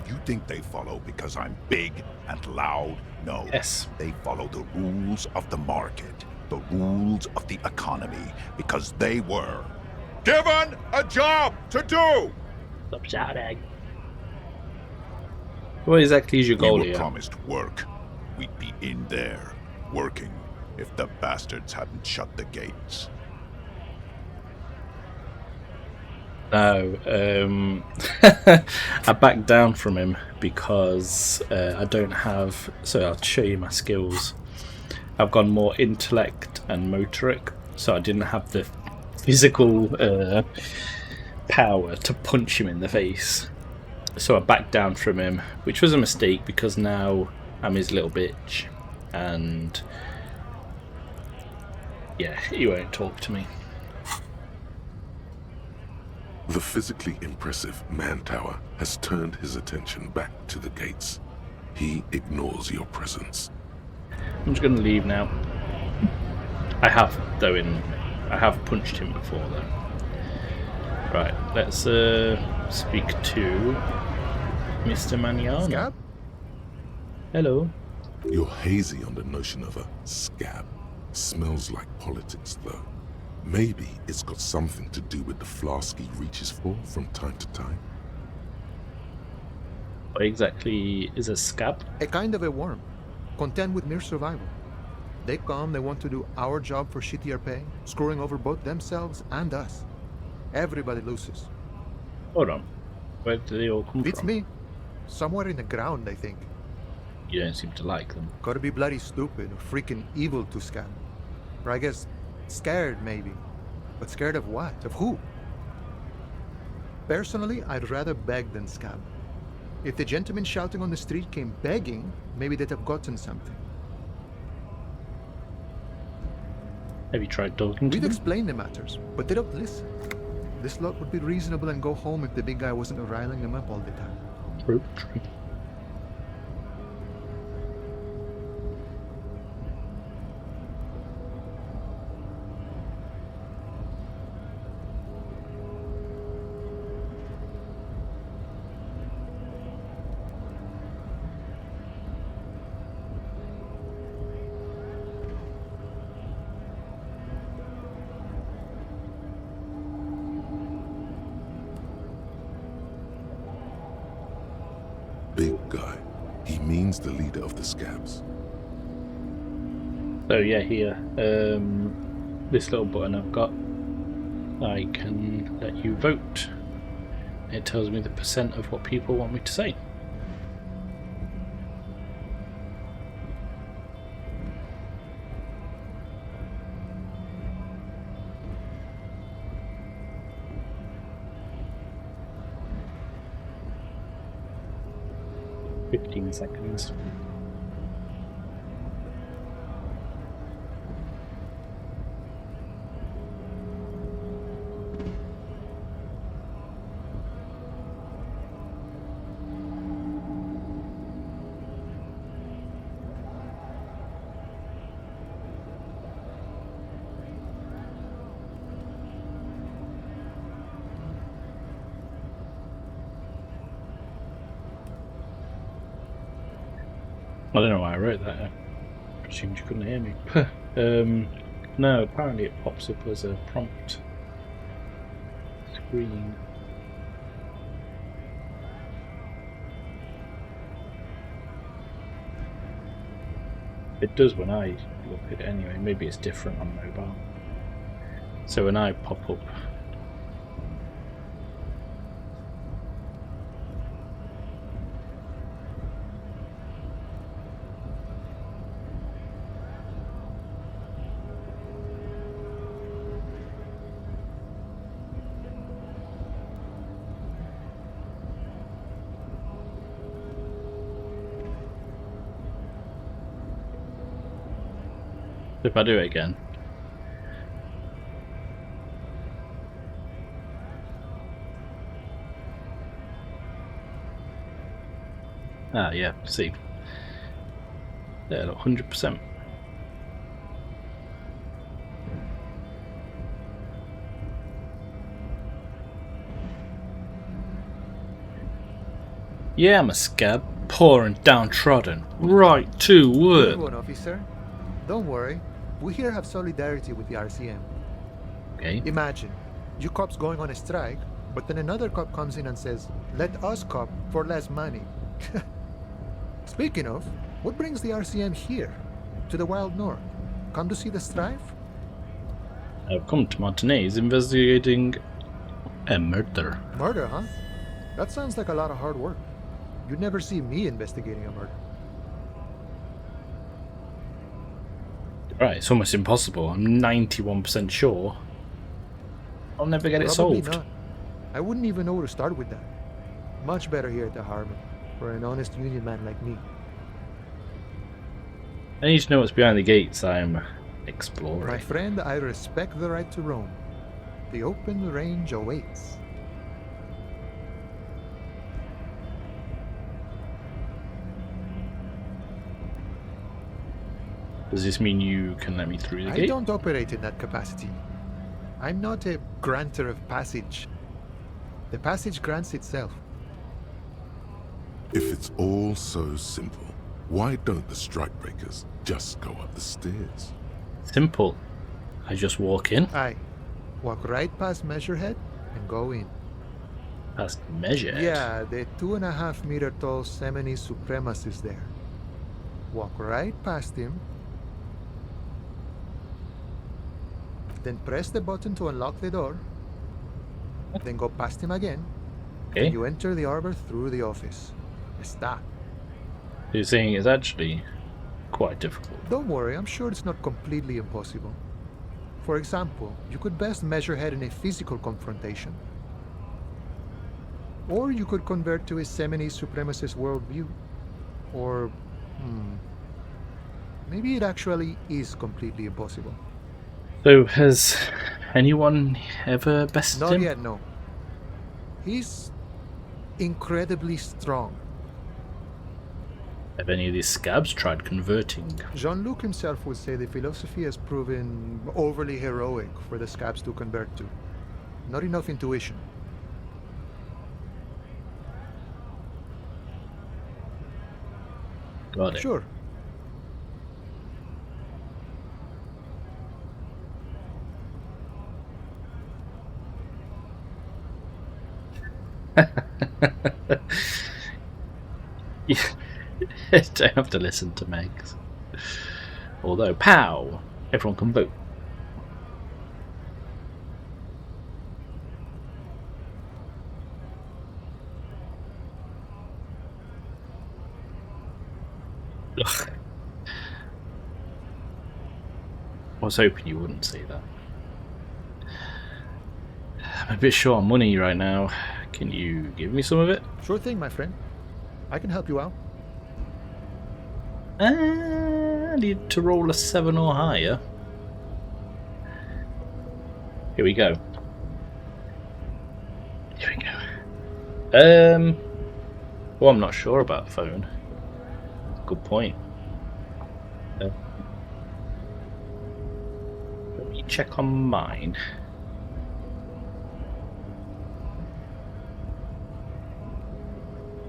You think they follow because I'm big and loud? No. Yes. They follow the rules of the market, the rules of the economy, because they were given a job to do! Stop shouting. What exactly is your goal We were here? promised work. We'd be in there, working, if the bastards hadn't shut the gates. No, I backed down from him because I don't have. So I'll show you my skills. I've gone more intellect and motoric, so I didn't have the physical power to punch him in the face. So I backed down from him, which was a mistake because now I'm his little bitch, and yeah, he won't talk to me. The physically impressive man tower has turned his attention back to the gates. He ignores your presence. I'm just going to leave now. I have, though, I have punched him before, though. Right, let's speak to Mr. Maniano. Scab? Hello. You're hazy on the notion of a scab. Smells like politics, though. Maybe it's got something to do with the flask he reaches for from time to time. What exactly is a scab? A kind of a worm, content with mere survival. They come, they want to do our job for shittier pay, screwing over both themselves and us. Everybody loses. Hold on. Where do they all come Beats from? me. Somewhere in the ground, I think. You don't seem to like them. Gotta be bloody stupid or freaking evil to scab. Or I guess scared, maybe. But scared of what? Of who? Personally, I'd rather beg than scab. If the gentleman shouting on the street came begging, maybe they'd have gotten something. Have you tried talking to We'd them? explain the matters, but they don't listen. This lot would be reasonable and go home if the big guy wasn't riling them up all the time. True. Big guy. He means the leader of the scabs. So yeah, here, this little button I've got, I can let you vote. It tells me the percent of what people want me to say. Seconds. I don't know why I wrote that. I presumed you couldn't hear me. No, apparently it pops up as a prompt screen. It does when I look at it anyway. Maybe it's different on mobile. So when I pop up, if I do it again. Ah, yeah, see. Yeah, 100%. Yeah, I'm a scab, poor and downtrodden. Right to work. Good one, officer. Don't worry. We here have solidarity with the RCM. Okay. Imagine, you cops going on a strike, but then another cop comes in and says, let us cop for less money. Speaking of, what brings the RCM here? To the Wild North? Come to see the strife? I've come to Martinez investigating a murder. Murder, huh? That sounds like a lot of hard work. You'd never see me investigating a murder. Right, it's almost impossible. I'm 91% sure I'll never get it Probably solved. not. I wouldn't even know where to start with that. Much better here at the harbor, for an honest union man like me. I need to know what's behind the gates I'm exploring. My friend, I respect the right to roam. The open range awaits. Does this mean you can let me through the I gate? don't operate in that capacity. I'm not a granter of passage. The passage grants itself. If it's all so simple, why don't the strikebreakers just go up the stairs? Simple. I just walk in. Aye. Walk right past Measurehead and go in. Past Measurehead? Yeah, the 2.5 meter tall Semini supremacist there. Walk right past him. Then press the button to unlock the door. Then go past him again. Okay. And you enter the arbor through the office. Está. You're saying it's actually quite difficult. Don't worry, I'm sure it's not completely impossible. For example, you could best Measurehead in a physical confrontation. Or you could convert to a Semini supremacist worldview. Or, maybe it actually is completely impossible. So has Anyone ever bested Not him? yet, no. He's incredibly strong. Have any of these scabs tried converting? Jean-Luc himself would say the philosophy has proven overly heroic for the scabs to convert to. Not enough intuition. Got it. Sure. You don't have to listen to Megs. Although, pow! Everyone can vote. Ugh. I was hoping you wouldn't say that. I'm a bit short on money right now. Can you give me some of it? Sure thing, my friend. I can help you out. I need to roll a 7 or higher. Here we go. Here we go. Well, I'm not sure about the phone. Good point. Let me check on mine.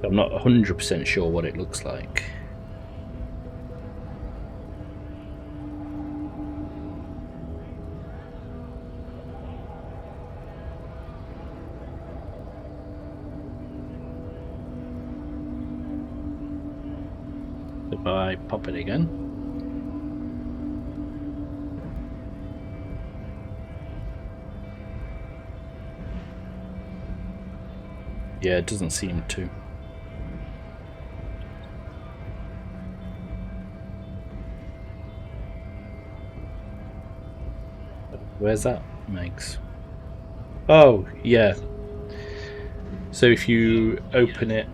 I'm not 100% sure what it looks like. If I pop it again. Yeah, it doesn't seem to. Where's that, Megs? Oh, yeah. So if you open it...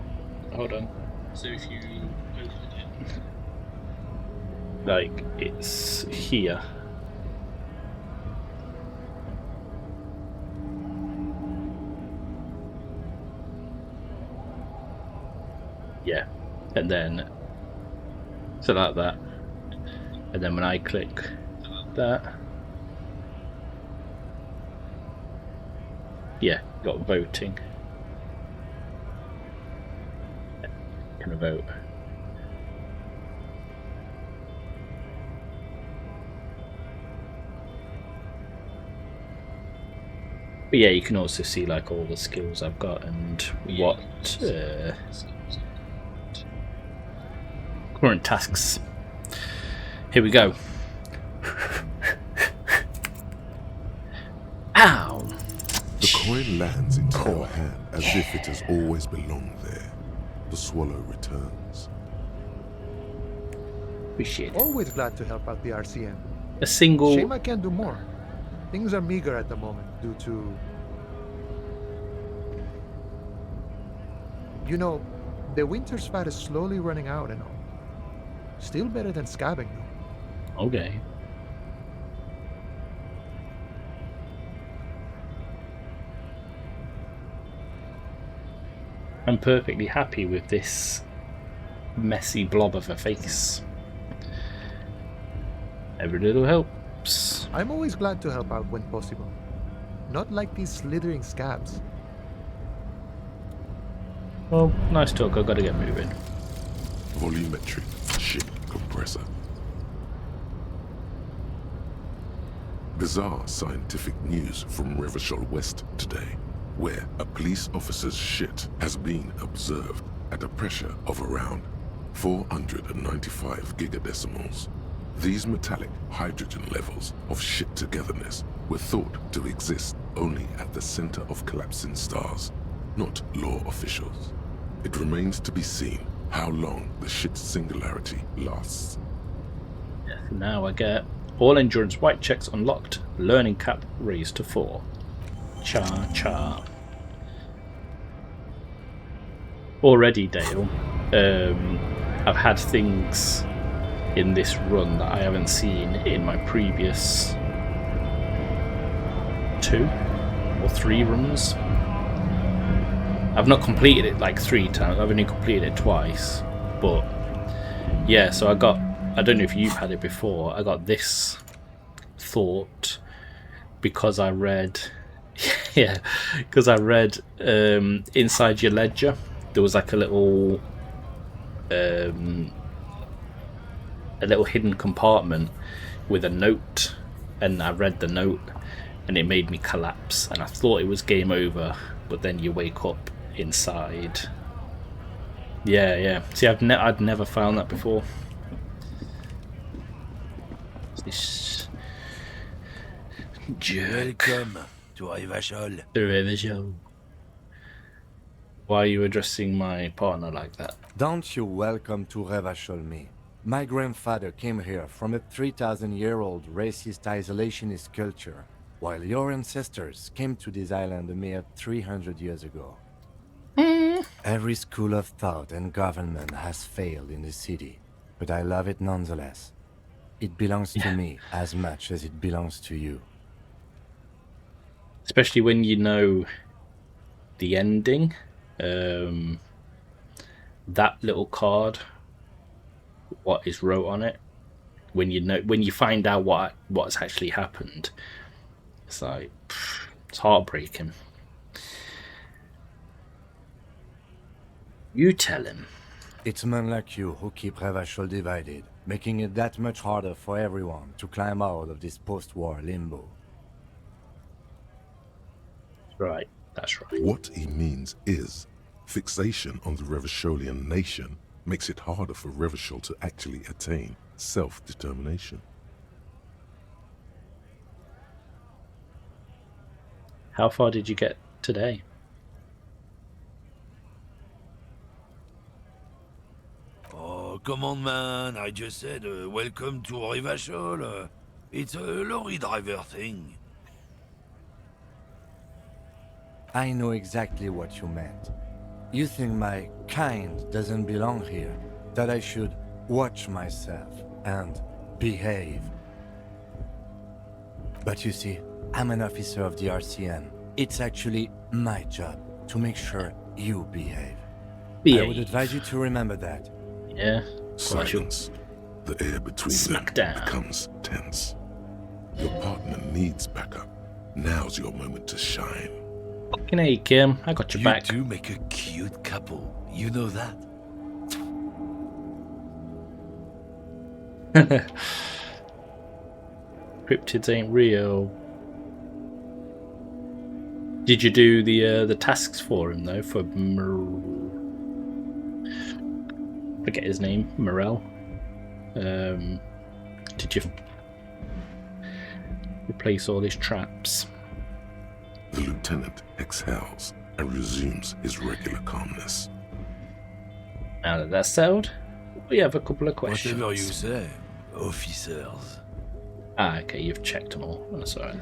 Hold on. So if you open it... Like, it's here. Yeah. And then... So like that. And then when I click that... Yeah, got voting. Can I vote? But yeah, you can also see like all the skills I've got and what current tasks. Here we go. Ow! The coin lands into your hand as if it has always belonged there. The swallow returns. Appreciate it. Always glad to help out the RCM. A single... Shame I can't do more. Things are meager at the moment due to... You know, the winter's fat is slowly running out and all. Still better than scabbing though. Okay. I'm perfectly happy with this messy blob of a face. Every little helps. I'm always glad to help out when possible. Not like these slithering scabs. Well, nice talk, I've got to get moving. Volumetric ship compressor. Bizarre scientific news from Revachol West today, where a police officer's shit has been observed at a pressure of around 495 gigadecimals. These metallic hydrogen levels of shit togetherness were thought to exist only at the center of collapsing stars, not law officials. It remains to be seen how long the shit singularity lasts. Now I get all endurance white checks unlocked, learning cap raised to 4. Cha. Already, Dale, I've had things in this run that I haven't seen in my previous 2 or 3 runs. I've not completed it like 3 times. I've only completed it twice. But yeah, so I don't know if you've had it before. I got this thought because I read inside your ledger there was like a little hidden compartment with a note, and I read the note and it made me collapse, and I thought it was game over, but then you wake up inside. Yeah. See, I'd never found that before. This jerk. Welcome to Revachol. Why are you addressing my partner like that? Don't you welcome to Revachol me. My grandfather came here from a 3,000-year-old racist isolationist culture, while your ancestors came to this island a mere 300 years ago. Every school of thought and government has failed in the city, but I love it nonetheless. It belongs to me as much as it belongs to you. Especially when you know the ending. That little card, what is wrote on it, when you find out what's actually happened, it's like it's heartbreaking. You tell him. It's men like you who keep Revachol divided, making it that much harder for everyone to climb out of this post-war limbo. Right, that's right. What he means is, fixation on the Revacholian nation makes it harder for Revachol to actually attain self-determination. How far did you get today? Oh, come on, man. I just said, welcome to Revachol. It's a lorry driver thing. I know exactly what you meant. You think my kind doesn't belong here, that I should watch myself and behave. But you see, I'm an officer of the RCN. It's actually my job to make sure you behave. I would advise you to remember that. Yeah. Silence. The air between them becomes tense. Your partner needs backup. Now's your moment to shine. Fucking hey, Kim. I got your back. You do make a cute couple. You know that. Cryptids ain't real. Did you do the tasks for him though? For forget his name, Morel. Did you replace all his traps? The lieutenant exhales and resumes his regular calmness. Now that that's settled, we have a couple of questions. Whatever you say, officers. Ah, okay, you've checked them all. That's alright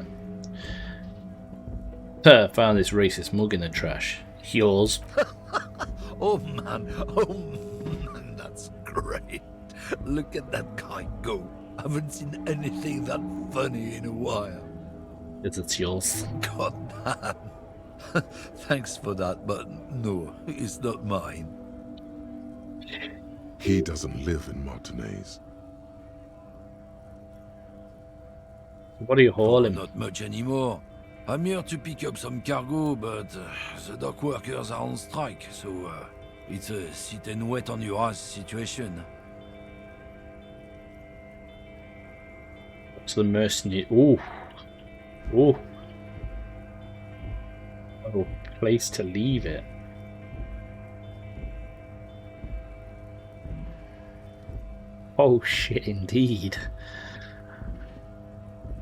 then. Found this racist mug in the trash. Yours. Oh man, that's great. Look at that guy go. I haven't seen anything that funny in a while. It's yours. God damn. Thanks for that, but no, it's not mine. He doesn't live in Martinez. What are you hauling? Not much anymore. I'm here to pick up some cargo, but the dock workers are on strike, so it's a sit and wait on your ass situation. What's the mercenary? Ooh. Ooh. Oh, place to leave it. Oh shit, indeed.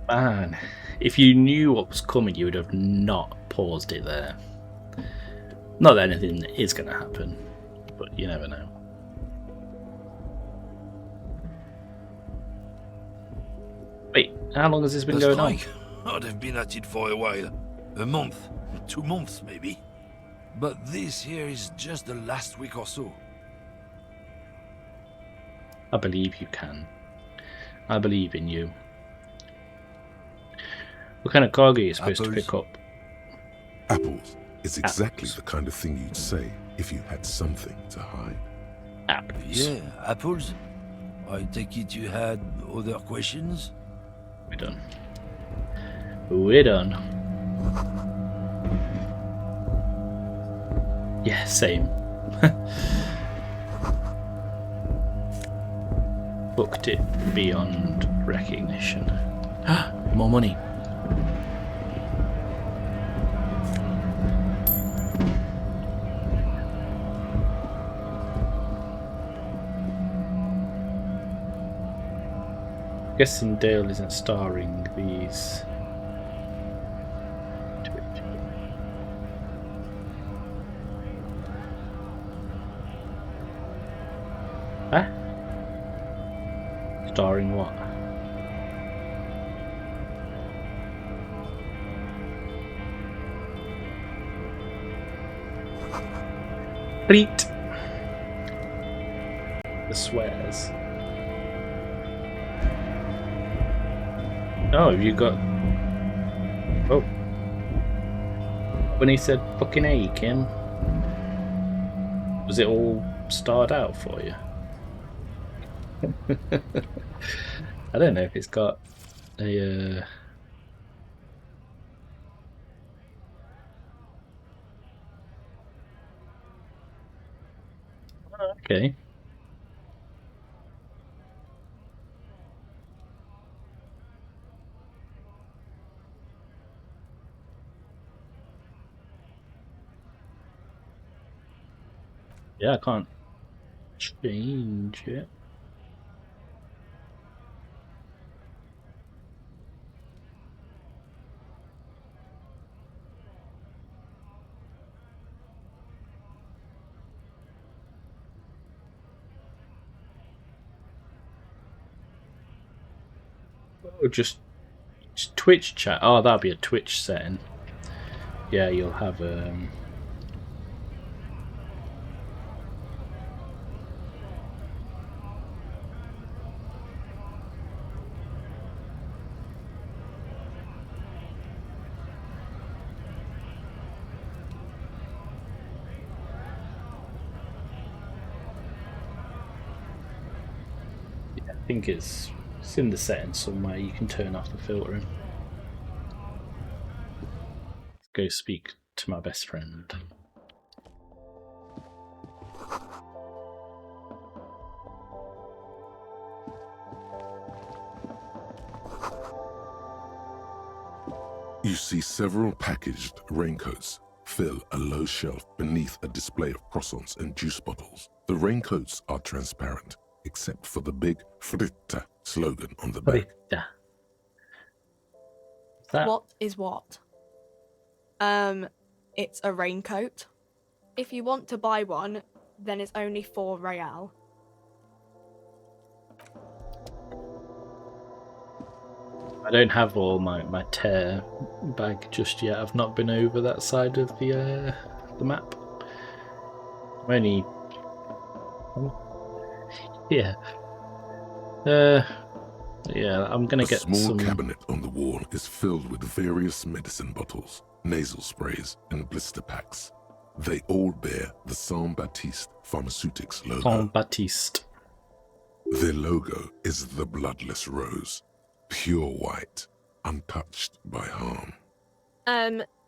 Man, if you knew what was coming, you would have not paused it there. Not that anything is going to happen, but you never know. Wait, how long has this been going on? I'd have been at it for a while. A month, 2 months maybe. But this here is just the last week or so. I believe you can. I believe in you. What kind of cargo are you supposed to pick up? Apples is exactly the kind of thing you'd say if you had something to hide. Apples. Yeah, apples. I take it you had other questions? We're done. We're done. Yeah, same. Booked it beyond recognition. More money. Guessing Dale isn't starring these. Huh? Starring what? Treat. The swears. Oh, you got. Oh. When he said fucking A, Kim, was it all starred out for you? I don't know if it's got a. Okay. Yeah, I can't change it. Oh, just Twitch chat. Oh, that'll be a Twitch setting. Yeah, you'll have I think it's in the settings somewhere. You can turn off the filtering. Let's go speak to my best friend. You see several packaged raincoats fill a low shelf beneath a display of croissants and juice bottles. The raincoats are transparent, except for the big Fritta slogan on the back. Fritta. That... What is what? It's a raincoat. If you want to buy one, then it's only 4 real. I don't have all my tear bag just yet. I've not been over that side of the map. I'm only... Yeah. Yeah, I'm gonna get some... A small some... cabinet on the wall is filled with various medicine bottles, nasal sprays, and blister packs. They all bear the Saint Baptiste Pharmaceutics logo. Saint Baptiste. Their logo is the bloodless rose, pure white, untouched by harm.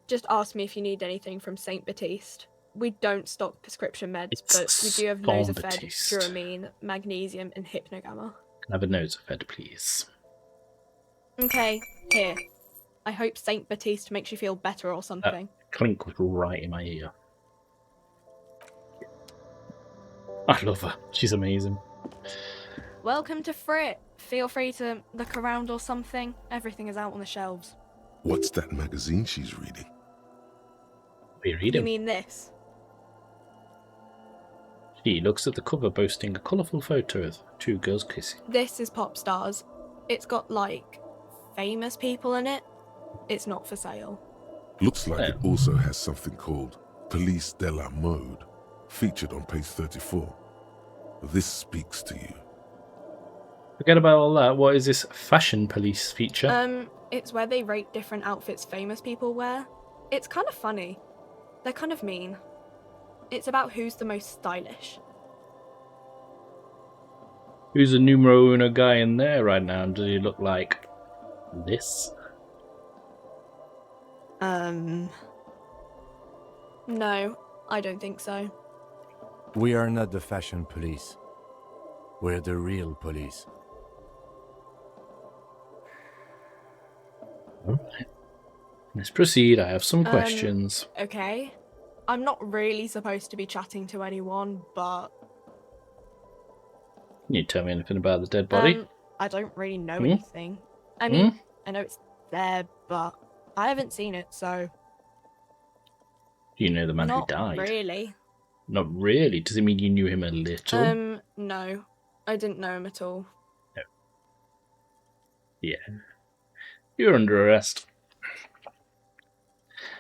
Just ask me if you need anything from Saint Baptiste. We don't stock prescription meds, but we do have Nosafed, Duramine, Magnesium, and Hypnogamma. Can I have a Nosafed, please? Okay, here. I hope Saint Baptiste makes you feel better or something. That clink was right in my ear. I love her. She's amazing. Welcome to Frit. Feel free to look around or something. Everything is out on the shelves. What's that magazine she's reading? What are you reading? You mean this? She looks at the cover boasting a colourful photo of 2 girls kissing. This is Pop Stars. It's got, like, famous people in it. It's not for sale. Looks like it also has something called Police de la Mode, featured on page 34. This speaks to you. Forget about all that. What is this fashion police feature? It's where they rate different outfits famous people wear. It's kind of funny. They're kind of mean. It's about who's the most stylish. Who's a numero uno guy in there right now? Does he look like this? No, I don't think so. We are not the fashion police. We're the real police. Alright. Let's proceed. I have some questions. Okay. I'm not really supposed to be chatting to anyone, but... Can you tell me anything about the dead body? I don't really know anything. I mean, I know it's there, but I haven't seen it, so... Do you know the man who Not died? really. Not really? Does it mean you knew him a little? No. I didn't know him at all. No. Yeah. You're under arrest.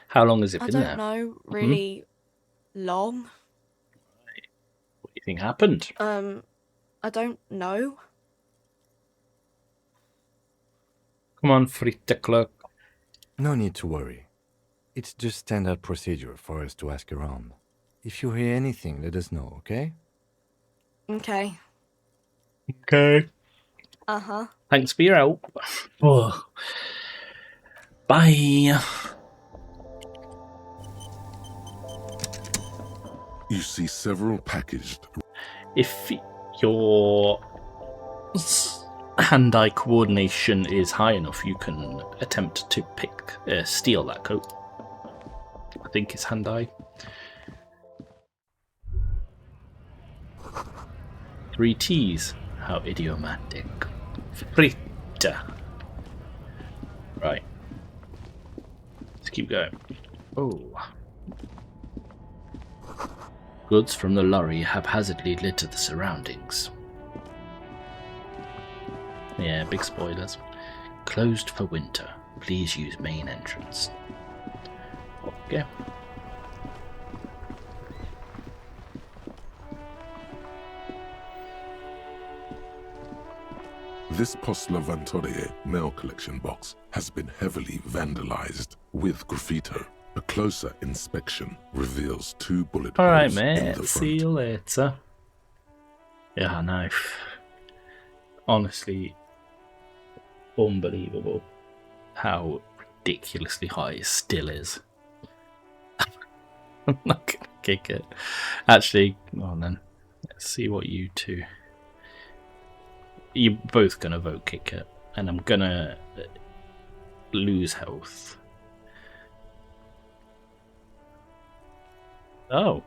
How long has it been there? I don't know, really long. What do you think happened? I don't know. Come on, Fritte clerk. No need to worry. It's just standard procedure for us to ask around. If you hear anything, let us know, okay? Okay. Okay. Uh-huh. Thanks for your help. Oh. Bye. You see several packaged. If your hand-eye coordination is high enough, you can attempt to steal that coat. I think it's hand-eye. 3 T's. How idiomatic. Fritta. Right. Let's keep going. Oh. Goods from the lorry haphazardly litter the surroundings. Yeah, big spoilers. Closed for winter. Please use main entrance. Okay. This Post Levantorie mail collection box has been heavily vandalized with graffito. A closer inspection reveals 2 bullet holes Alright, in mate. the front. See you later. Yeah, no. Honestly, unbelievable how ridiculously high it still is. I'm not gonna kick it. Actually, go on then. Let's see what you two... You're both gonna vote kick it, and I'm gonna lose health. Oh.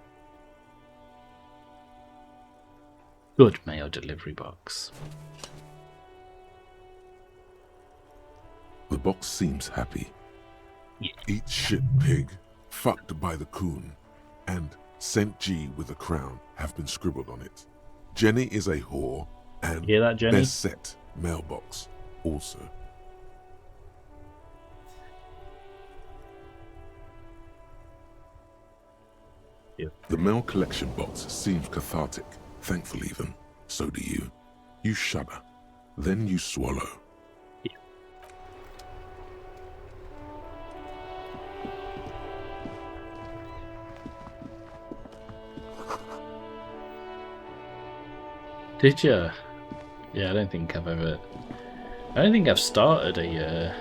Good mail delivery box. The box seems happy. Eat shit pig, fucked by the coon, and St. G with a crown have been scribbled on it. Jenny is a whore, and hear that, Jenny? Best set mailbox also. Yeah. The mail collection box seems cathartic, thankful even. So do you. You shudder, then you swallow. Yeah. Did you? Yeah, I don't think I've ever... I don't think I've started a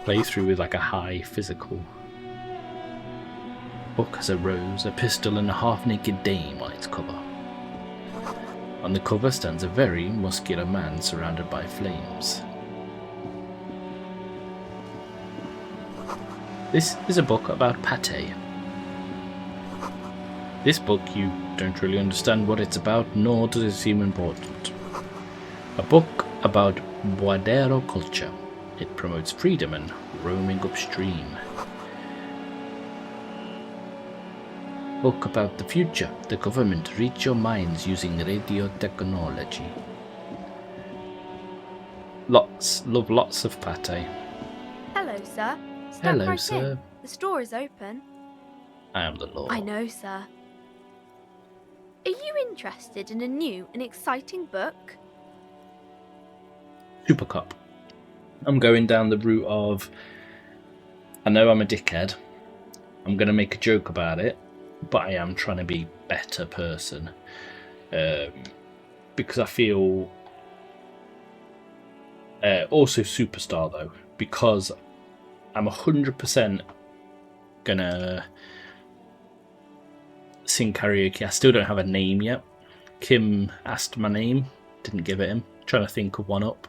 playthrough with like a high physical. Book has a rose, a pistol and a half-naked dame on its cover. On the cover stands a very muscular man surrounded by flames. This is a book about pate. This book, you don't really understand what it's about, nor does it seem important. A book about Boadero culture. It promotes freedom and roaming upstream. Book about the future. The government reach your minds using radio technology. Love lots of pate. Hello, sir. Step Hello, right sir. in. The store is open. I am the law. I know, sir. Are you interested in a new and exciting book? Super Cup. I'm going down the route of, I know I'm a dickhead. I'm going to make a joke about it, but I am trying to be a better person. Because I feel... also superstar, though, because I'm 100% going to sing karaoke. I still don't have a name yet. Kim asked my name, didn't give it him. Trying to think of one up.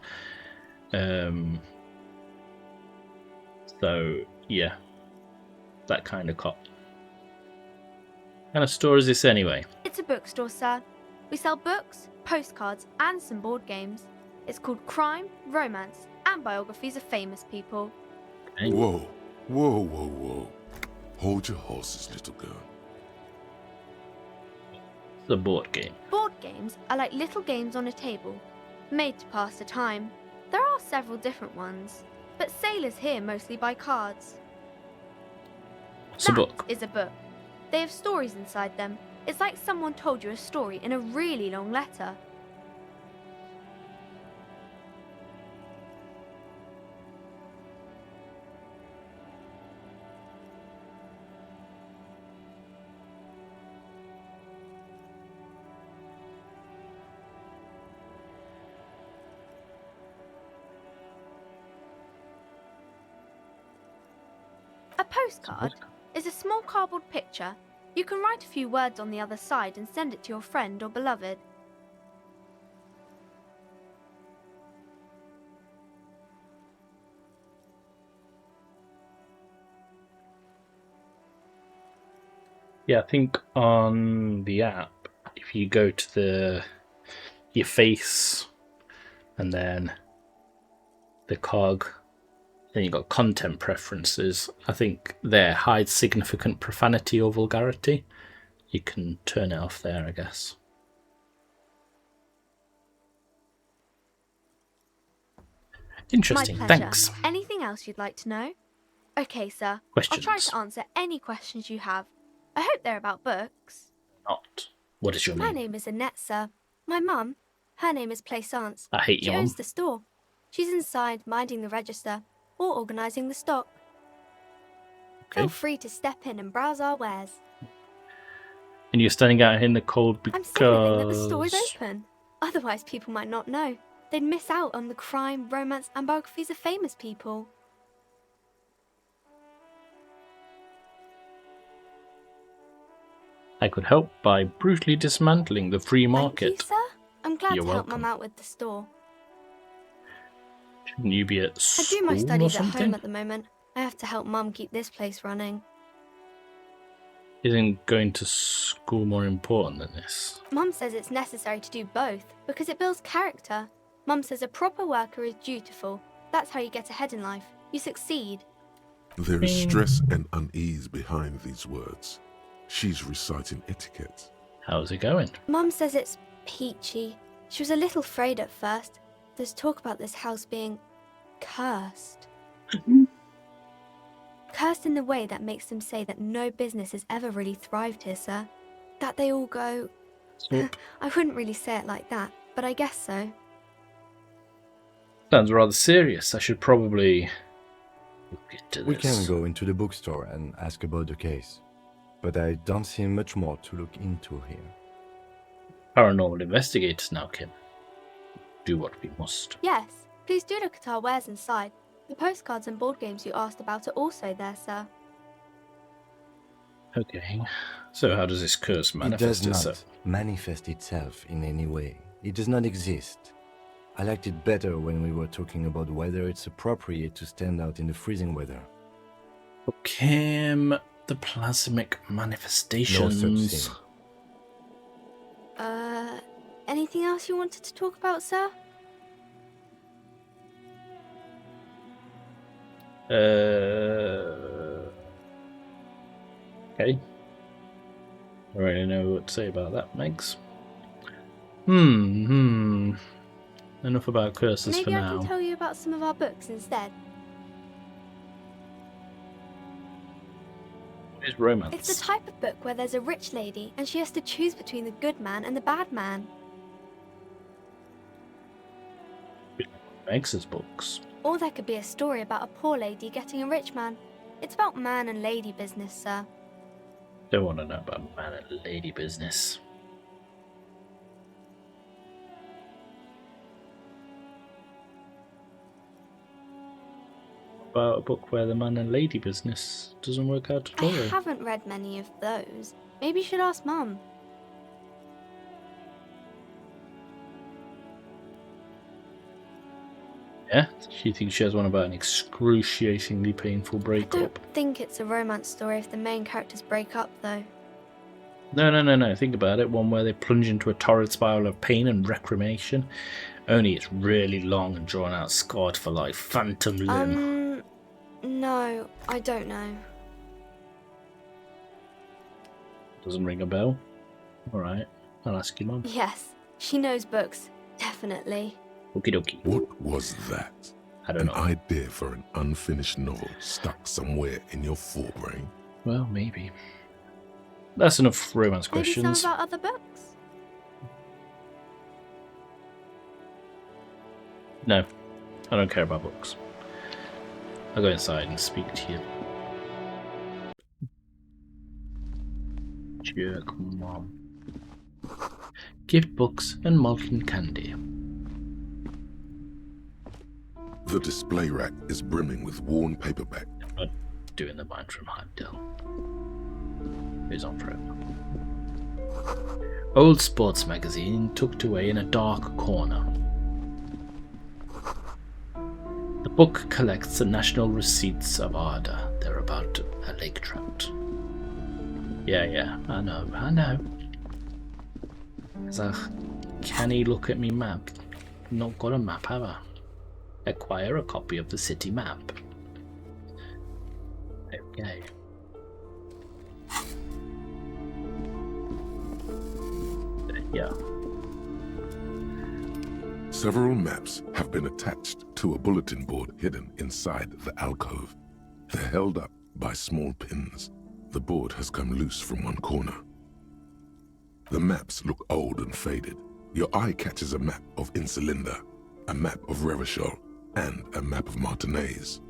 So, yeah. That kind of cop. What kind of store is this anyway? It's a bookstore, sir. We sell books, postcards, and some board games. It's called Crime, Romance, and Biographies of Famous People. Okay. Whoa, whoa, whoa, whoa. Hold your horses, little girl. The board game. Board games are like little games on a table, made to pass the time. There are several different ones, but sailors here mostly buy cards. What's a book? That is a book. They have stories inside them. It's like someone told you a story in a really long letter. A postcard is a small cardboard picture. You can write a few words on the other side and send it to your friend or beloved. Yeah, I think on the app, if you go to your face and then the cog, then you've got content preferences. I think there hides significant profanity or vulgarity. You can turn it off there, I guess. Interesting, My pleasure. thanks. Anything else you'd like to know? Okay, sir. Questions? I'll try to answer any questions you have. I hope they're about books. Not. What is your My name? name is Annette, sir. My mum, her name is Plaisance. I hate She your owns mum. the store. She's inside minding the register or organising the stock. Okay. Feel free to step in and browse our wares. And you're standing out here in the cold because... I'm signaling that the store is open. Otherwise, people might not know. They'd miss out on the crime, romance, and biographies of famous people. I could help by brutally dismantling the free market. Thank you, sir. I'm glad You're to help welcome. Mum out with the store. Shouldn't you be at I school do my or studies at something? home at the moment. I have to help Mum keep this place running. Isn't going to school more important than this? Mum says it's necessary to do both because it builds character. Mum says a proper worker is dutiful. That's how you get ahead in life. You succeed. There is stress and unease behind these words. She's reciting etiquette. How's it going? Mum says it's peachy. She was a little afraid at first. There's talk about this house being cursed. Cursed in the way that makes them say that no business has ever really thrived here, sir. That they all go... I wouldn't really say it like that, but I guess so. Sounds rather serious. I should probably look into this. We can go into the bookstore and ask about the case, but I don't see much more to look into here. Paranormal investigators now, Kim. Do what we must. Yes, please do look at our wares inside. The postcards and board games you asked about are also there, sir. Okay. So how does this curse manifest It does itself? not manifest itself in any way. It does not exist. I liked it better when we were talking about whether it's appropriate to stand out in the freezing weather. Kim, the plasmic manifestations. No such thing. Anything else you wanted to talk about, sir? Okay. I already know what to say about that, Megs. Enough about curses Maybe for I now. can tell you about some of our books instead. What is romance? It's the type of book where there's a rich lady and she has to choose between the good man and the bad man. Megs' books. Or there could be a story about a poor lady getting a rich man. It's about man and lady business, sir. Don't want to know about man and lady business. About a book where the man and lady business doesn't work out at all. I haven't read many of those. Maybe you should ask Mum. Yeah? She thinks she has one about an excruciatingly painful I breakup. don't think it's a romance story if the main characters break up, though. No. Think about it. One where they plunge into a torrid spiral of pain and reclamation. Only it's really long and drawn out, scarred for life. Phantom limb. No, I don't know. Doesn't ring a bell? Alright, I'll ask your mum. Yes, she knows books. Definitely. Okie dokie. What was that? I don't know. An idea for an unfinished novel stuck somewhere in your forebrain? Well, maybe. That's enough romance Maybe questions. some about other books? No, I don't care about books. I'll go inside and speak to you. Jerk mom. Gift books and molten candy. The display rack is brimming with worn paperback. I'm not doing the mine from Heimdall. Who's on forever? Old sports magazine tucked away in a dark corner. The book collects the national receipts of Arda. They're about a lake trout. Yeah, I know. So, can he look at me map? Not got a map, have I? Acquire a copy of the city map. Okay. Yeah. Several maps have been attached to a bulletin board hidden inside the alcove. They're held up by small pins. The board has come loose from one corner. The maps look old and faded. Your eye catches a map of Insulinda, a map of Revachol, and a map of Martinez.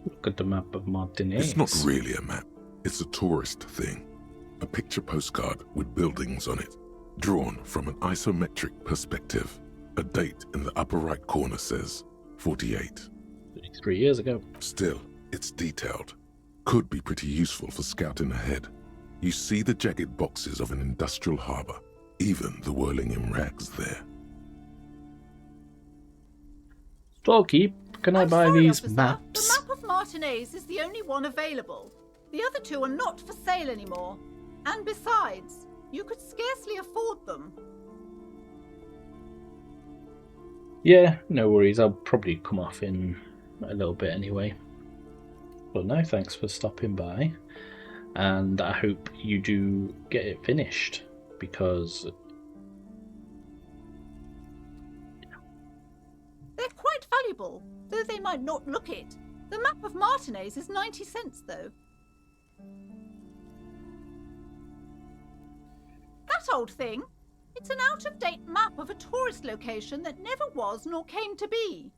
Look at the map of Martinez. It's not really a map. It's a tourist thing. A picture postcard with buildings on it, drawn from an isometric perspective. A date in the upper right corner says 48. 3 years ago. Still, it's detailed. Could be pretty useful for scouting ahead. You see the jagged boxes of an industrial harbor, even the whirling in rags there. Storekeep, can I buy sorry, these officer. maps? The map of Martinez is the only one available. The other two are not for sale anymore. And besides, you could scarcely afford them. Yeah, no worries. I'll probably come off in a little bit anyway. Well, no, thanks for stopping by. And I hope you do get it finished, because... They're quite valuable, though they might not look it. The map of Martinez is 90 cents, though. That old thing. It's an out-of-date map of a tourist location that never was nor came to be.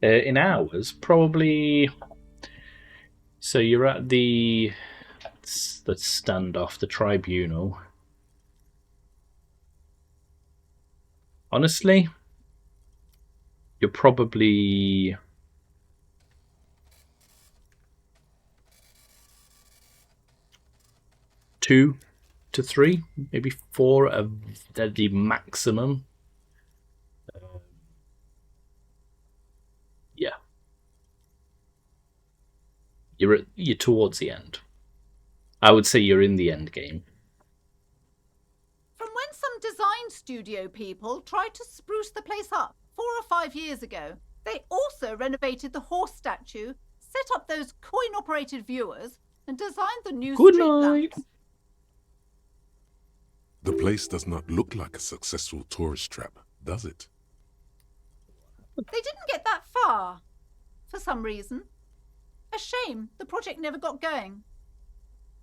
In hours, probably... So you're at the standoff, the tribunal. Honestly, you're probably... two to three, maybe 4 of the maximum. Yeah. You're towards the end. I would say you're in the end game. From when some design studio people tried to spruce the place up 4 or 5 years ago, they also renovated the horse statue, set up those coin-operated viewers, and designed the new street lamps. The place does not look like a successful tourist trap, does it? They didn't get that far, for some reason. A shame the project never got going.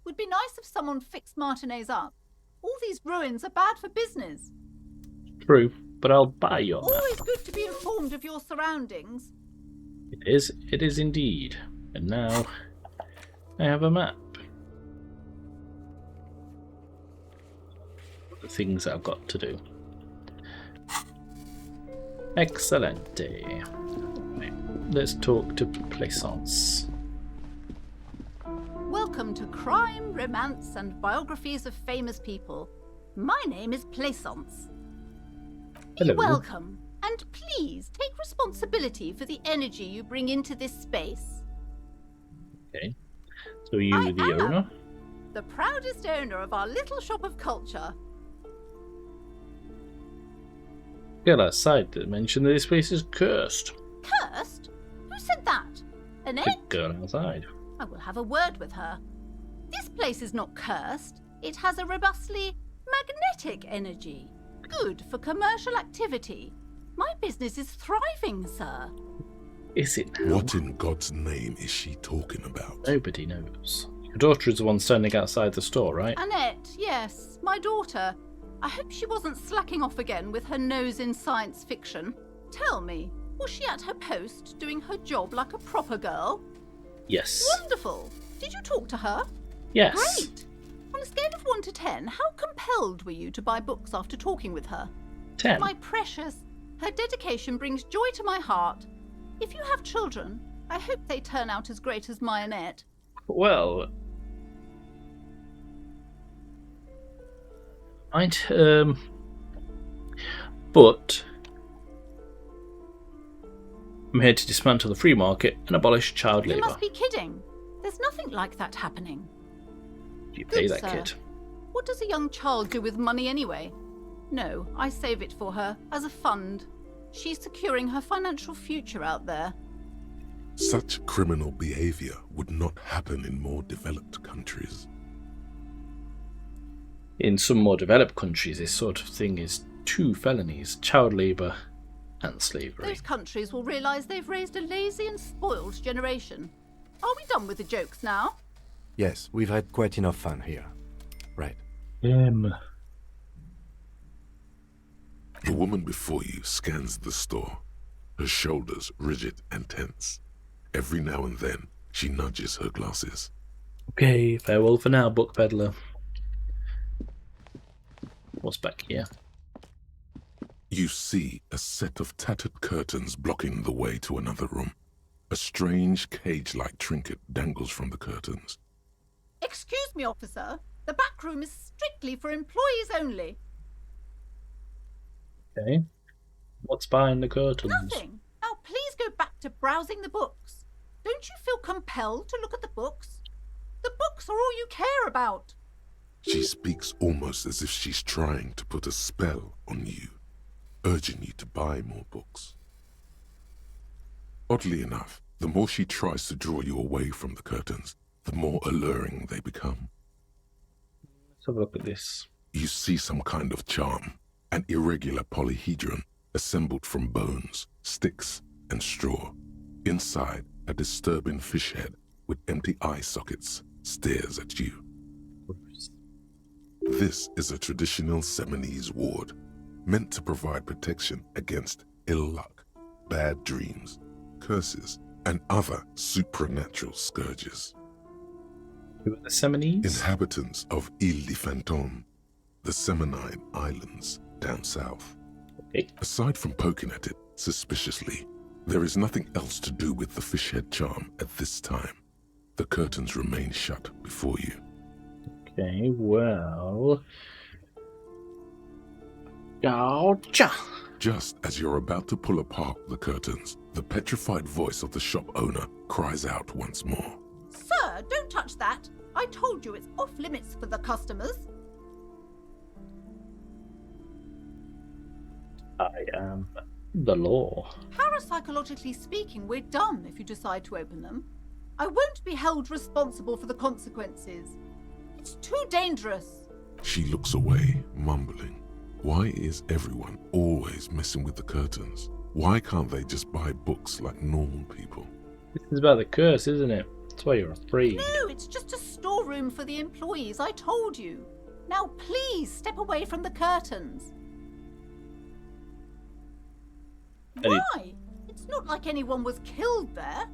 Would be nice if someone fixed Martinez up. All these ruins are bad for business. True, but I'll buy your map. Always good to be informed of your surroundings. It is indeed. And now I have a map. The things that I've got to do. Excelente. Let's talk to Plaisance. Welcome to Crime, Romance, and Biographies of Famous People. My name is Plaisance. Hello. Be welcome, and please take responsibility for the energy you bring into this space. Okay. So you the owner? The proudest owner of our little shop of culture. Girl outside that mentioned that this place is cursed. Cursed? Who said that? Annette? The girl outside. I will have a word with her. This place is not cursed. It has a robustly magnetic energy. Good for commercial activity. My business is thriving, sir. Is it now? What in God's name is she talking about? Nobody knows. Your daughter is the one standing outside the store, right? Annette, yes, my daughter. I hope she wasn't slacking off again with her nose in science fiction. Tell me, was she at her post doing her job like a proper girl? Yes. Wonderful. Did you talk to her? Yes. Great. On a scale of 1 to 10, how compelled were you to buy books after talking with her? 10. My precious, her dedication brings joy to my heart. If you have children, I hope they turn out as great as my Annette. Well, but I'm here to dismantle the free market and abolish child labour. You must be kidding. There's nothing like that happening. Do you pay Good that sir. kid? What does a young child do with money anyway? No, I save it for her as a fund. She's securing her financial future out there. Such criminal behavior would not happen in more developed countries. In some more developed countries, this sort of thing is 2 felonies: child labour and slavery. Those countries will realise they've raised a lazy and spoiled generation. Are we done with the jokes now? Yes, we've had quite enough fun here. Right. The woman before you scans the store, her shoulders rigid and tense. Every now and then, she nudges her glasses. Okay, farewell for now, book peddler. What's back here? You see a set of tattered curtains blocking the way to another room. A strange cage-like trinket dangles from the curtains. Excuse me, officer. The back room is strictly for employees only. Okay. What's behind the curtains? Nothing. Now please go back to browsing the books. Don't you feel compelled to look at the books? The books are all you care about. She speaks almost as if she's trying to put a spell on you, urging you to buy more books. Oddly enough, the more she tries to draw you away from the curtains, the more alluring they become. Let's have a look at this. You see some kind of charm, an irregular polyhedron assembled from bones, sticks, and straw. Inside, a disturbing fish head with empty eye sockets stares at you. This is a traditional Seminese ward, meant to provide protection against ill luck, bad dreams, curses, and other supernatural scourges. Who are the Seminese? Inhabitants of Ile de Fantôme, the Seminine Islands down south. Okay. Aside from poking at it suspiciously, there is nothing else to do with the fish head charm at this time. The curtains remain shut before you. Okay, well... Gotcha! Just as you're about to pull apart the curtains, the petrified voice of the shop owner cries out once more. Sir, don't touch that. I told you it's off limits for the customers. I am the law. Parapsychologically speaking, we're done if you decide to open them. I won't be held responsible for the consequences. It's too dangerous. She looks away, mumbling. Why is everyone always messing with the curtains? Why can't they just buy books like normal people? This is about the curse, isn't it? That's why you're afraid. No, it's just a storeroom for the employees, I told you. Now please step away from the curtains. Why? It's It's not like anyone was killed there.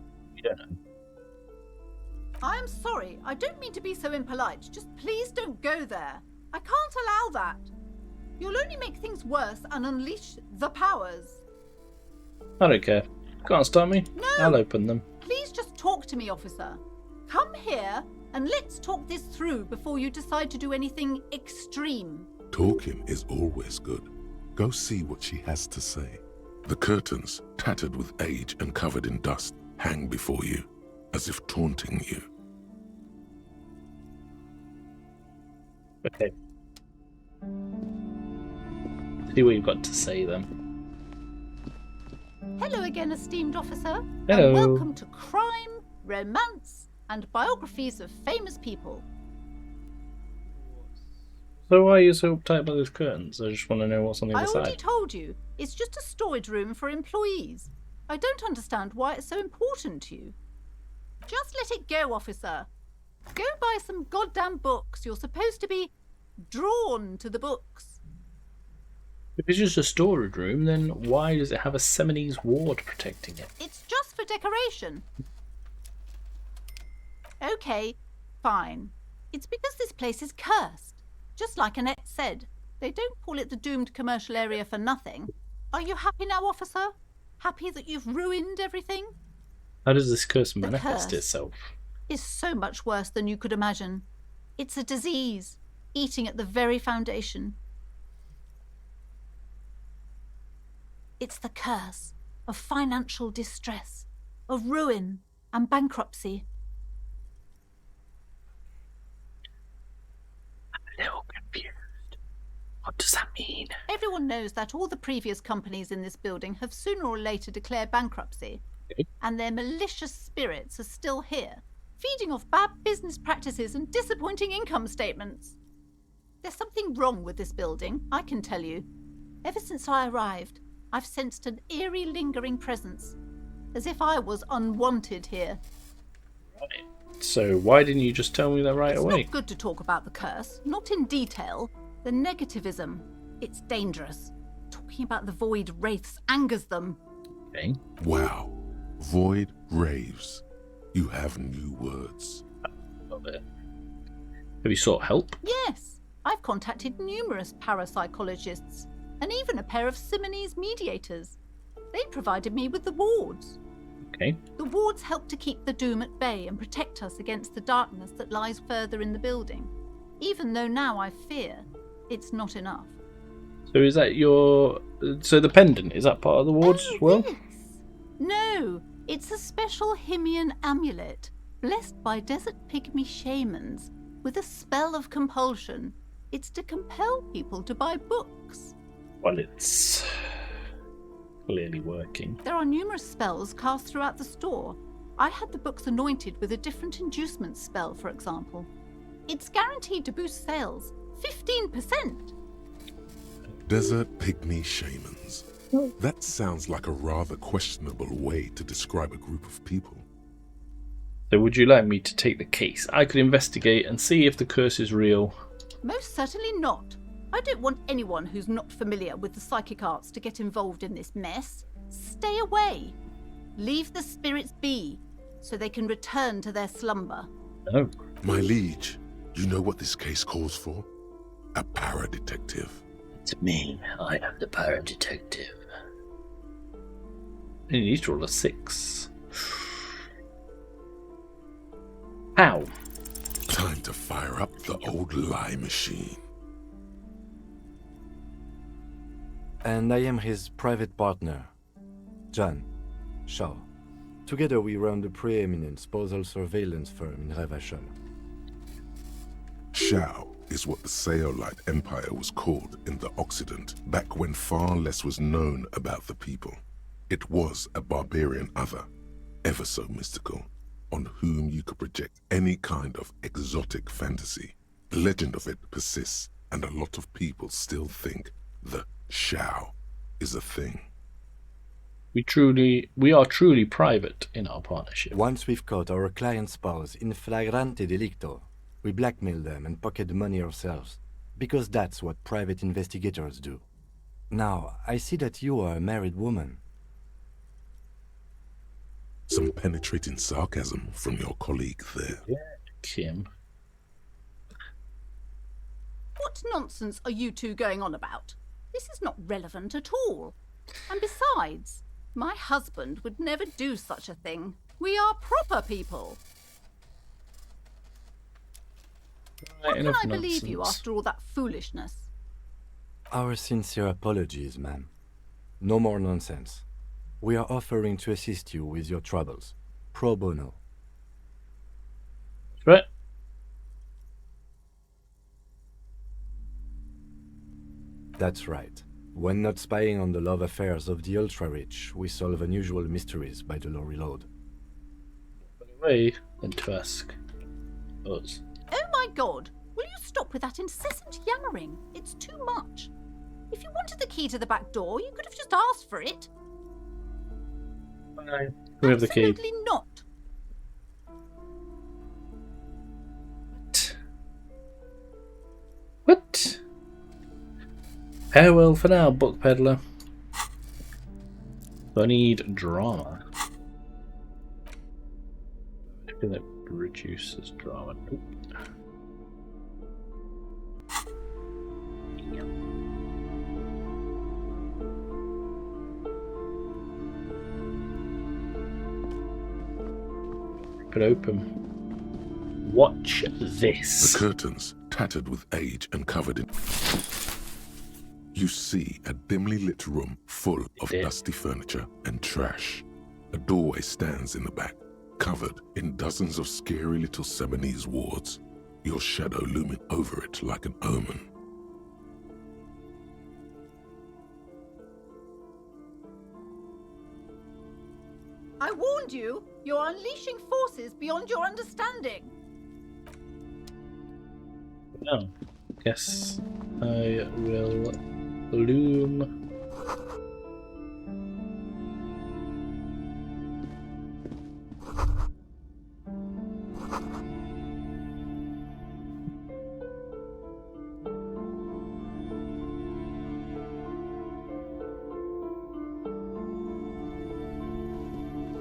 Yeah. I'm sorry, I don't mean to be so impolite. Just please don't go there. I can't allow that. You'll only make things worse and unleash the powers. I don't care. Can't stop me. No! I'll open them. Please just talk to me, officer. Come here and let's talk this through before you decide to do anything extreme. Talking is always good. Go see what she has to say. The curtains, tattered with age and covered in dust, hang before you, as if taunting you. Okay. See what you've got to say then. Hello again, esteemed officer. Hello. And welcome to Crime, Romance, and Biographies of Famous People. So why are you so uptight about those curtains? I just want to know what's on the I other already side. told you, it's just a storage room for employees. I don't understand why it's so important to you. Just let it go, officer. Go buy some goddamn books. You're supposed to be drawn to the books. If it's just a storage room, then why does it have a Seminese ward protecting it? It's just for decoration. Okay, fine. It's because this place is cursed. Just like Annette said, they don't call it the doomed commercial area for nothing. Are you happy now, officer? Happy that you've ruined everything? How does this curse The manifest curse itself? is so much worse than you could imagine. It's a disease, eating at the very foundation. It's the curse of financial distress, of ruin and bankruptcy. I'm a little confused. What does that mean? Everyone knows that all the previous companies in this building have sooner or later declared bankruptcy, and their malicious spirits are still here, feeding off bad business practices and disappointing income statements. There's something wrong with this building, I can tell you. Ever since I arrived, I've sensed an eerie, lingering presence, as if I was unwanted here. Right. So why didn't you just tell me that right away? It's not good to talk about the curse, not in detail. The negativism, it's dangerous. Talking about the void wraiths angers them. Okay. Wow. Void raves. You have new words. Love it. Have you sought help? Yes, I've contacted numerous parapsychologists and even a pair of Simonese mediators. They provided me with the wards. Okay. The wards help to keep the doom at bay and protect us against the darkness that lies further in the building, even though now I fear it's not enough. So is that your... So the pendant, is that part of the wards as well? Yes. No, it's a special Himian amulet, blessed by desert pygmy shamans, with a spell of compulsion. It's to compel people to buy books. Well, it's clearly working. There are numerous spells cast throughout the store. I had the books anointed with a different inducement spell, for example. It's guaranteed to boost sales 15%. Desert pygmy shamans. That sounds like a rather questionable way to describe a group of people. So would you like me to take the case? I could investigate and see if the curse is real. Most certainly not. I don't want anyone who's not familiar with the psychic arts to get involved in this mess. Stay away. Leave the spirits be, so they can return to their slumber. Oh. My liege, you know what this case calls for? A paradetective. It's me. I am the paradetective. You need to roll a 6. How? Time to fire up the old lie machine. And I am his private partner, John Shaw. Together we run the preeminent postal surveillance firm in Revachol. Shao is what the Seolite Empire was called in the Occident, back when far less was known about the people. It was a barbarian other, ever so mystical, on whom you could project any kind of exotic fantasy. The legend of it persists, and a lot of people still think the Shao is a thing. We are truly private in our partnership. Once we've caught our client's spouse in flagrante delicto, we blackmail them and pocket the money ourselves, because that's what private investigators do. Now, I see that you are a married woman. Some penetrating sarcasm from your colleague there. Yeah, Kim. What nonsense are you two going on about? This is not relevant at all. And besides, my husband would never do such a thing. We are proper people. How can I believe you after all that foolishness? Our sincere apologies, ma'am. No more nonsense. We are offering to assist you with your troubles. Pro bono. Right. That's right. When not spying on the love affairs of the ultra-rich, we solve unusual mysteries by the low reload. Way than to ask us. Oh my God! Will you stop with that incessant yammering? It's too much. If you wanted the key to the back door, you could have just asked for it. Fine. We have the key. Absolutely not. What? Farewell for now, book peddler. I need drama. Maybe that reduces drama. Nope. Rip it open. Watch this. The curtains, tattered with age and covered in... You see a dimly lit room full of dusty furniture and trash. A doorway stands in the back, covered in dozens of scary little Seminese wards, your shadow looming over it like an omen. I warned you. You're unleashing forces beyond your understanding. No. Guess I will loom.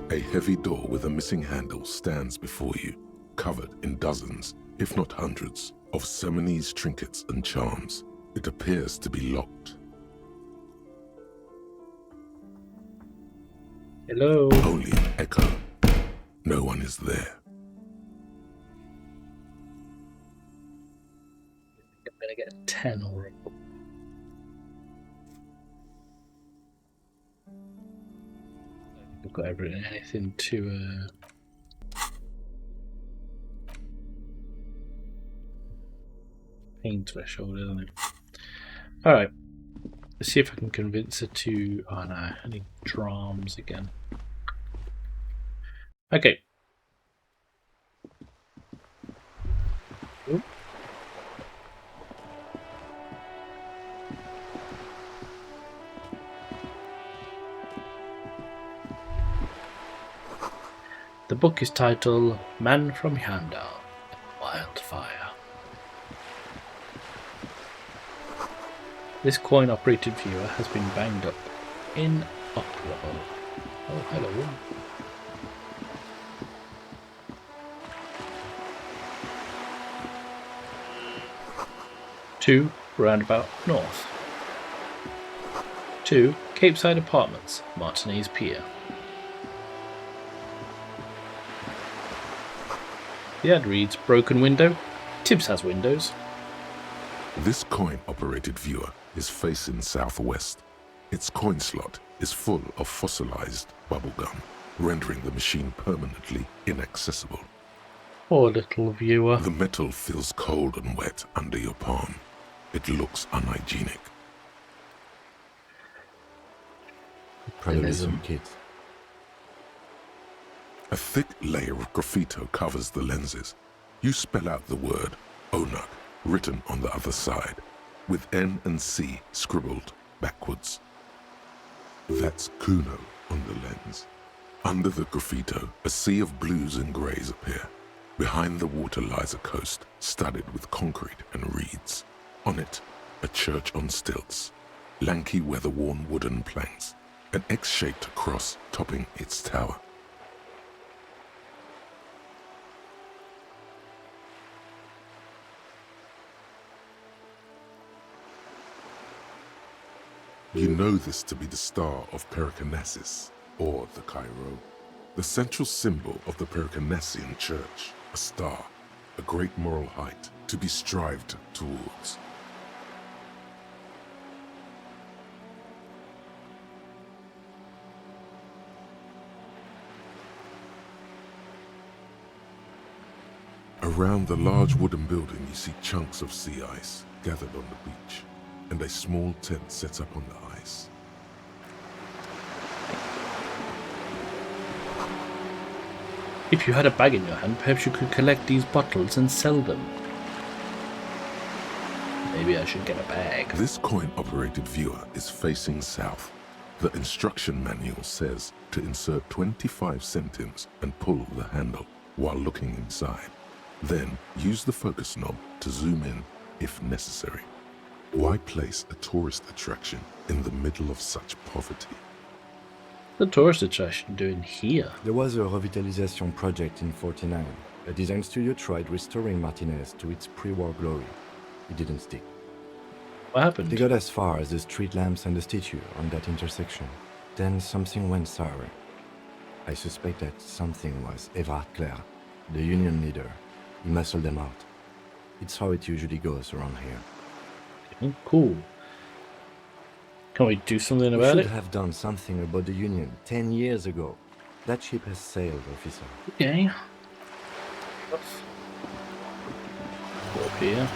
A heavy door with a missing handle stands before you, covered in dozens, if not hundreds, of Seminese trinkets and charms. It appears to be locked. Hello. Only an echo. No one is there. I'm gonna get a 10 or a... I've got everything, anything to pain threshold, isn't it? Alright. Let's see if I can convince her to... Oh no, I need drums again. Okay. Ooh. The book is titled Man from Yonder, Wildfire. This coin-operated viewer has been banged up in uproar. Oh, hello. Two, roundabout north. 2, Capeside Apartments, Martinez Pier. The ad reads, broken window. Tibbs has windows. This coin-operated viewer is facing southwest. Its coin slot is full of fossilized bubblegum, rendering the machine permanently inaccessible. Poor little viewer. The metal feels cold and wet under your palm. It looks unhygienic. Elysium kit. A thick layer of graffito covers the lenses. You spell out the word Onuk written on the other side, with N and C scribbled backwards. That's Kuno on the lens. Under the graffito, a sea of blues and greys appear. Behind the water lies a coast studded with concrete and reeds. On it, a church on stilts, lanky weather-worn wooden planks, an X-shaped cross topping its tower. You know this to be the star of Periconesus, or the Cairo, the central symbol of the Periconesian Church, a star, a great moral height to be strived towards. Around the large wooden building you see chunks of sea ice gathered on the beach, and a small tent set up on the ice. If you had a bag in your hand, perhaps you could collect these bottles and sell them. Maybe I should get a bag. This coin-operated viewer is facing south. The instruction manual says to insert 25 centimes and pull the handle while looking inside. Then use the focus knob to zoom in if necessary. Why place a tourist attraction in the middle of such poverty? The tourist attraction doing here? There was a revitalization project in 49. A design studio tried restoring Martinez to its pre-war glory. It didn't stick. What happened? They got as far as the street lamps and the statue on that intersection. Then something went sour. I suspect that something was Everard Clare, the union leader. He muscled them out. It's how it usually goes around here. Okay, cool. Can we do something about it? We should have done something about the union 10 years ago. That ship has sailed, officer. Okay. Go up here.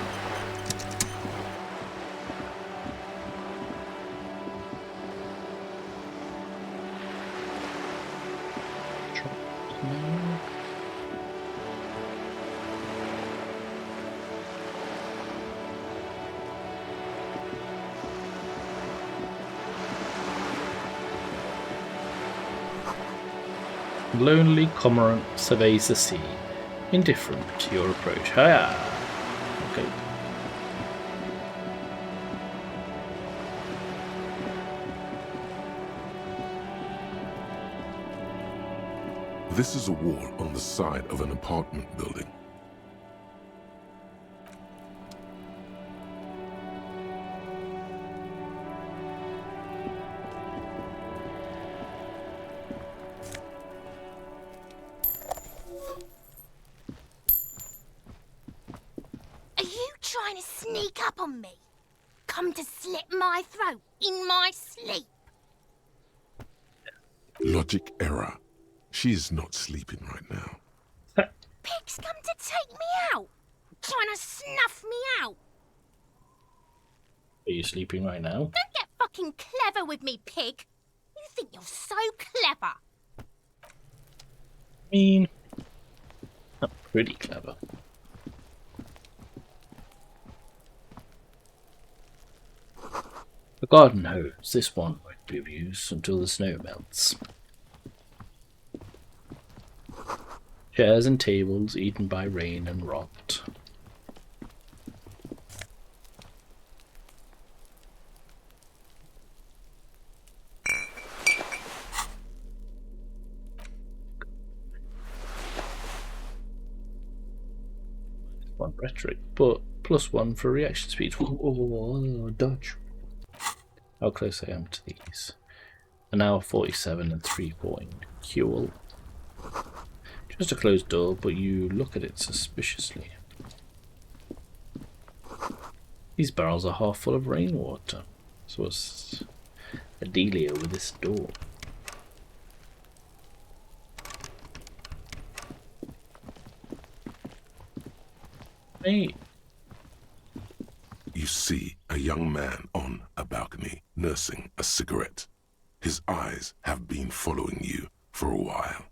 Lonely cormorant surveys the sea, indifferent to your approach. Hiya! Okay. This is a wall on the side of an apartment building. Trying to sneak up on me? Come to slit my throat in my sleep? Logic error. She is not sleeping right now. Pig's come to take me out, trying to snuff me out. Are you sleeping right now? Don't get fucking clever with me, pig. You think you're so clever. I mean, not pretty clever. The garden hose. This one won't be of use until the snow melts. Chairs and tables eaten by rain and rot. One rhetoric, but +1 for reaction speed. Oh, dodge. How close I am to these. An hour 47 and 3 coin. Cool. Just a closed door, but you look at it suspiciously. These barrels are half full of rainwater. So what's the dealio with this door? Hey. You see a young man on a balcony nursing a cigarette. His eyes have been following you for a while.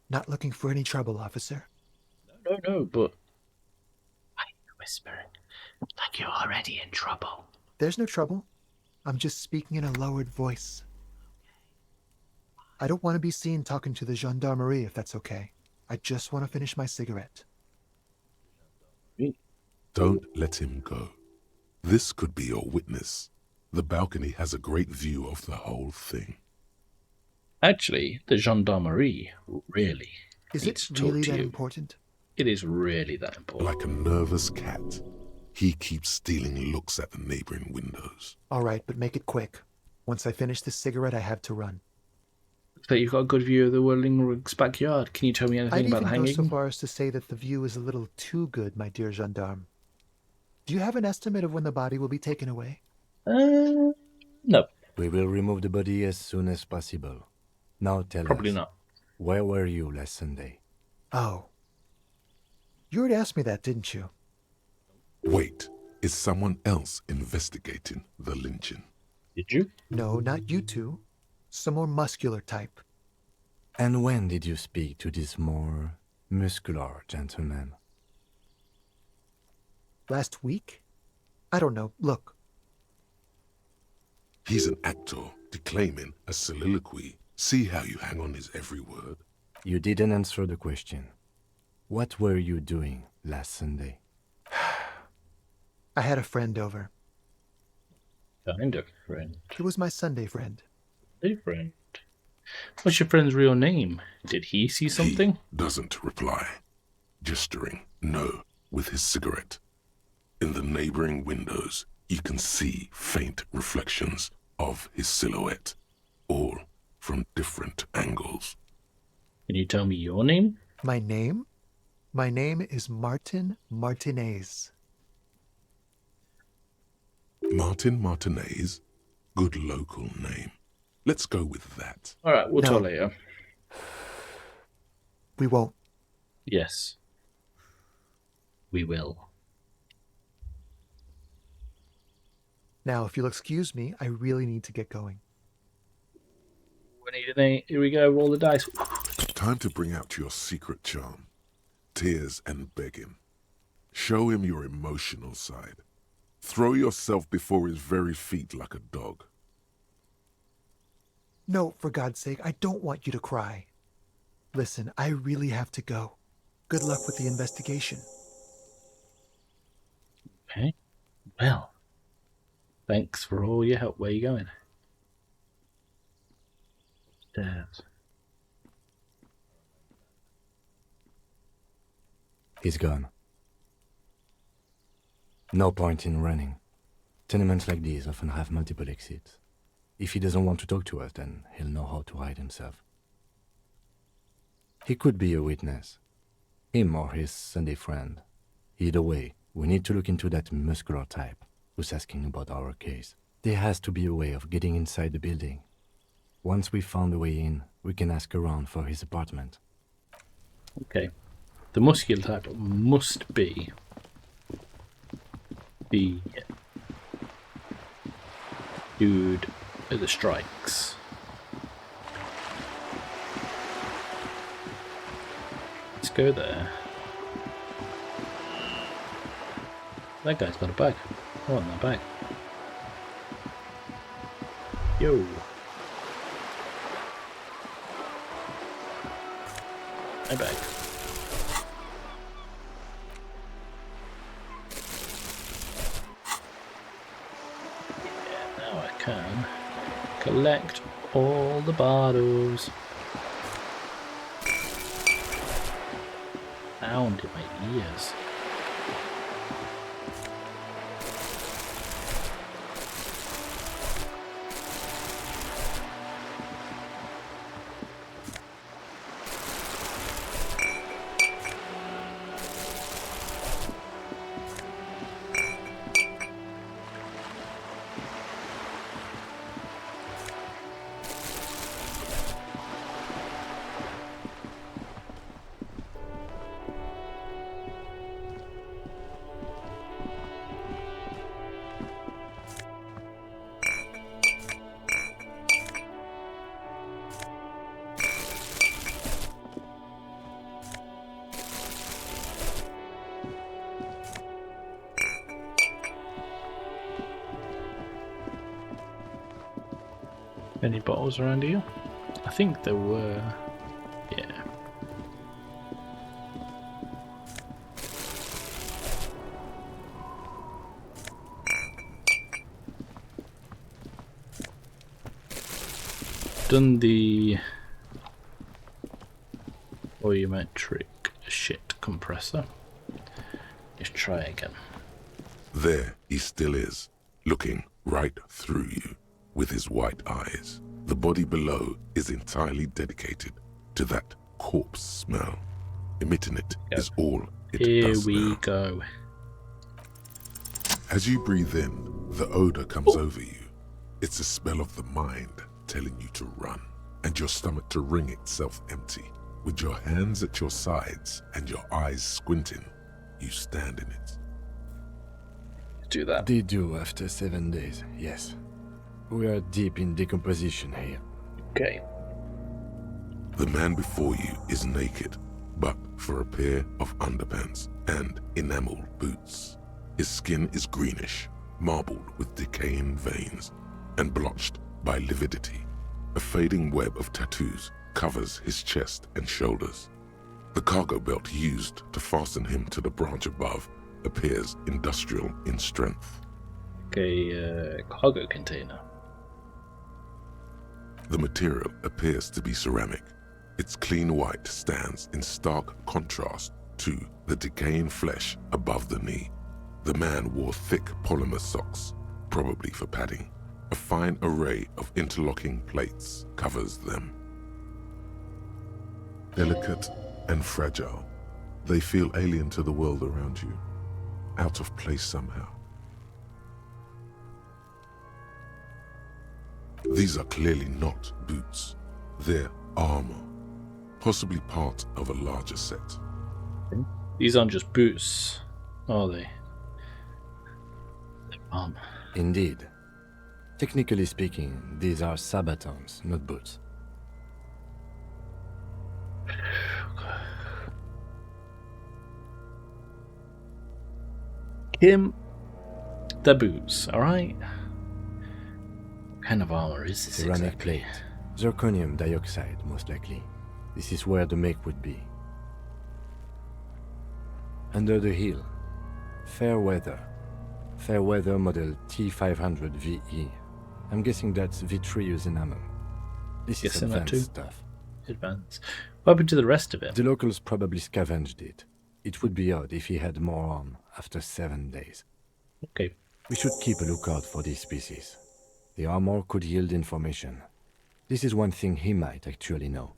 Not looking for any trouble, officer. No, but... Why are you whispering? Like you're already in trouble. There's no trouble. I'm just speaking in a lowered voice. I don't want to be seen talking to the gendarmerie, if that's okay. I just want to finish my cigarette. Don't let him go. This could be your witness. The balcony has a great view of the whole thing. Actually, the gendarmerie really Is it really that important? It is really that important. Like a nervous cat, he keeps stealing looks at the neighboring windows. All right, but make it quick. Once I finish this cigarette, I have to run. So you've got a good view of the Whirling Rug's backyard. Can you tell me anything I'd about even the go hanging? so far as to say that the view is a little too good, my dear gendarme. Do you have an estimate of when the body will be taken away? No. We will remove the body as soon as possible. Now tell us. Probably not. Where were you last Sunday? Oh. You already asked me that, didn't you? Wait, is someone else investigating the lynching? Did you? No, not you two. Some more muscular type. And when did you speak to this more muscular gentleman? Last week? I don't know. Look. He's an actor declaiming a soliloquy. See how you hang on his every word? You didn't answer the question. What were you doing last Sunday? I had a friend over. Kind of friend. He was my Sunday friend. Hey, friend. What's your friend's real name? Did he see something? He doesn't reply, gesturing no with his cigarette. In the neighboring windows, you can see faint reflections of his silhouette, all from different angles. Can you tell me your name? My name? My name is Martin Martinez. Martin Martinez? Good local name. Let's go with that. All right, we'll talk later. We won't. Yes. We will. Now, if you'll excuse me, I really need to get going. We need an 8. Here we go, roll the dice. Time to bring out your secret charm. Tears and begging. Show him your emotional side. Throw yourself before his very feet like a dog. No, for God's sake, I don't want you to cry. Listen, I really have to go. Good luck with the investigation. Okay. Well, thanks for all your help. Where are you going? Stairs. He's gone. No point in running. Tenements like these often have multiple exits. If he doesn't want to talk to us, then he'll know how to hide himself. He could be a witness. Him or his Sunday friend. Either way, we need to look into that muscular type who's asking about our case. There has to be a way of getting inside the building. Once we've found a way in, we can ask around for his apartment. Okay. The muscular type must be the dude at the strikes. Let's go there. That guy's got a bag. I want that bag. Yo. My bag. Yeah, now I can collect all the bottles. Sound in my ears. Any bottles around here? I think there were. Yeah. Done the volumetric shit compressor. Let's try again. There he still is, looking right through you. with his white eyes. The body below is entirely dedicated to that corpse smell. Emitting it is all it does now. Here we go. As you breathe in, the odor comes over you. It's a smell of the mind telling you to run, and your stomach to wring itself empty. With your hands at your sides and your eyes squinting, you stand in it. Do that. They do after 7 days, yes. We are deep in decomposition here. Okay. The man before you is naked, but for a pair of underpants and enameled boots. His skin is greenish, marbled with decaying veins, and blotched by lividity. A fading web of tattoos covers his chest and shoulders. The cargo belt used to fasten him to the branch above appears industrial in strength. Okay, cargo container. The material appears to be ceramic. Its clean white stands in stark contrast to the decaying flesh above the knee. The man wore thick polymer socks, probably for padding. A fine array of interlocking plates covers them. Delicate and fragile, they feel alien to the world around you, out of place somehow. These are clearly not boots. They're armor, possibly part of a larger set. These aren't just boots, are they? They're armor. Indeed. Technically speaking, these are sabatons, not boots. Kim, the boots, alright? What kind of armor is this Ceramic exactly? plate. Zirconium dioxide, most likely. This is where the make would be. Under the heel. Fair weather. Fair weather model T500 VE. I'm guessing that's vitreous enamel. This is advanced stuff. Advanced. What happened to the rest of it? The locals probably scavenged it. It would be odd if he had more on after 7 days. Okay. We should keep a lookout for these species. The armor could yield information. This is one thing he might actually know.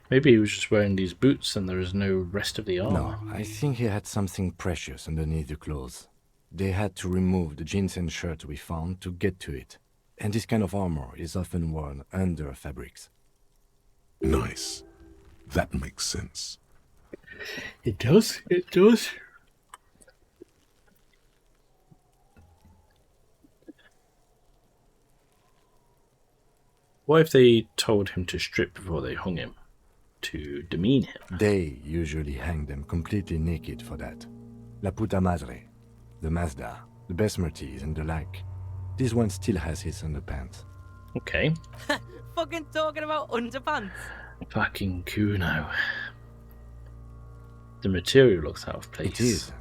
Maybe he was just wearing these boots and there is no rest of the armor. No, I think he had something precious underneath the clothes. They had to remove the jeans and shirt we found to get to it. And this kind of armor is often worn under fabrics. Nice. That makes sense. It does. It does. What if they told him to strip before they hung him? To demean him? They usually hang them completely naked for that. La puta madre, the Mazda, the Besmerties and the like. This one still has his underpants. Okay. Fucking talking about underpants. Fucking Kuno. The material looks out of place. It is.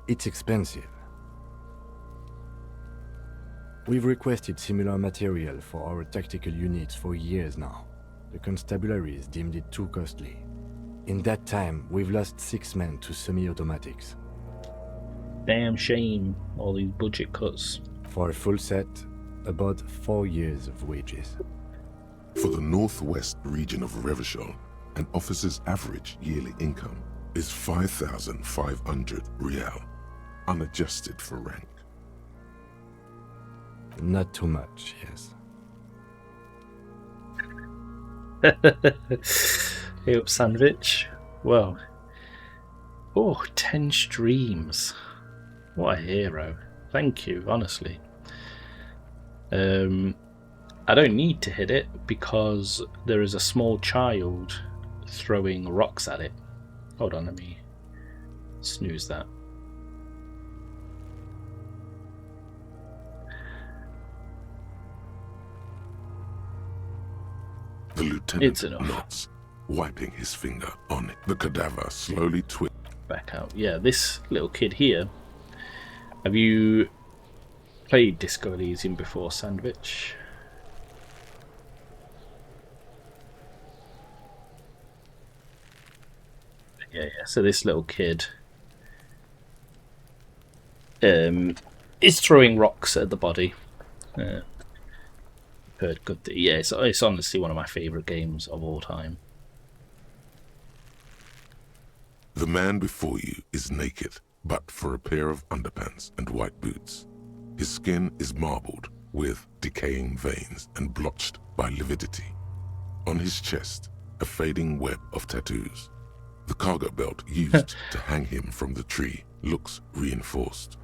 It's expensive. We've requested similar material for our tactical units for years now. The constabularies deemed it too costly. In that time, we've lost 6 men to semi-automatics. Damn shame, all these budget cuts. For a full set, about 4 years of wages. For the northwest region of Revachol, an officer's average yearly income is 5,500 rial, unadjusted for rank. Not too much, yes. Hey up, sandwich. Well. Oh, 10 streams. What a hero. Thank you, honestly. I don't need to hit it because there is a small child throwing rocks at it. Hold on, let me snooze that. The lieutenant nods, wiping his finger on it. The cadaver slowly twists back out. Yeah, this little kid here. Have you played Disco Elysium before, Sandwich? Yeah. So this little kid is is throwing rocks at the body. Heard good. Yeah, it's honestly one of my favourite games of all time. The man before you is naked, but for a pair of underpants and white boots. His skin is marbled with decaying veins and blotched by lividity. On his chest, a fading web of tattoos. The cargo belt used to hang him from the tree looks reinforced.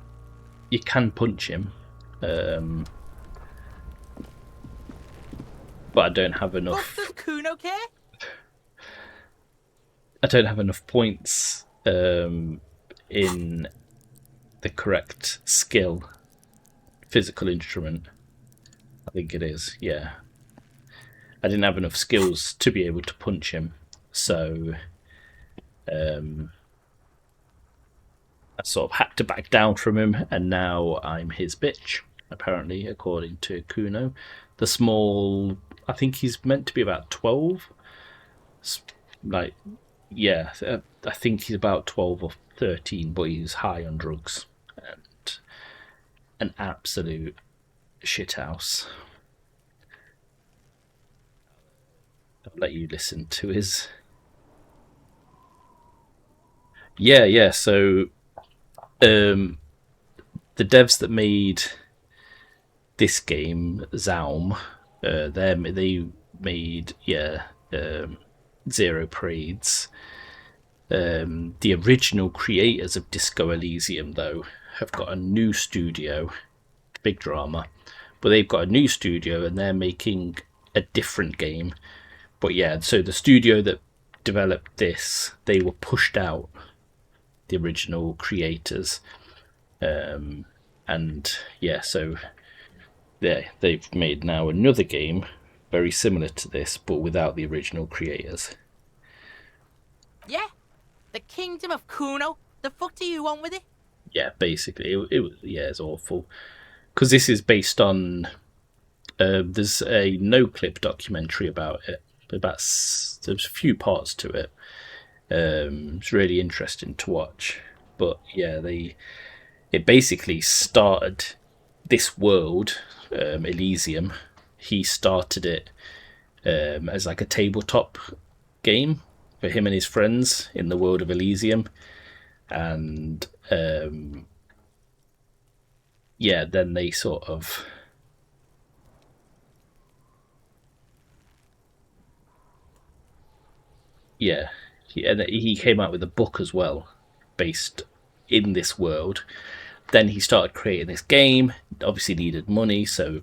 You can punch him, but I don't have enough. Does Kuno care? I don't have enough points in the correct skill. Physical instrument, I think it is. Yeah, I didn't have enough skills to be able to punch him, so I sort of had to back down from him, and now I'm his bitch, apparently, according to Kuno. The small, I think he's meant to be about 12. Like, yeah, I think he's about 12 or 13, but he's high on drugs and an absolute shithouse. I'll let you listen to his. Yeah. So, the devs that made this game, Zaum, they made Zero Parades. The original creators of Disco Elysium, though, have got a new studio. Big drama, but they've got a new studio and they're making a different game. But yeah, so the studio that developed this, they were pushed out, the original creators, and yeah, so they've made now another game very similar to this, but without the original creators. Yeah, the Kingdom of Kuno. The fuck do you want with it? Yeah, basically, it's awful. Because this is based on, there's a no-clip documentary about it. There's a few parts to it. It's really interesting to watch. But yeah, it basically started this world, Elysium. He started it as like a tabletop game for him and his friends in the world of Elysium, and yeah, then they sort of he came out with a book as well based in this world. Then he started creating this game. Obviously needed money, so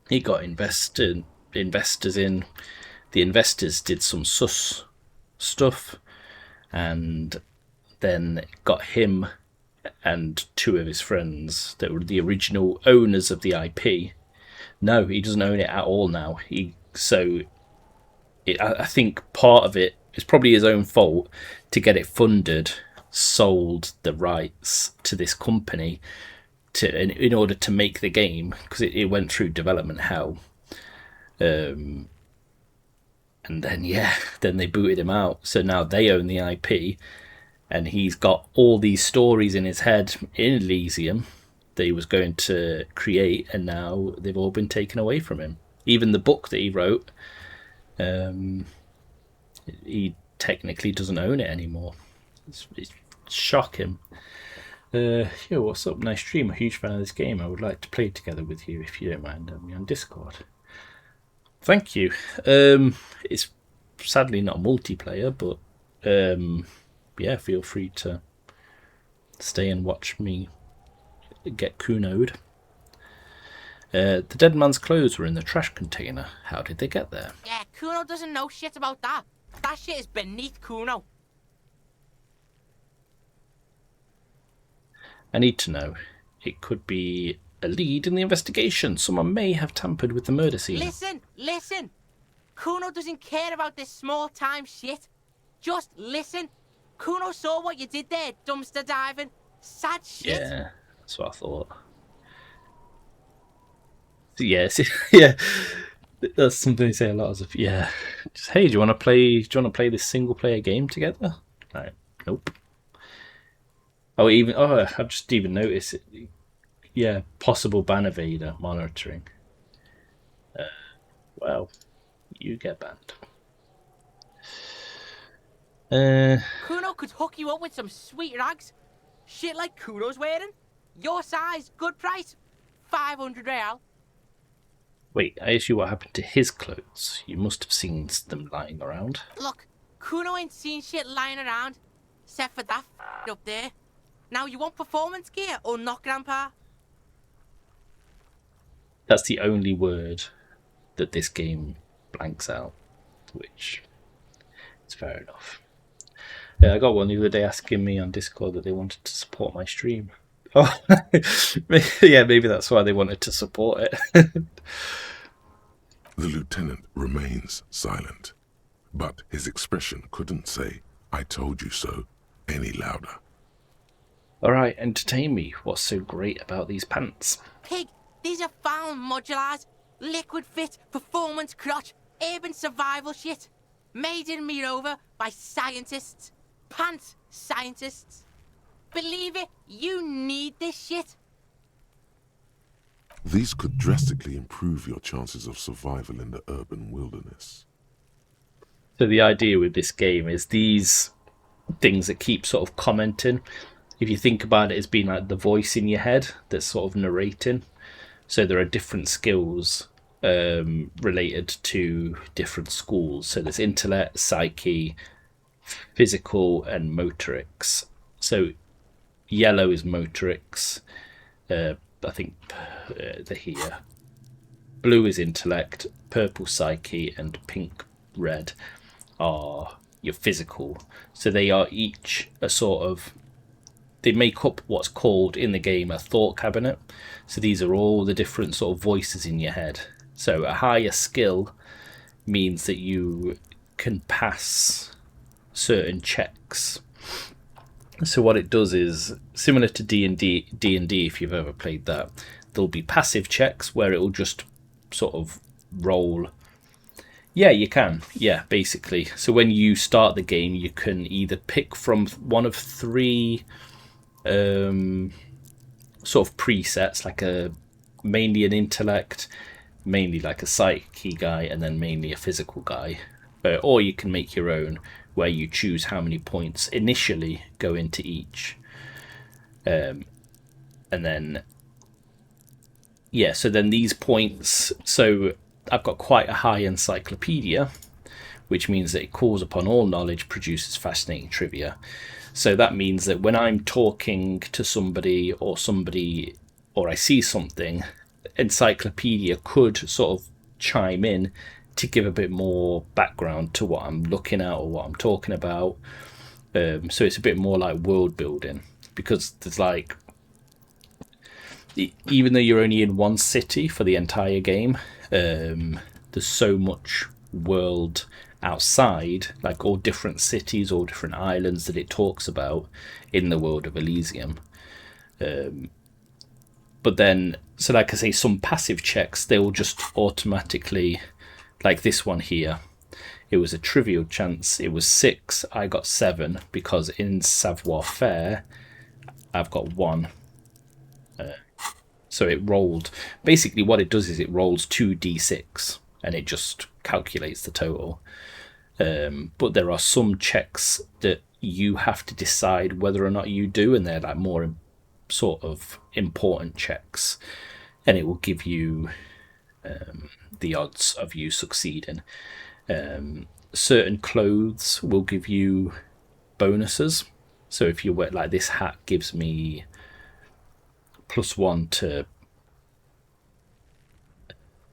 he got investors in. The investors did some sus stuff, and then got him and two of his friends that were the original owners of the IP. No, he doesn't own it at all now. I think part of it is probably his own fault to get it funded, sold the rights to this company in order to make the game, because it went through development hell. And then they booted him out. So now they own the IP, and he's got all these stories in his head in Elysium that he was going to create, and now they've all been taken away from him. Even the book that he wrote, he technically doesn't own it anymore. It's shocking. What's up? Nice stream. A huge fan of this game. I would like to play together with you if you don't mind. I'm on Discord. Thank you. It's sadly not multiplayer, but feel free to stay and watch me get Kuno'd. The dead man's clothes were in the trash container. How did they get there? Yeah, Kuno doesn't know shit about that. That shit is beneath Kuno. I need to know. It could be a lead in the investigation. Someone may have tampered with the murder scene. Listen. Kuno doesn't care about this small-time shit. Just listen. Kuno saw what you did there, dumpster diving. Sad shit. Yeah, that's what I thought. Yes, yeah. That's something they say a lot. Just, hey, do you want to play this single-player game together? Right. Nope. I just even noticed it. Yeah, possible ban evader monitoring. Well, you get banned. Kuno could hook you up with some sweet rags. Shit like Kuno's wearing. Your size, good price. 500 real. Wait, I asked you what happened to his clothes. You must have seen them lying around. Look, Kuno ain't seen shit lying around. Except for that up there. Now you want performance gear or not, Grandpa? That's the only word that this game blanks out, which is fair enough. Yeah, I got one the other day asking me on Discord that they wanted to support my stream. Oh, yeah, maybe that's why they wanted to support it. The lieutenant remains silent, but his expression couldn't say, "I told you so," any louder. All right, entertain me. What's so great about these pants? Pig, these are found modulars. Liquid fit, performance crotch, urban survival shit. Made in Mirova by scientists. Pants scientists. Believe it, you need this shit. These could drastically improve your chances of survival in the urban wilderness. So the idea with this game is these things that keep sort of commenting. If you think about it as being like the voice in your head that's sort of narrating. So there are different skills related to different schools. So there's intellect, psyche, physical, and motorics. So yellow is motorics. I think they're here. Blue is intellect, purple psyche, and pink red are your physical. So they are each a sort of, they make up what's called in the game a thought cabinet. So these are all the different sort of voices in your head. So a higher skill means that you can pass certain checks. So what it does is similar to D&D, if you've ever played that, there'll be passive checks where it'll just sort of roll. Yeah, you can. Yeah, basically. So when you start the game, you can either pick from one of three sort of presets, like mainly an intellect, mainly like a psyche guy, and then mainly a physical guy. Or you can make your own, where you choose how many points initially go into each. And then, yeah, so then these points, so I've got quite a high encyclopedia, which means that it calls upon all knowledge, produces fascinating trivia. So that means that when I'm talking to somebody, or I see something, encyclopedia could sort of chime in to give a bit more background to what I'm looking at or what I'm talking about. So it's a bit more like world building, because there's like, even though you're only in one city for the entire game, there's so much world outside, like all different cities, all different islands that it talks about in the world of Elysium. But then, so like I say, some passive checks, they will just automatically, like this one here, it was a trivial chance, it was 6, I got 7, because in savoir faire I've got 1. So it rolled, basically what it does is it rolls 2d6 and it just calculates the total. But there are some checks that you have to decide whether or not you do, and they're like more sort of important checks, and it will give you the odds of you succeeding. Certain clothes will give you bonuses. So if you wear, like this hat gives me +1 to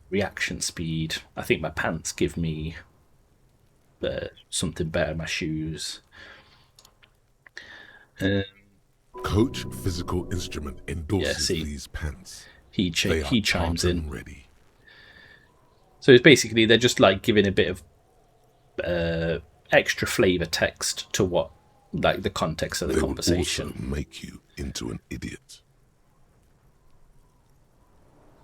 reaction speed. I think my pants give me something better, my shoes. Coach Physical Instrument endorses these pants. He chimes in. Ready. So it's basically, they're just like giving a bit of extra flavor text to what, like the context of the conversation. Will also make you into an idiot.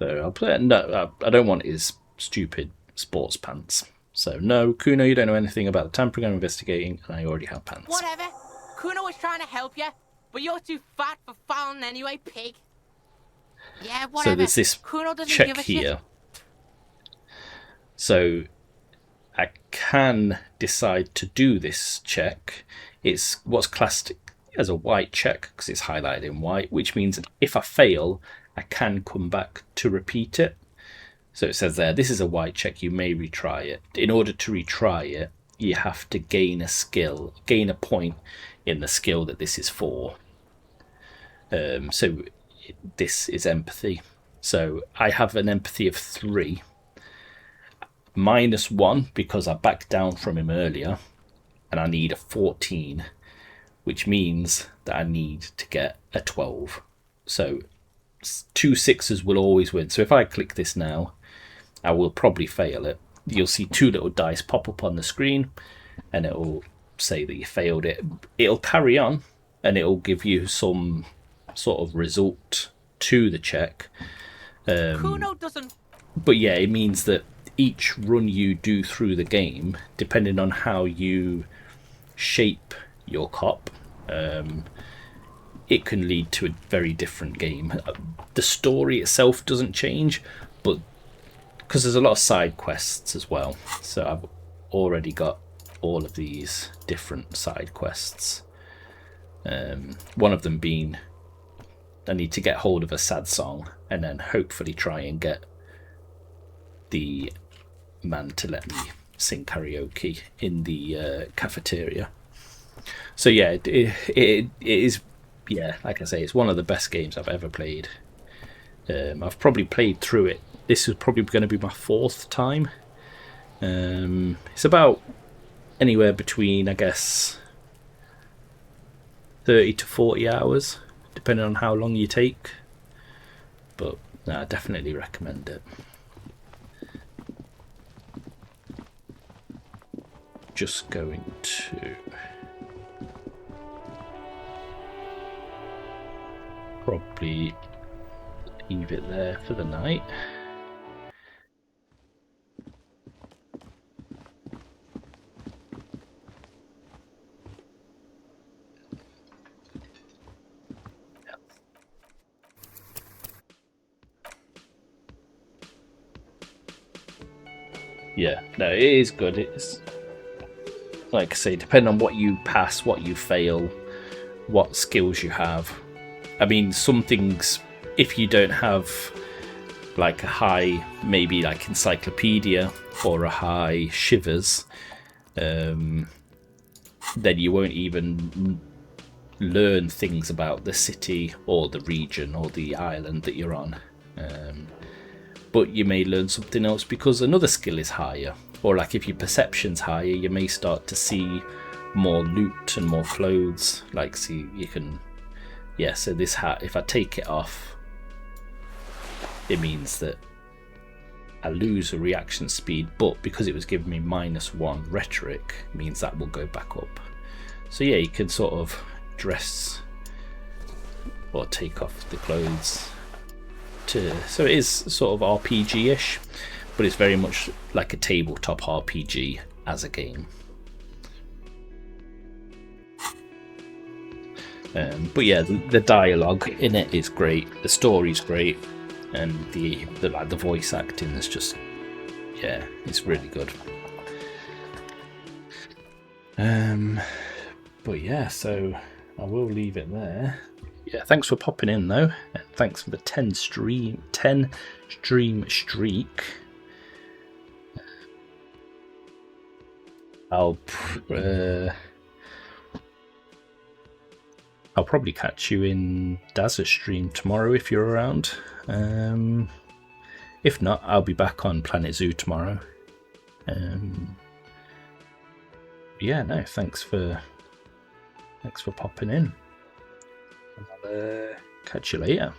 So I'll play. No, I don't want his stupid sports pants. So no, Kuno, you don't know anything about the tampering I'm investigating, and I already have pants. Whatever. Kuno was trying to help you, but you're too fat for fouling anyway, pig. Yeah, So whatever. there's this Kuno doesn't check give a here. shit. So I can decide to do this check. It's what's classed as a white check because it's highlighted in white, which means that if I fail, I can come back to repeat it. So it says there, this is a white check, you may retry it. In order to retry it, you have to gain a point in the skill that this is for. So this is empathy. So I have an empathy of 3, -1 because I backed down from him earlier, and I need a 14, which means that I need to get a 12. So 2 6s will always win. So if I click this now, I will probably fail it. You'll see 2 little dice pop up on the screen, and it will say that you failed it. It'll carry on, and it will give you some sort of result to the check. Kuno doesn't. But yeah, it means that each run you do through the game, depending on how you shape your cop, it can lead to a very different game. The story itself doesn't change, but because there's a lot of side quests as well, so I've already got all of these different side quests. One of them being I need to get hold of a sad song and then hopefully try and get the man to let me sing karaoke in the cafeteria. So yeah, it is, yeah, like I say, it's one of the best games I've ever played. I've probably played through it. This is probably going to be my 4th time. It's about anywhere between, I guess, 30 to 40 hours, depending on how long you take. But no, I definitely recommend it. Just going to probably leave it there for the night. Yeah, no, it is good. It's like I say, depending on what you pass, what you fail, what skills you have. I mean, some things, if you don't have like a high, maybe like encyclopedia or a high shivers, then you won't even learn things about the city or the region or the island that you're on. But you may learn something else because another skill is higher, or like if your perception's higher, you may start to see more loot and more clothes. Like, see, you can, yeah, so this hat, if I take it off, it means that I lose a reaction speed, but because it was giving me -1 rhetoric, means that will go back up. So yeah, you can sort of dress or take off the clothes so it is sort of RPG-ish, but it's very much like a tabletop RPG as a game. But yeah, the dialogue in it is great, the story's great, and the voice acting is just, yeah, it's really good. But yeah, so I will leave it there. Yeah, thanks for popping in though, and thanks for the 10 stream streak. I'll probably catch you in Daz's stream tomorrow if you're around. If not, I'll be back on Planet Zoo tomorrow. Yeah, no, thanks for popping in. I'll catch you later.